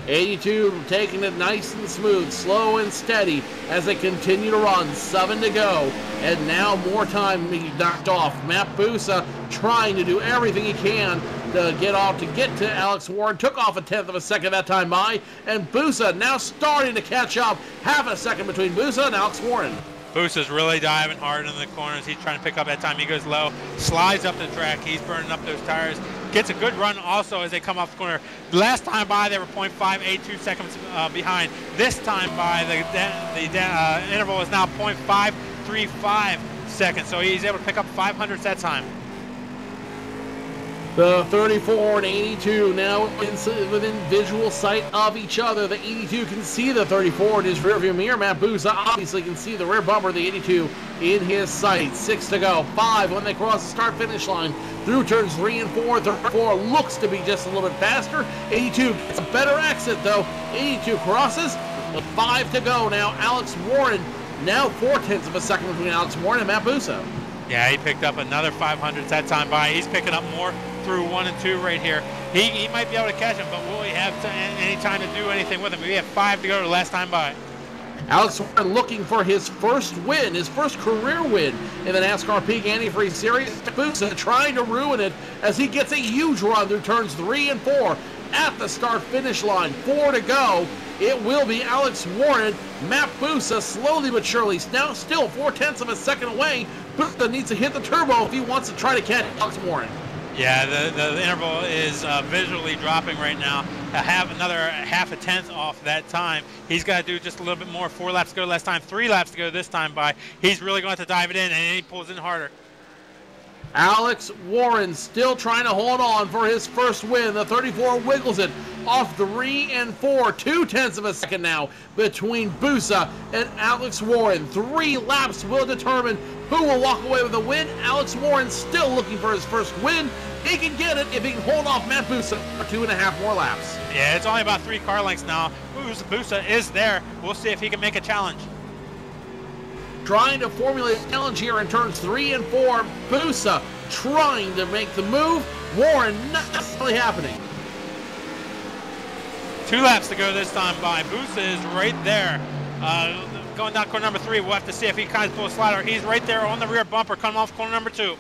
82 taking it nice and smooth, slow and steady as they continue to run. 7 to go, and now more time being knocked off. Matt Busa trying to do everything he can to get to Alex Warren. Took off a tenth of a second that time by, and Busa now starting to catch up. Half a second between Busa and Alex Warren. Busa's really diving hard in the corners. He's trying to pick up that time. He goes low, slides up the track. He's burning up those tires. Gets a good run also as they come off the corner. Last time by, they were 0.582 seconds behind. This time by, the interval is now 0.535 seconds. So he's able to pick up 500 that time. The 34 and 82 now within visual sight of each other. The 82 can see the 34 in his rearview mirror. Matt Busa obviously can see the rear bumper of the 82 in his sight. 6 to go. 5 when they cross the start-finish line. Through turns 3 and 4. 34 looks to be just a little bit faster. 82 gets a better exit though. 82 crosses. With 5 to go now. Alex Warren now 0.4 of a second between Alex Warren and Matt Busa. Yeah, he picked up another 500 that time by. He's picking up more through 1 and 2 right here. He might be able to catch him, but will he have any time to do anything with him? We have 5 to go last time by. Alex Warren looking for his first win, his first career win in the NASCAR Peak Antifreeze Series. Busa trying to ruin it as he gets a huge run through turns 3 and 4 at the start-finish line. 4 to go. It will be Alex Warren. Matt Busa slowly but surely, now still 0.4 of a second away. Busa needs to hit the turbo if he wants to try to catch Alex Warren. Yeah, the interval is visually dropping right now. Another half a tenth off that time. He's got to do just a little bit more. 4 laps to go last time, 3 laps to go this time by. He's really going to have to dive it in, and he pulls in harder. Alex Warren still trying to hold on for his first win. The 34 wiggles it off 3 and 4. 0.2 of a second now between Busa and Alex Warren. 3 laps will determine who will walk away with the win. Alex Warren still looking for his first win. He can get it if he can hold off Matt Busa for 2.5 more laps. Yeah, it's only about 3 car lengths now. Busa is there. We'll see if he can make a challenge. Trying to formulate a challenge here in turns 3 and 4. Busa trying to make the move. Warren not necessarily happening. 2 laps to go this time by. Busa is right there. Going down corner number 3, we'll have to see if he kind of pulls a slider. He's right there on the rear bumper, coming off corner number 2.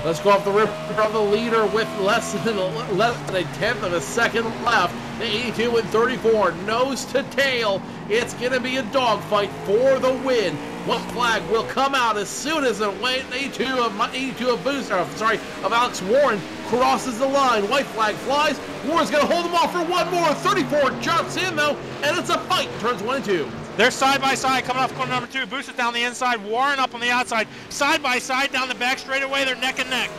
Let's go off the rear of the leader with less than a tenth of a second left. The 82 and 34, nose to tail. It's going to be a dogfight for the win. One flag will come out as soon as the 82 of Alex Warren crosses the line. White flag flies. Warren's going to hold him off for one more. 34 jumps in though, and it's a fight. Turns 1 and 2. They're side by side coming off corner number 2. Busa's down the inside, Warren up on the outside. Side by side down the back straightaway. They're neck and neck.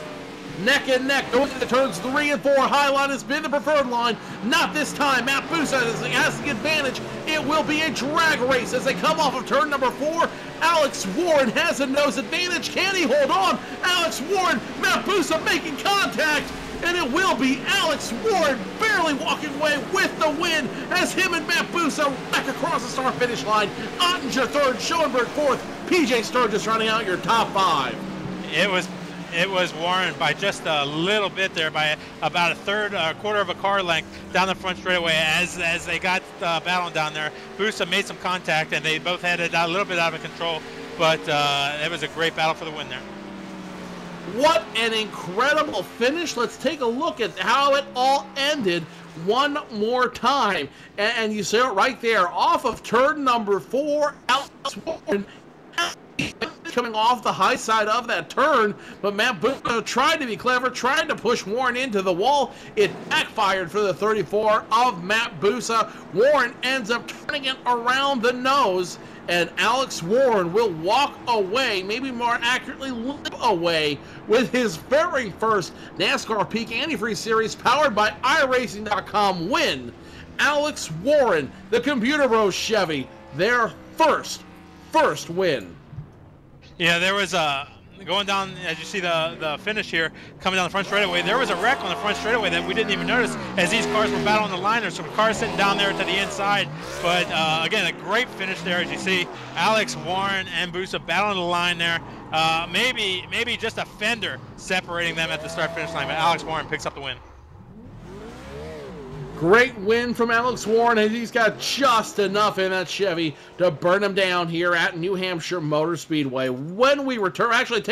Neck and neck going into turns 3 and 4. High line has been the preferred line. Not this time. Matt Busa has the advantage. It will be a drag race as they come off of turn number 4. Alex Warren has a nose advantage. Can he hold on? Alex Warren, Matt Busa making contact. And it will be Alex Warren barely walking away with the win as him and Matt Busa back across the start-finish line. Ottinger 3rd, Schoenberg 4th, PJ Sturgis running out your top 5. It was Warren by just a little bit there, by about a quarter of a car length down the front straightaway as they got battling down there. Busa made some contact, and they both had it a little bit out of control, but it was a great battle for the win there. What an incredible finish. Let's take a look at how it all ended one more time. And you see it right there. Off of turn number 4, Alex Warren coming off the high side of that turn, but Matt Busa tried to be clever, tried to push Warren into the wall. It backfired for the 34 of Matt Busa. Warren ends up turning it around the nose, and Alex Warren will walk away, maybe more accurately limp away, with his very first NASCAR Peak Antifreeze Series powered by iRacing.com win. Alex Warren, the Computer Bros Chevy, their first win. Yeah, there was going down, as you see the finish here, coming down the front straightaway, there was a wreck on the front straightaway that we didn't even notice as these cars were battling the line. There's some cars sitting down there to the inside. But again, a great finish there, as you see. Alex Warren and Busa battling the line there. Maybe just a fender separating them at the start-finish line, but Alex Warren picks up the win. Great win from Alex Warren, and he's got just enough in that Chevy to burn him down here at New Hampshire Motor Speedway. When we return, actually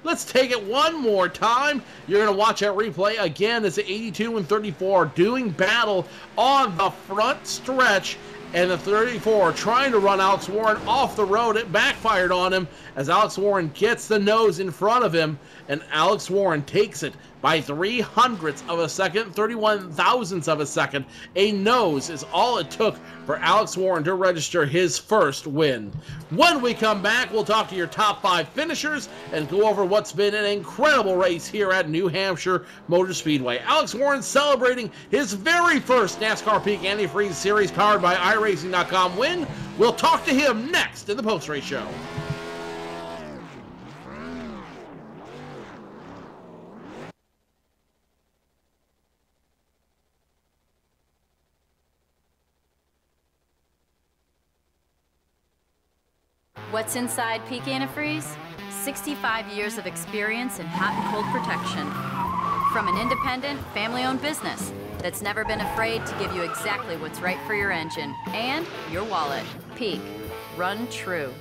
let's take it one more time. You're going to watch that replay again as the 82 and 34 doing battle on the front stretch. And the 34 trying to run Alex Warren off the road. It backfired on him as Alex Warren gets the nose in front of him, and Alex Warren takes it by 0.03 of a second, 31 thousandths of a second. A nose is all it took for Alex Warren to register his first win. When we come back, we'll talk to your top 5 finishers and go over what's been an incredible race here at New Hampshire Motor Speedway. Alex Warren celebrating his very first NASCAR Peak Antifreeze Series powered by iRacing.com win. We'll talk to him next in the post-race show. What's inside Peak Antifreeze? 65 years of experience in hot and cold protection. From an independent, family-owned business that's never been afraid to give you exactly what's right for your engine and your wallet. Peak. Run true.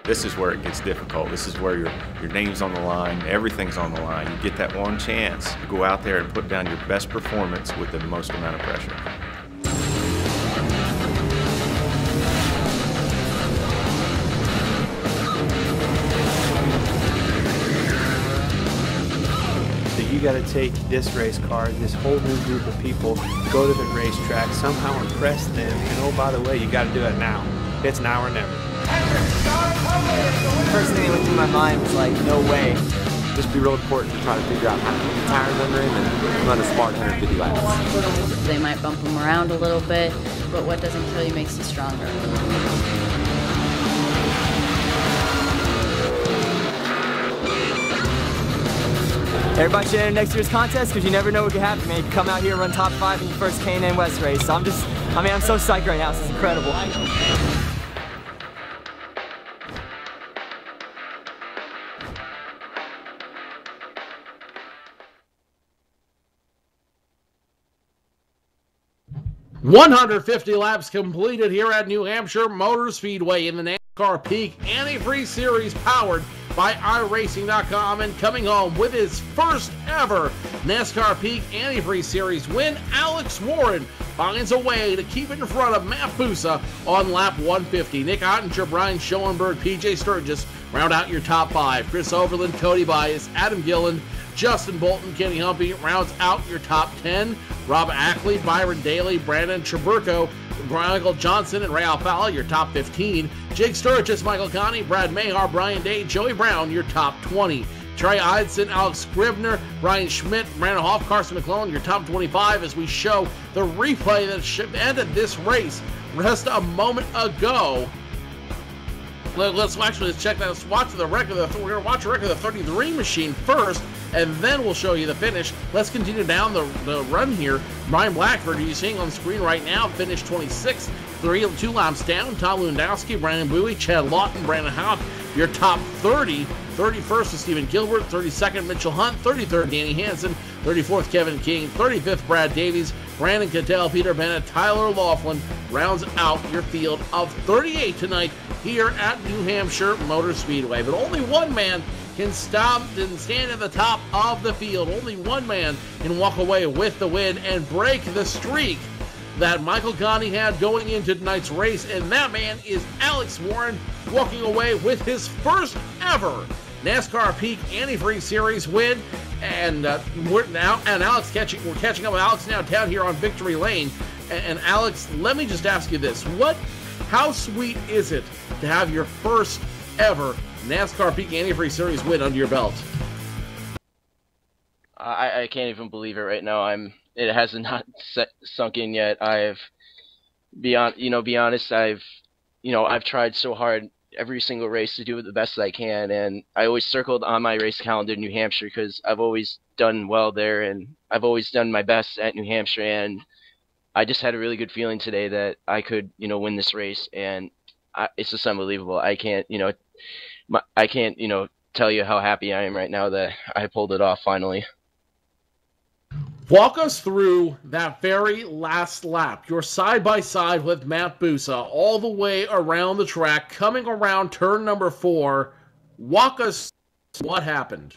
This is where it gets difficult. This is where your name's on the line, everything's on the line. You get that one chance to go out there and put down your best performance with the most amount of pressure. So you got to take this race car, this whole new group of people, go to the racetrack, somehow impress them, and oh, by the way, you got to do it now. It's now or never. First thing that went through my mind was like, no way. Just be real important to try to figure out how to keep the tires under him and run a smart 150 laps. They might bump him around a little bit, but what doesn't kill you makes you stronger. Everybody should enter next year's contest because you never know what could happen, man. You can come out here and run top 5 in your first K&N West race. So I'm so psyched right now. This is incredible. 150 laps completed here at New Hampshire Motor Speedway in the NASCAR Peak Antifreeze Series powered by iRacing.com, and coming home with his first ever NASCAR Peak Antifreeze Series win, Alex Warren finds a way to keep in front of Matt Busa on lap 150. Nick Ottinger, Brian Schoenberg, PJ Sturgis round out your top 5. Chris Overland, Cody Bias, Adam Gilland, Justin Bolton, Kenny Humpy rounds out your top 10. Rob Ackley, Byron Daly, Brandon Traburco, Michael Johnson, and Ray Alfala, your top 15. Jake Sturgis, Michael Connie, Brad Mayhar, Brian Day, Joey Brown, your top 20. Trey Eidson, Alex Scribner, Brian Schmidt, Brandon Hoff, Carson McClellan, your top 25 as we show the replay that ended this race just a moment ago. Let's check that. Let's watch the record. We're going to watch the record of the 33 machine first, and then we'll show you the finish. Let's continue down the run here. Brian Blackford, who you're seeing on screen right now, finished 26th, 2 laps down. Tom Lewandowski, Brandon Bowie, Chad Lawton, Brandon Hoff, your top 30. 31st is Stephen Gilbert, 32nd Mitchell Hunt, 33rd Danny Hansen, 34th Kevin King, 35th Brad Davies, Brandon Cattell, Peter Bennett, Tyler Laughlin, rounds out your field of 38 tonight here at New Hampshire Motor Speedway. But only one man can stop and stand at the top of the field. Only one man can walk away with the win and break the streak that Michael Gani had going into tonight's race, and that man is Alex Warren, walking away with his first ever NASCAR Peak Antifreeze Series win. And we're catching up with Alex now down here on Victory Lane. And Alex, let me just ask you this: how sweet is it to have your first ever NASCAR Peak Antifreeze Series win under your belt? I can't even believe it right now. It has not sunk in yet. Be honest, I've tried so hard every single race to do it the best that I can, and I always circled on my race calendar New Hampshire because I've always done well there, and I've always done my best at New Hampshire, and I just had a really good feeling today that I could, win this race, and it's just unbelievable. I can't tell you how happy I am right now that I pulled it off finally. Walk us through that very last lap. You're side by side with Matt Busa all the way around the track, coming around turn number 4. Walk us through what happened.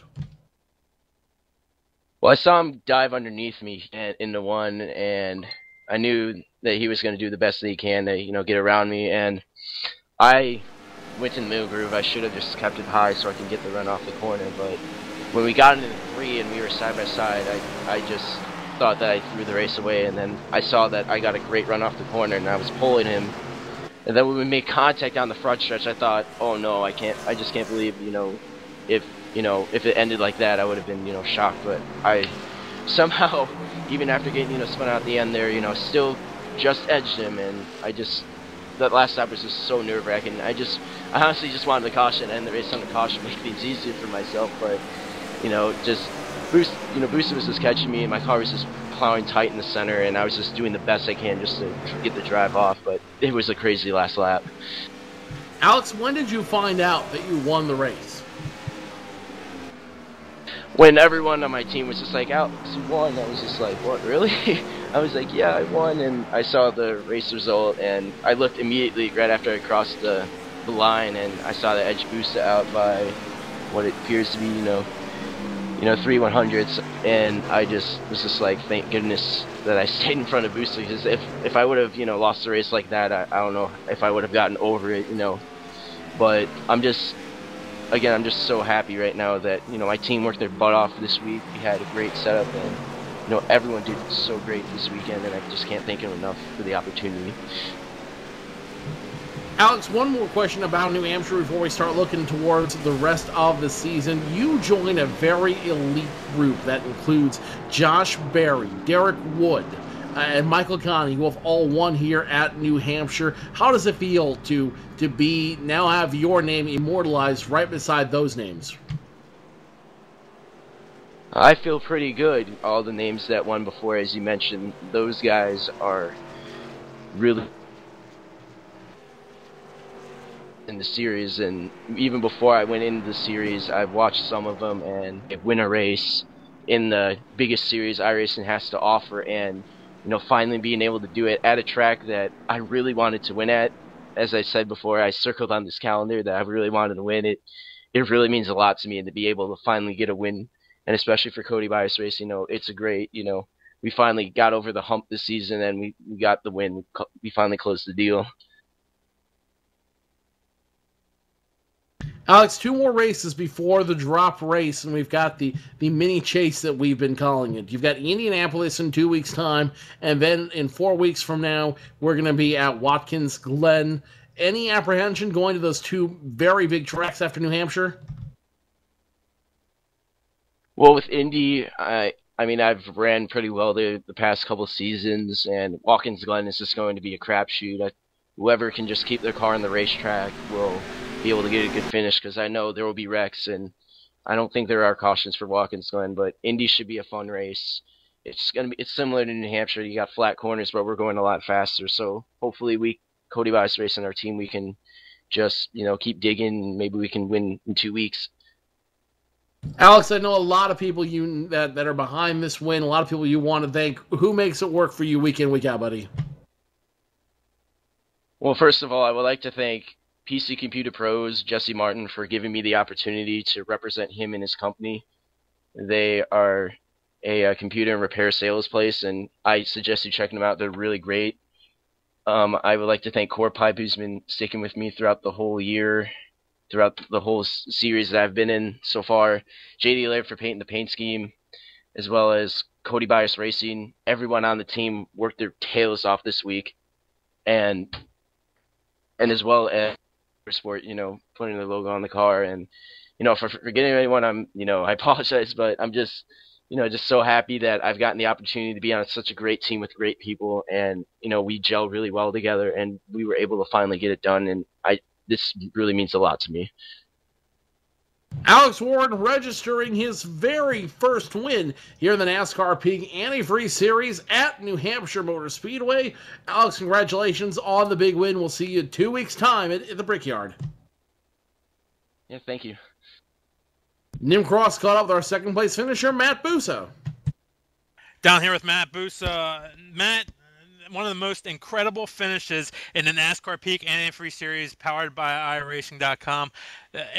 Well, I saw him dive underneath me into one, and I knew that he was going to do the best that he can to, get around me. And I went in the middle groove. I should have just kept it high so I can get the run off the corner, but when we got into the 3 and we were side by side, I just thought that I threw the race away, and then I saw that I got a great run off the corner, and I was pulling him. And then when we made contact on the front stretch, I thought, oh no, I just can't believe, if it ended like that, I would have been, shocked. But I somehow, even after getting, spun out at the end there, still just edged him, and that last lap was just so nerve-wracking. I honestly just wanted to caution and end the race on the caution, make things easier for myself, but Booster was just catching me, and my car was just plowing tight in the center, and I was just doing the best I can just to get the drive off, but it was a crazy last lap. Alex, when did you find out that you won the race? When everyone on my team was just like, Alex, you won, I was just like, what, really? I was like, yeah, I won, and I saw the race result, and I looked immediately right after I crossed the line, and I saw the edge Booster out by what it appears to be, 3/100ths, and I just was just like, thank goodness that I stayed in front of Booster, because if I would have, lost the race like that, I don't know if I would have gotten over it, but I'm just so happy right now that, my team worked their butt off this week. We had a great setup, and, everyone did so great this weekend, and I just can't thank them enough for the opportunity. Alex, one more question about New Hampshire before we start looking towards the rest of the season. You join a very elite group that includes Josh Berry, Derek Wood, and Michael Connie, who have all won here at New Hampshire. How does it feel to now have your name immortalized right beside those names? I feel pretty good. All the names that won before, as you mentioned, those guys are really in the series, and even before I went into the series, I've watched some of them and win a race in the biggest series iRacing has to offer, and finally being able to do it at a track that I really wanted to win at. As I said before, I circled on this calendar that I really wanted to win it. It really means a lot to me, and to be able to finally get a win, and especially for Cody Bias Racing, it's a great, we finally got over the hump this season, and we got the win. We finally closed the deal. Alex, 2 more races before the drop race, and we've got the mini chase that we've been calling it. You've got Indianapolis in 2 weeks' time, and then in 4 weeks from now, we're going to be at Watkins Glen. Any apprehension going to those 2 very big tracks after New Hampshire? Well, with Indy, I mean, I've ran pretty well there the past couple seasons, and Watkins Glen is just going to be a crapshoot. Whoever can just keep their car on the racetrack will be able to get a good finish, because I know there will be wrecks, and I don't think there are cautions for Watkins Glen, but Indy should be a fun race. It's similar to New Hampshire. You got flat corners, but we're going a lot faster, so hopefully Cody Bias Race and our team, we can just keep digging, and maybe we can win in 2 weeks. Alex, I know a lot of people that are behind this win, a lot of people you want to thank. Who makes it work for you week in, week out, buddy? Well, first of all, I would like to thank PC Computer Pros, Jesse Martin, for giving me the opportunity to represent him and his company. They are a computer and repair sales place, and I suggest you checking them out. They're really great. I would like to thank Core Pipe, who's been sticking with me throughout the whole year, throughout the whole series that I've been in so far. JD Laird for painting the paint scheme, as well as Cody Bias Racing. Everyone on the team worked their tails off this week, and as well as Sport, putting the logo on the car. And for forgetting anyone, I apologize, but I'm just just so happy that I've gotten the opportunity to be on such a great team with great people, and we gel really well together, and we were able to finally get it done, and this really means a lot to me. Alex Warren registering his very first win here in the NASCAR Peak Antifreeze Series at New Hampshire Motor Speedway. Alex, congratulations on the big win. We'll see you in 2 weeks' time at the Brickyard. Yeah, thank you. Nimcross caught up with our second place finisher, Matt Busso. Down here with Matt Busso. Matt, one of the most incredible finishes in the NASCAR Peak Antifreeze Series powered by iRacing.com.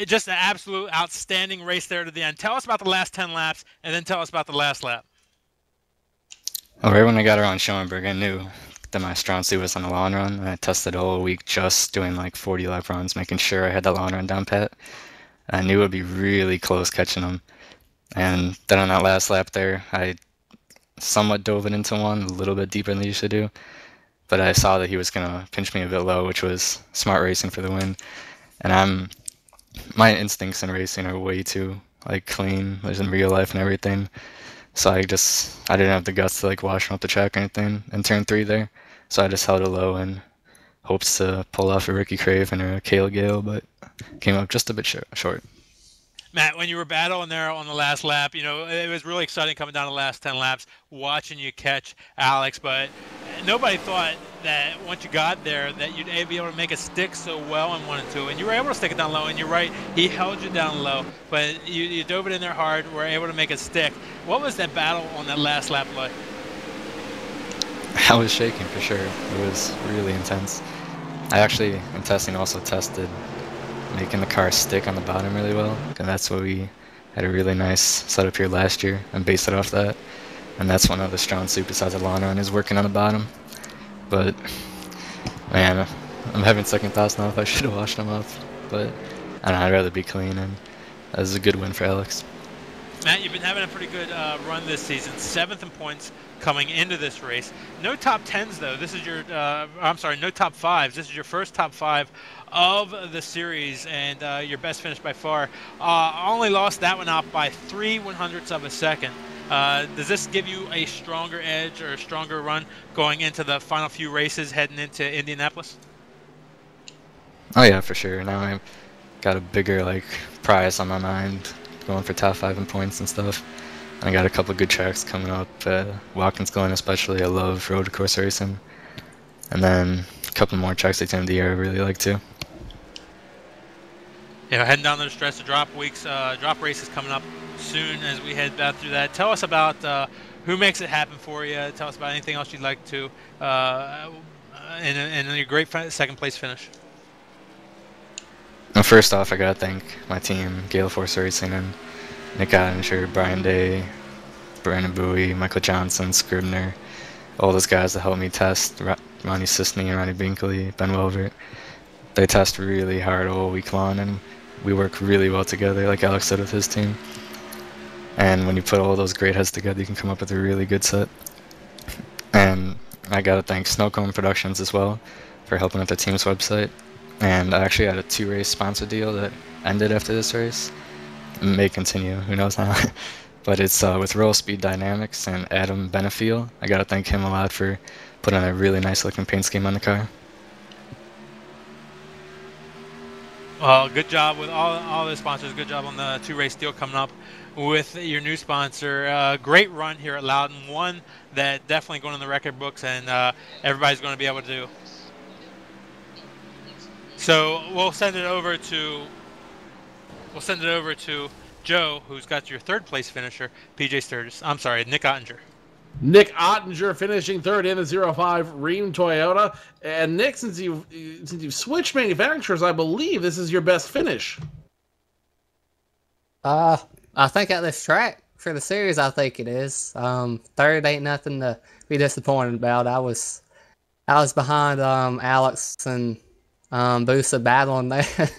Just an absolute outstanding race there to the end. Tell us about the last 10 laps, and then tell us about the last lap. Well, right when I got around Schoenberg, I knew that my strong suit was on the long run. I tested all week just doing like 40 lap runs, making sure I had the long run down pat. I knew it would be really close catching him. And then on that last lap there, I somewhat dove it into one, a little bit deeper than you should do. But I saw that he was going to pinch me a bit low, which was smart racing for the win. And my instincts in racing are way too clean, as in real life and everything. So I didn't have the guts to wash him up the track or anything in turn 3 there. So I just held it low and hopes to pull off a Ricky Craven or a Cale Gale, but came up just a bit short. Matt, when you were battling there on the last lap, it was really exciting coming down the last 10 laps, watching you catch Alex, but nobody thought that once you got there that you'd be able to make it stick so well in 1 and 2, and you were able to stick it down low, and you're right, he held you down low, but you dove it in there hard, were able to make it stick. What was that battle on that last lap like? I was shaking for sure. It was really intense. I actually, in testing, also tested making the car stick on the bottom really well, and that's what we had a really nice setup here last year and based it off that. And that's one of the strong suit besides the long run is working on the bottom. But man, I'm having second thoughts now if I should have washed them up. But I don't know, I'd rather be clean, and that was a good win for Alex. Matt, you've been having a pretty good run this season, 7th in points coming into this race. No top 10s though. This is your, no top 5s. This is your first top 5 of the series, and your best finish by far. Only lost that one out by 3/100ths of a second. Does this give you a stronger edge or a stronger run going into the final few races heading into Indianapolis? Oh yeah, for sure. Now I've got a bigger prize on my mind, going for top 5 in points and stuff. I got a couple of good tracks coming up, Watkins Glen especially. I love road course racing. And then a couple more tracks at the end of the year I really like too. Heading down the stretch, the drop races coming up soon as we head back through that. Tell us about who makes it happen for you. Tell us about anything else you'd like to, and your great second place finish. Well, first off, I gotta thank my team, Gale Force Racing and Nick Ottinger, Brian Day, Brandon Bowie, Michael Johnson, Scribner, all those guys that helped me test, Ronnie Sisney and Ronnie Binkley, Ben Welvert. They test really hard all week long, and we work really well together, like Alex said with his team. And when you put all those great heads together, you can come up with a really good set. And I gotta thank Snowcone Productions as well for helping with the team's website. And I actually had a 2-race sponsor deal that ended after this race. It may continue, who knows how. But it's with Royal Speed Dynamics and Adam Benefiel. I gotta thank him a lot for putting a really nice looking paint scheme on the car. Well, good job with all the sponsors. Good job on the 2-race deal coming up with your new sponsor. Great run here at Loudon. One that definitely going in the record books, and everybody's going to be able to do. So we'll send it over to Joe, who's got your 3rd place finisher, PJ Sturgis. I'm sorry, Nick Ottinger. Nick Ottinger finishing third in the 05 Rheem Toyota. And Nick, since you've switched manufacturers, I believe this is your best finish. I think at this track for the series, I think it is. Third ain't nothing to be disappointed about. I was behind Alex and Busa battling there.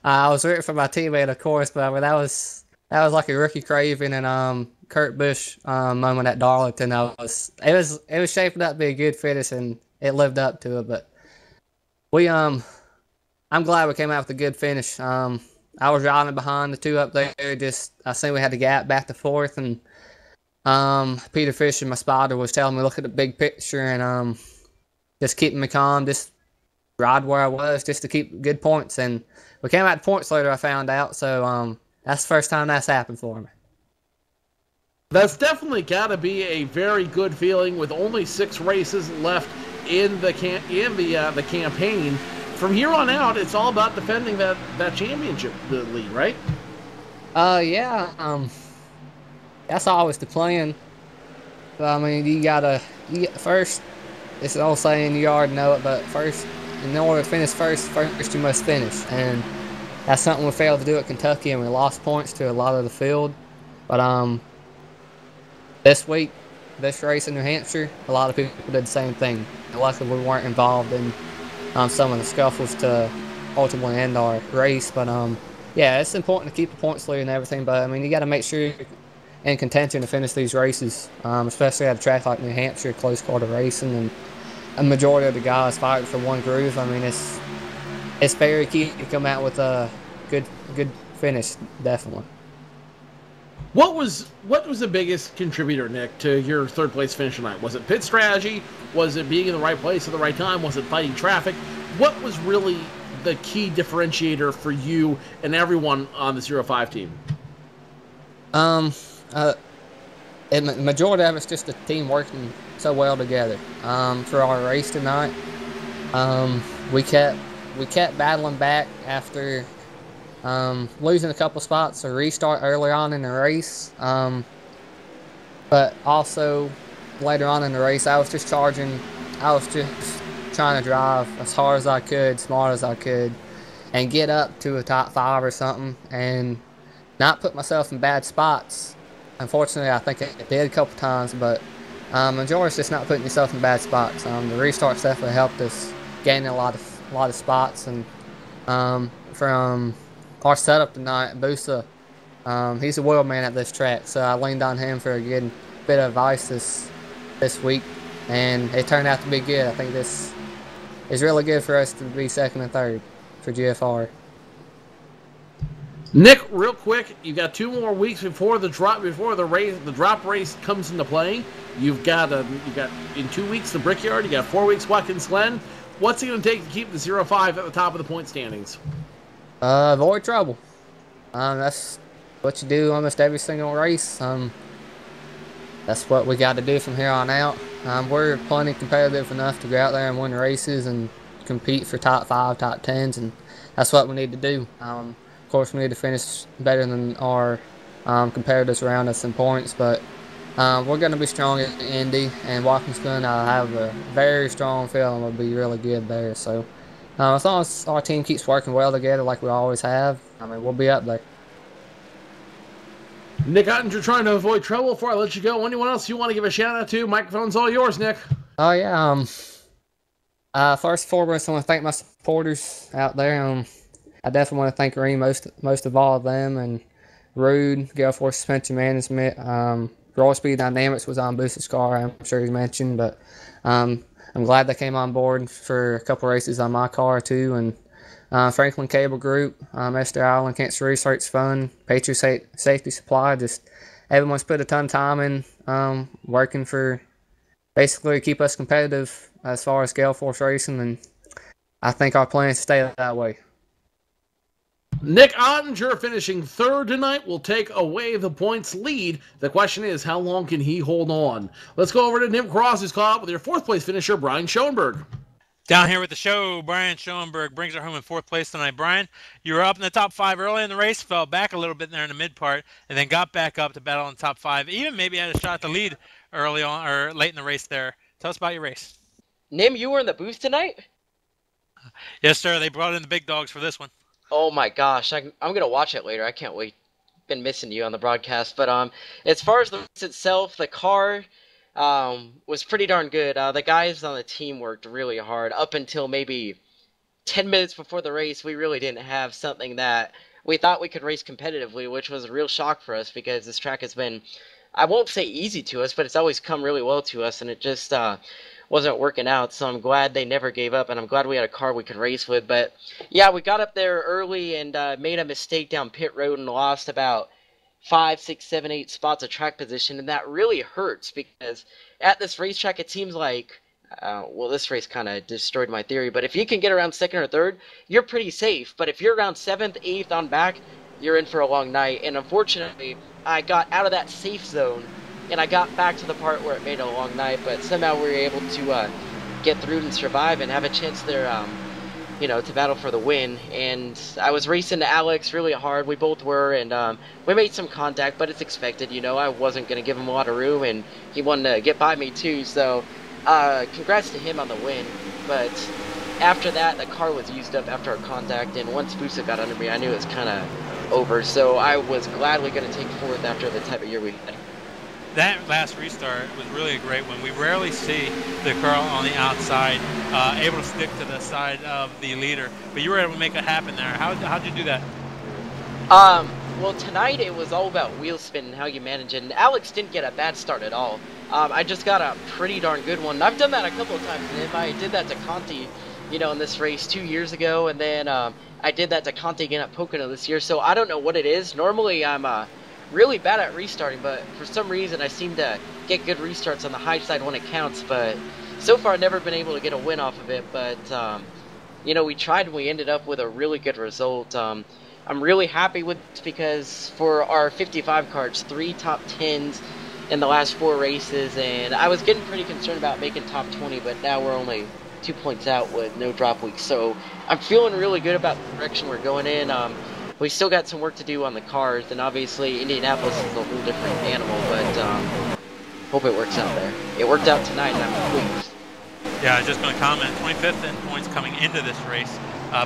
I was rooting for my teammate, of course, but I mean, that was like a Rookie Craven and Kurt Busch moment at Darlington. It was shaping up to be a good finish, and it lived up to it. But I'm glad we came out with a good finish. I was riding behind the two up there. I seen we had the gap back to fourth, and Peter Fisher, my spotter, was telling me look at the big picture and just keeping me calm, just ride where I was, just to keep good points. And we came out to points later, I found out. So that's the first time that's happened for me. That's definitely got to be a very good feeling with only 6 races left in the campaign. From here on out, it's all about defending that championship lead, right? Yeah. That's always the plan. I mean, you gotta first. It's an old saying, you already know it, but first, in order to finish first you must finish, and that's something we failed to do at Kentucky, and we lost points to a lot of the field. But this week, this race in New Hampshire, a lot of people did the same thing. Luckily, we weren't involved in some of the scuffles to ultimately end our race. But yeah, it's important to keep the points lead and everything. But I mean, you got to make sure you're in contention to finish these races, especially at a track like New Hampshire, close quarter racing, and a majority of the guys fighting for one groove. I mean, it's very key to come out with a good finish, definitely. What was the biggest contributor, Nick, to your third place finish tonight? Was it pit strategy? Was it being in the right place at the right time? Was it fighting traffic? What was really the key differentiator for you and everyone on the 05 team? The majority of it's just the team working so well together. For our race tonight, we kept battling back after losing a couple spots, a restart early on in the race. But also later on in the race, I was just trying to drive as hard as I could, smart as I could, and get up to a top 5 or something, and not put myself in bad spots. Unfortunately, I think it did a couple times, but majority is just not putting yourself in bad spots. The restarts definitely helped us gain a lot of spots, and from our setup tonight, Busa, he's a wheel man at this track, so I leaned on him for a good bit of advice this week, and it turned out to be good. I think this is really good for us to be second and third for GFR. Nick, real quick, you got 2 more weeks before the drop race comes into play. You got in 2 weeks the Brickyard. You got 4 weeks Watkins Glen. What's it going to take to keep the 05 at the top of the point standings? Avoid trouble. That's what you do almost every single race. That's what we got to do from here on out. We're plenty competitive enough to go out there and win races and compete for top 5, top 10s, and that's what we need to do. Of course, we need to finish better than our competitors around us in points, but we're going to be strong at Indy, and Watkins Glen, I have a very strong feeling will be really good there. So as long as our team keeps working well together like we always have, I mean, we'll be up there. Nick Ottinger trying to avoid trouble. Before I let you go, anyone else you want to give a shout out to? Microphone's all yours, Nick. Oh yeah. First and foremost, I want to thank my supporters out there. I definitely want to thank Rheem most of all of them, and Rude, Gale Force Suspension Management. Royal Speed Dynamics was on Busa's car, I'm sure he mentioned, but I'm glad they came on board for a couple races on my car too. And Franklin Cable Group, Esther Island Cancer Research Fund, Patriot Safety Supply. Just everyone's put a ton of time in working for basically keep us competitive as far as Gale Force Racing, and I think our plan is to stay that way. Nick Ottinger finishing third tonight will take away the points lead. The question is, how long can he hold on? Let's go over to Nim Cross, who's caught up with your 4th place finisher, Brian Schoenberg. Down here with the show, Brian Schoenberg brings her home in 4th place tonight. Brian, you were up in the top 5 early in the race, fell back a little bit there in the mid part, and then got back up to battle in the top 5. Even maybe had a shot to lead early on or late in the race there. Tell us about your race. Nim, you were in the booth tonight? Yes, sir. They brought in the big dogs for this one. Oh my gosh, I'm gonna watch it later. I can't wait. Been missing you on the broadcast, but as far as the race itself, the car was pretty darn good. The guys on the team worked really hard up until maybe 10 minutes before the race. We really didn't have something that we thought we could race competitively, which was a real shock for us because this track has been, I won't say easy to us, but it's always come really well to us, and it just wasn't working out. So I'm glad they never gave up, and I'm glad we had a car we could race with. But yeah, we got up there early and made a mistake down pit road and lost about 5, 6, 7, 8 spots of track position, and that really hurts because at this racetrack it seems like, well, this race kind of destroyed my theory, but if you can get around second or third, you're pretty safe. But if you're around 7th, 8th on back, you're in for a long night. And unfortunately, I got out of that safe zone, and I got back to the part where it made a long night, but somehow we were able to get through and survive and have a chance there, to battle for the win. And I was racing Alex really hard. We both were, and we made some contact, but it's expected. I wasn't going to give him a lot of room, and he wanted to get by me too, so congrats to him on the win. But after that, the car was used up after our contact, and once Busa got under me, I knew it was kind of over, so I was gladly going to take 4th after the type of year we had. That last restart was really a great one. We rarely see the car on the outside able to stick to the side of the leader, but you were able to make it happen there. How'd you do that? Well, tonight it was all about wheel spin and how you manage it, and Alex didn't get a bad start at all. I just got a pretty darn good one. I've done that a couple of times, and I did that to Conti, in this race 2 years ago, and then I did that to Conti again at Pocono this year, so I don't know what it is. Normally I'm really bad at restarting, but for some reason I seem to get good restarts on the high side when it counts, but so far I've never been able to get a win off of it. But we tried and we ended up with a really good result. I'm really happy with this because for our 55 cards, 3 top 10s in the last 4 races, and I was getting pretty concerned about making top 20, but now we're only 2 points out with no drop weeks, so I'm feeling really good about the direction we're going in. We still got some work to do on the cars, and obviously Indianapolis is a whole different animal, but hope it works out there. It worked out tonight, and I'm pleased. Yeah, I was just going to comment, 25th in points coming into this race.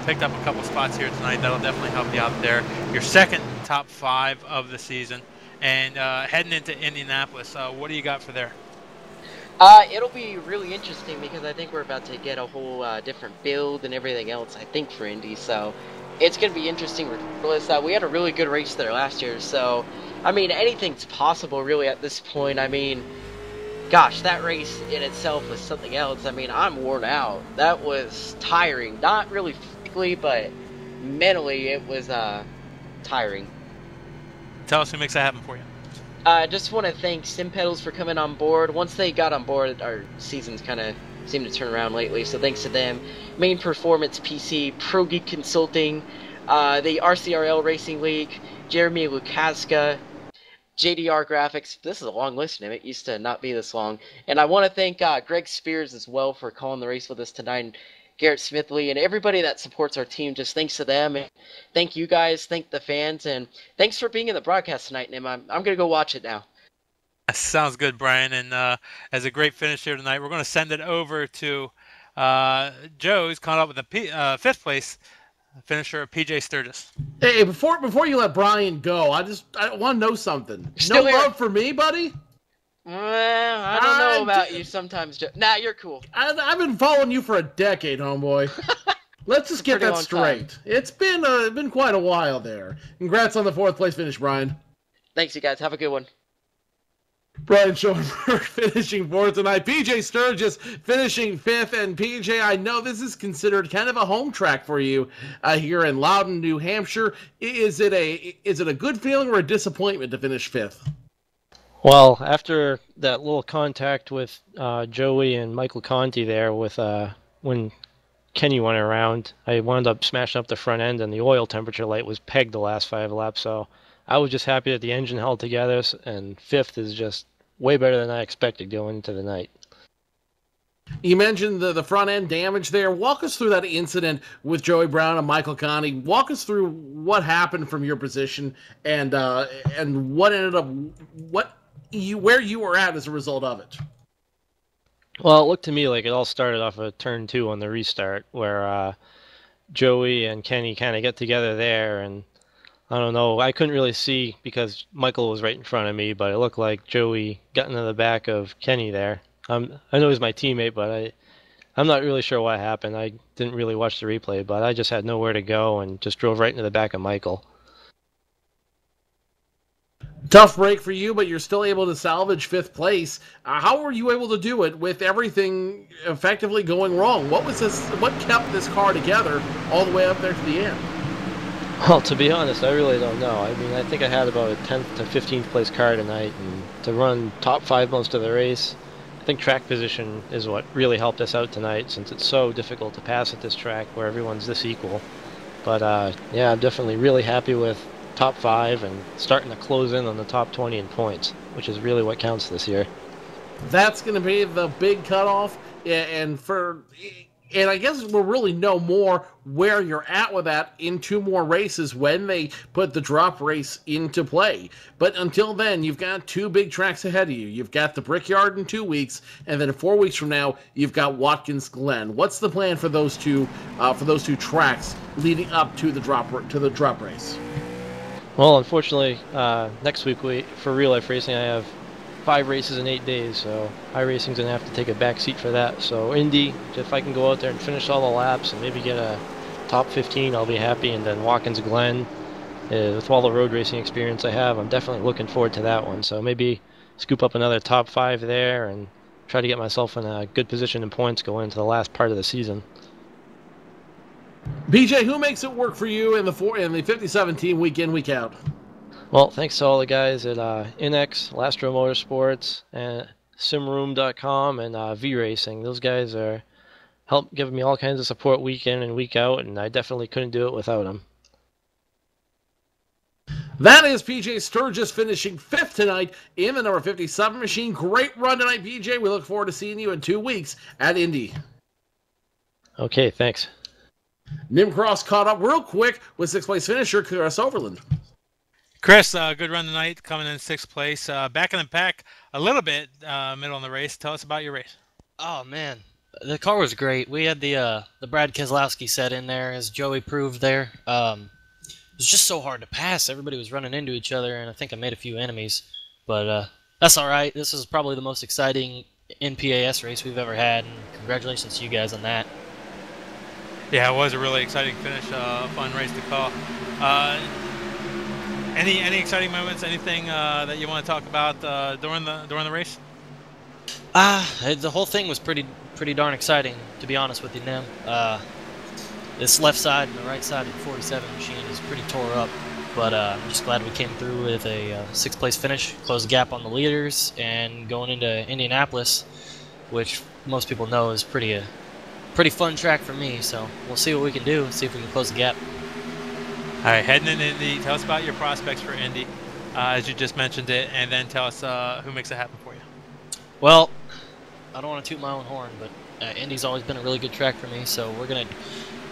Picked up a couple spots here tonight. That'll definitely help you out there. Your 2nd top 5 of the season, and heading into Indianapolis, what do you got for there? It'll be really interesting because I think we're about to get a whole different build and everything else, I think, for Indy, so it's going to be interesting regardless. We had a really good race there last year, so, I mean, anything's possible really at this point. I mean, gosh, that race in itself was something else. I mean, I'm worn out. That was tiring. Not really physically, but mentally it was tiring. Tell us who makes that happen for you. I just want to thank Sim Pedals for coming on board. Once they got on board, our seasons kind of seemed to turn around lately, so thanks to them. Main Performance PC, Pro Geek Consulting, the RCRL Racing League, Jeremy Lukaska, JDR Graphics. This is a long list, and it used to not be this long. And I want to thank Greg Spears as well for calling the race with us tonight, and Garrett Smithley, and everybody that supports our team. Just thanks to them, and thank you guys, thank the fans, and thanks for being in the broadcast tonight, Nim. I'm going to go watch it now. Sounds good, Brian, and as a great finish here tonight, we're going to send it over to Joe, who's caught up with the 5th place finisher, PJ Sturgis. Hey, before you let Brian go, I want to know something. Still no here. Love for me, buddy? Well, I don't know about you sometimes, Joe. Nah, you're cool. I've been following you for a decade, homeboy. Let's just get that straight. It's been quite a while there. Congrats on the 4th place finish, Brian. Thanks, you guys. Have a good one. Brian Schoenberg finishing 4th tonight. PJ Sturgis finishing 5th. And PJ, I know this is considered kind of a home track for you here in Loudon, New Hampshire. Is it a good feeling or a disappointment to finish 5th? Well, after that little contact with Joey and Michael Conti there with when Kenny went around, I wound up smashing up the front end, and the oil temperature light was pegged the last 5 laps. So I was just happy that the engine held together, and 5th is just way better than I expected going into the night. You mentioned the front end damage there. Walk us through that incident with Joey Brown and Michael Conti. Walk us through what happened from your position and what ended up where you were at as a result of it. Well, it looked to me like it all started off of turn 2 on the restart, where Joey and Kenny kind of get together there, and I don't know, I couldn't really see because Michael was right in front of me, but it looked like Joey got into the back of Kenny there. I know he's my teammate, but I'm not really sure what happened. I didn't really watch the replay, but I just had nowhere to go and just drove right into the back of Michael. Tough break for you, but you're still able to salvage 5th place. How were you able to do it with everything effectively going wrong? What kept this car together all the way up there to the end? Well, to be honest, I really don't know. I mean, I think I had about a 10th to 15th place car tonight, and to run top 5 most of the race, I think track position is what really helped us out tonight, since it's so difficult to pass at this track where everyone's this equal. But yeah, I'm definitely really happy with top 5 and starting to close in on the top 20 in points, which is really what counts this year. That's going to be the big cutoff, and I guess we'll really know more where you're at with that in 2 more races when they put the drop race into play. But until then, you've got 2 big tracks ahead of you. You've got the Brickyard in 2 weeks, and then 4 weeks from now, you've got Watkins Glen. What's the plan for those two tracks leading up to the drop race? Well, unfortunately, next week for real life racing, I have 5 races in 8 days, so iRacing's going to have to take a back seat for that. So Indy, if I can go out there and finish all the laps and maybe get a top 15, I'll be happy. And then Watkins Glen, with all the road racing experience I have, I'm definitely looking forward to that one. So maybe scoop up another top 5 there and try to get myself in a good position in points going into the last part of the season. BJ, who makes it work for you in the 5017 week in, week out? Well, thanks to all the guys at INX, Lastro Motorsports, and Simroom.com, and V-Racing. Those guys are giving me all kinds of support week in and week out, and I definitely couldn't do it without them. That is PJ Sturgis finishing 5th tonight in the number 57 machine. Great run tonight, PJ. We look forward to seeing you in 2 weeks at Indy. Okay, thanks. Nimcross caught up real quick with sixth place finisher Chris Overland. Chris, good run tonight, coming in sixth place. Back in the pack a little bit, middle in the race. Tell us about your race. Oh, man. The car was great. We had the Brad Keselowski set in there, as Joey proved there. It was just so hard to pass. Everybody was running into each other, and I think I made a few enemies. But that's all right. This is probably the most exciting NPAS race we've ever had, and congratulations to you guys on that. Yeah, it was a really exciting finish, fun race to call. Any exciting moments? Anything that you want to talk about during the race? The whole thing was pretty darn exciting, to be honest with you, Nim. This left side and the right side of the 47 machine is pretty tore up, but I'm just glad we came through with a sixth place finish, closed the gap on the leaders, and going into Indianapolis, which most people know is pretty fun track for me. So we'll see what we can do and see if we can close the gap. All right, heading into Indy, tell us about your prospects for Indy, as you just mentioned it, and then tell us who makes it happen for you. Well, I don't want to toot my own horn, but Indy's always been a really good track for me, so we're going to,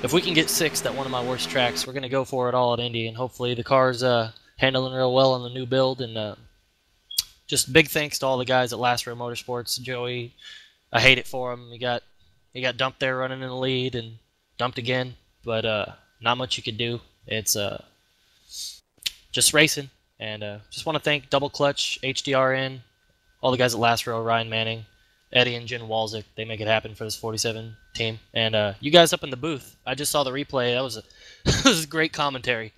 if we can get sixth at one of my worst tracks, we're going to go for it all at Indy, and hopefully the car's handling real well on the new build, and just big thanks to all the guys at Last Row Motorsports. Joey, I hate it for him. He got dumped there running in the lead and dumped again, but not much you could do. It's just racing, and just want to thank Double Clutch, HDRN, all the guys at Last Row, Ryan Manning, Eddie and Jen Walzik. They make it happen for this 47 team. And you guys up in the booth, I just saw the replay. That was that was great commentary.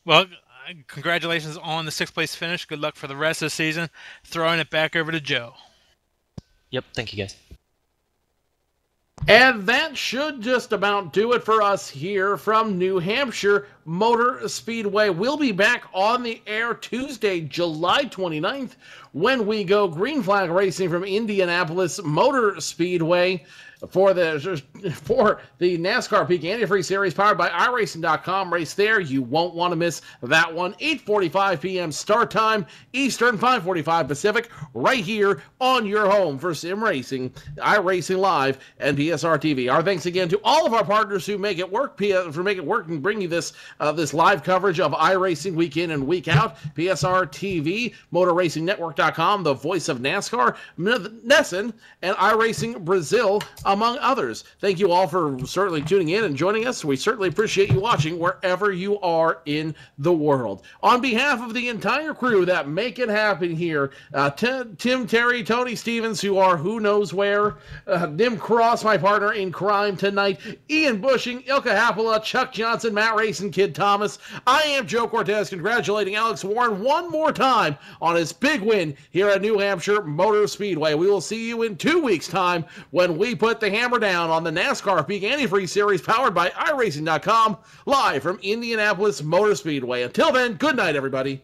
Well, congratulations on the sixth place finish. Good luck for the rest of the season. Throwing it back over to Joe. Yep, thank you guys. And that should just about do it for us here from New Hampshire Motor Speedway. We'll be back on the air Tuesday, July 29th, when we go green flag racing from Indianapolis Motor Speedway for the NASCAR Peak Antifreeze Series powered by iRacing.com. Race there. You won't want to miss that one. 8:45 p.m. start time Eastern, 5:45 Pacific, right here on your home for Sim Racing, iRacing Live, and PSR TV. Our thanks again to all of our partners who make it work, and bring you this this live coverage of iRacing week in and week out. PSR TV, MotorRacingNetwork.com, the voice of NASCAR, Nesson, and iRacing Brazil, among others. Thank you all for certainly tuning in and joining us. We certainly appreciate you watching wherever you are in the world. On behalf of the entire crew that make it happen here, Tim, Terry, Tony Stevens, who are who knows where, Nim Cross, my partner in crime tonight, Ian Bushing, Ilka Hapola, Chuck Johnson, Matt Racing, Kid Thomas. I am Joe Cortez, congratulating Alex Warren one more time on his big win here at New Hampshire Motor Speedway. We will see you in 2 weeks' time when we put the hammer down on the NASCAR Peak Antifreeze Series powered by iRacing.com, live from Indianapolis Motor Speedway. Until then, good night, everybody.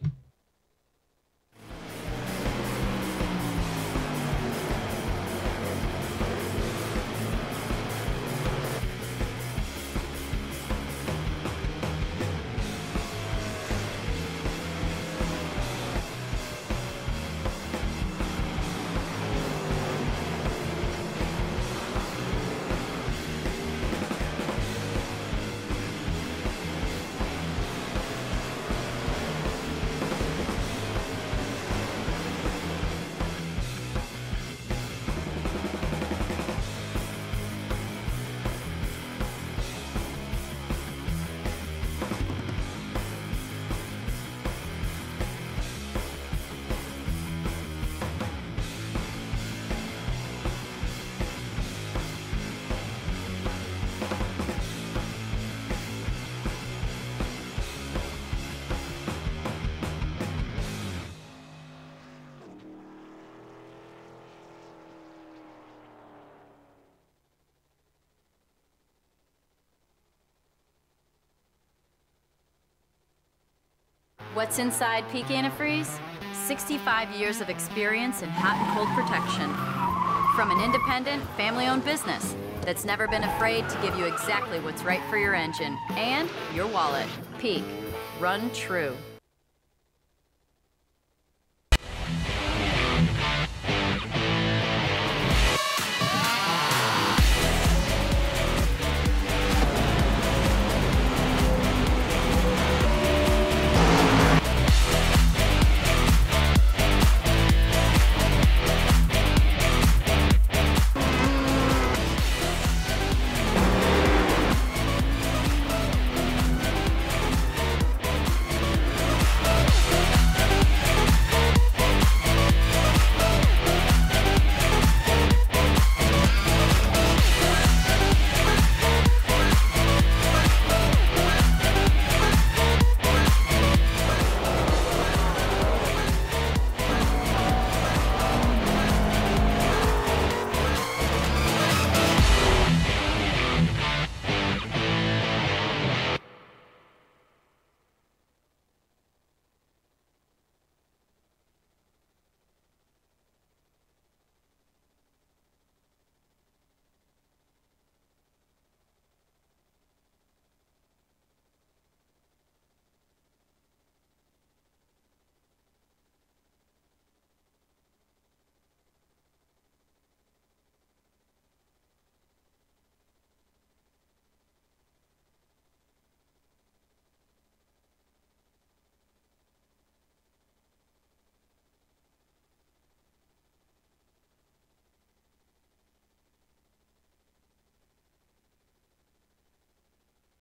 What's inside Peak Antifreeze? 65 years of experience in hot and cold protection. From an independent, family-owned business that's never been afraid to give you exactly what's right for your engine and your wallet. Peak. Run true.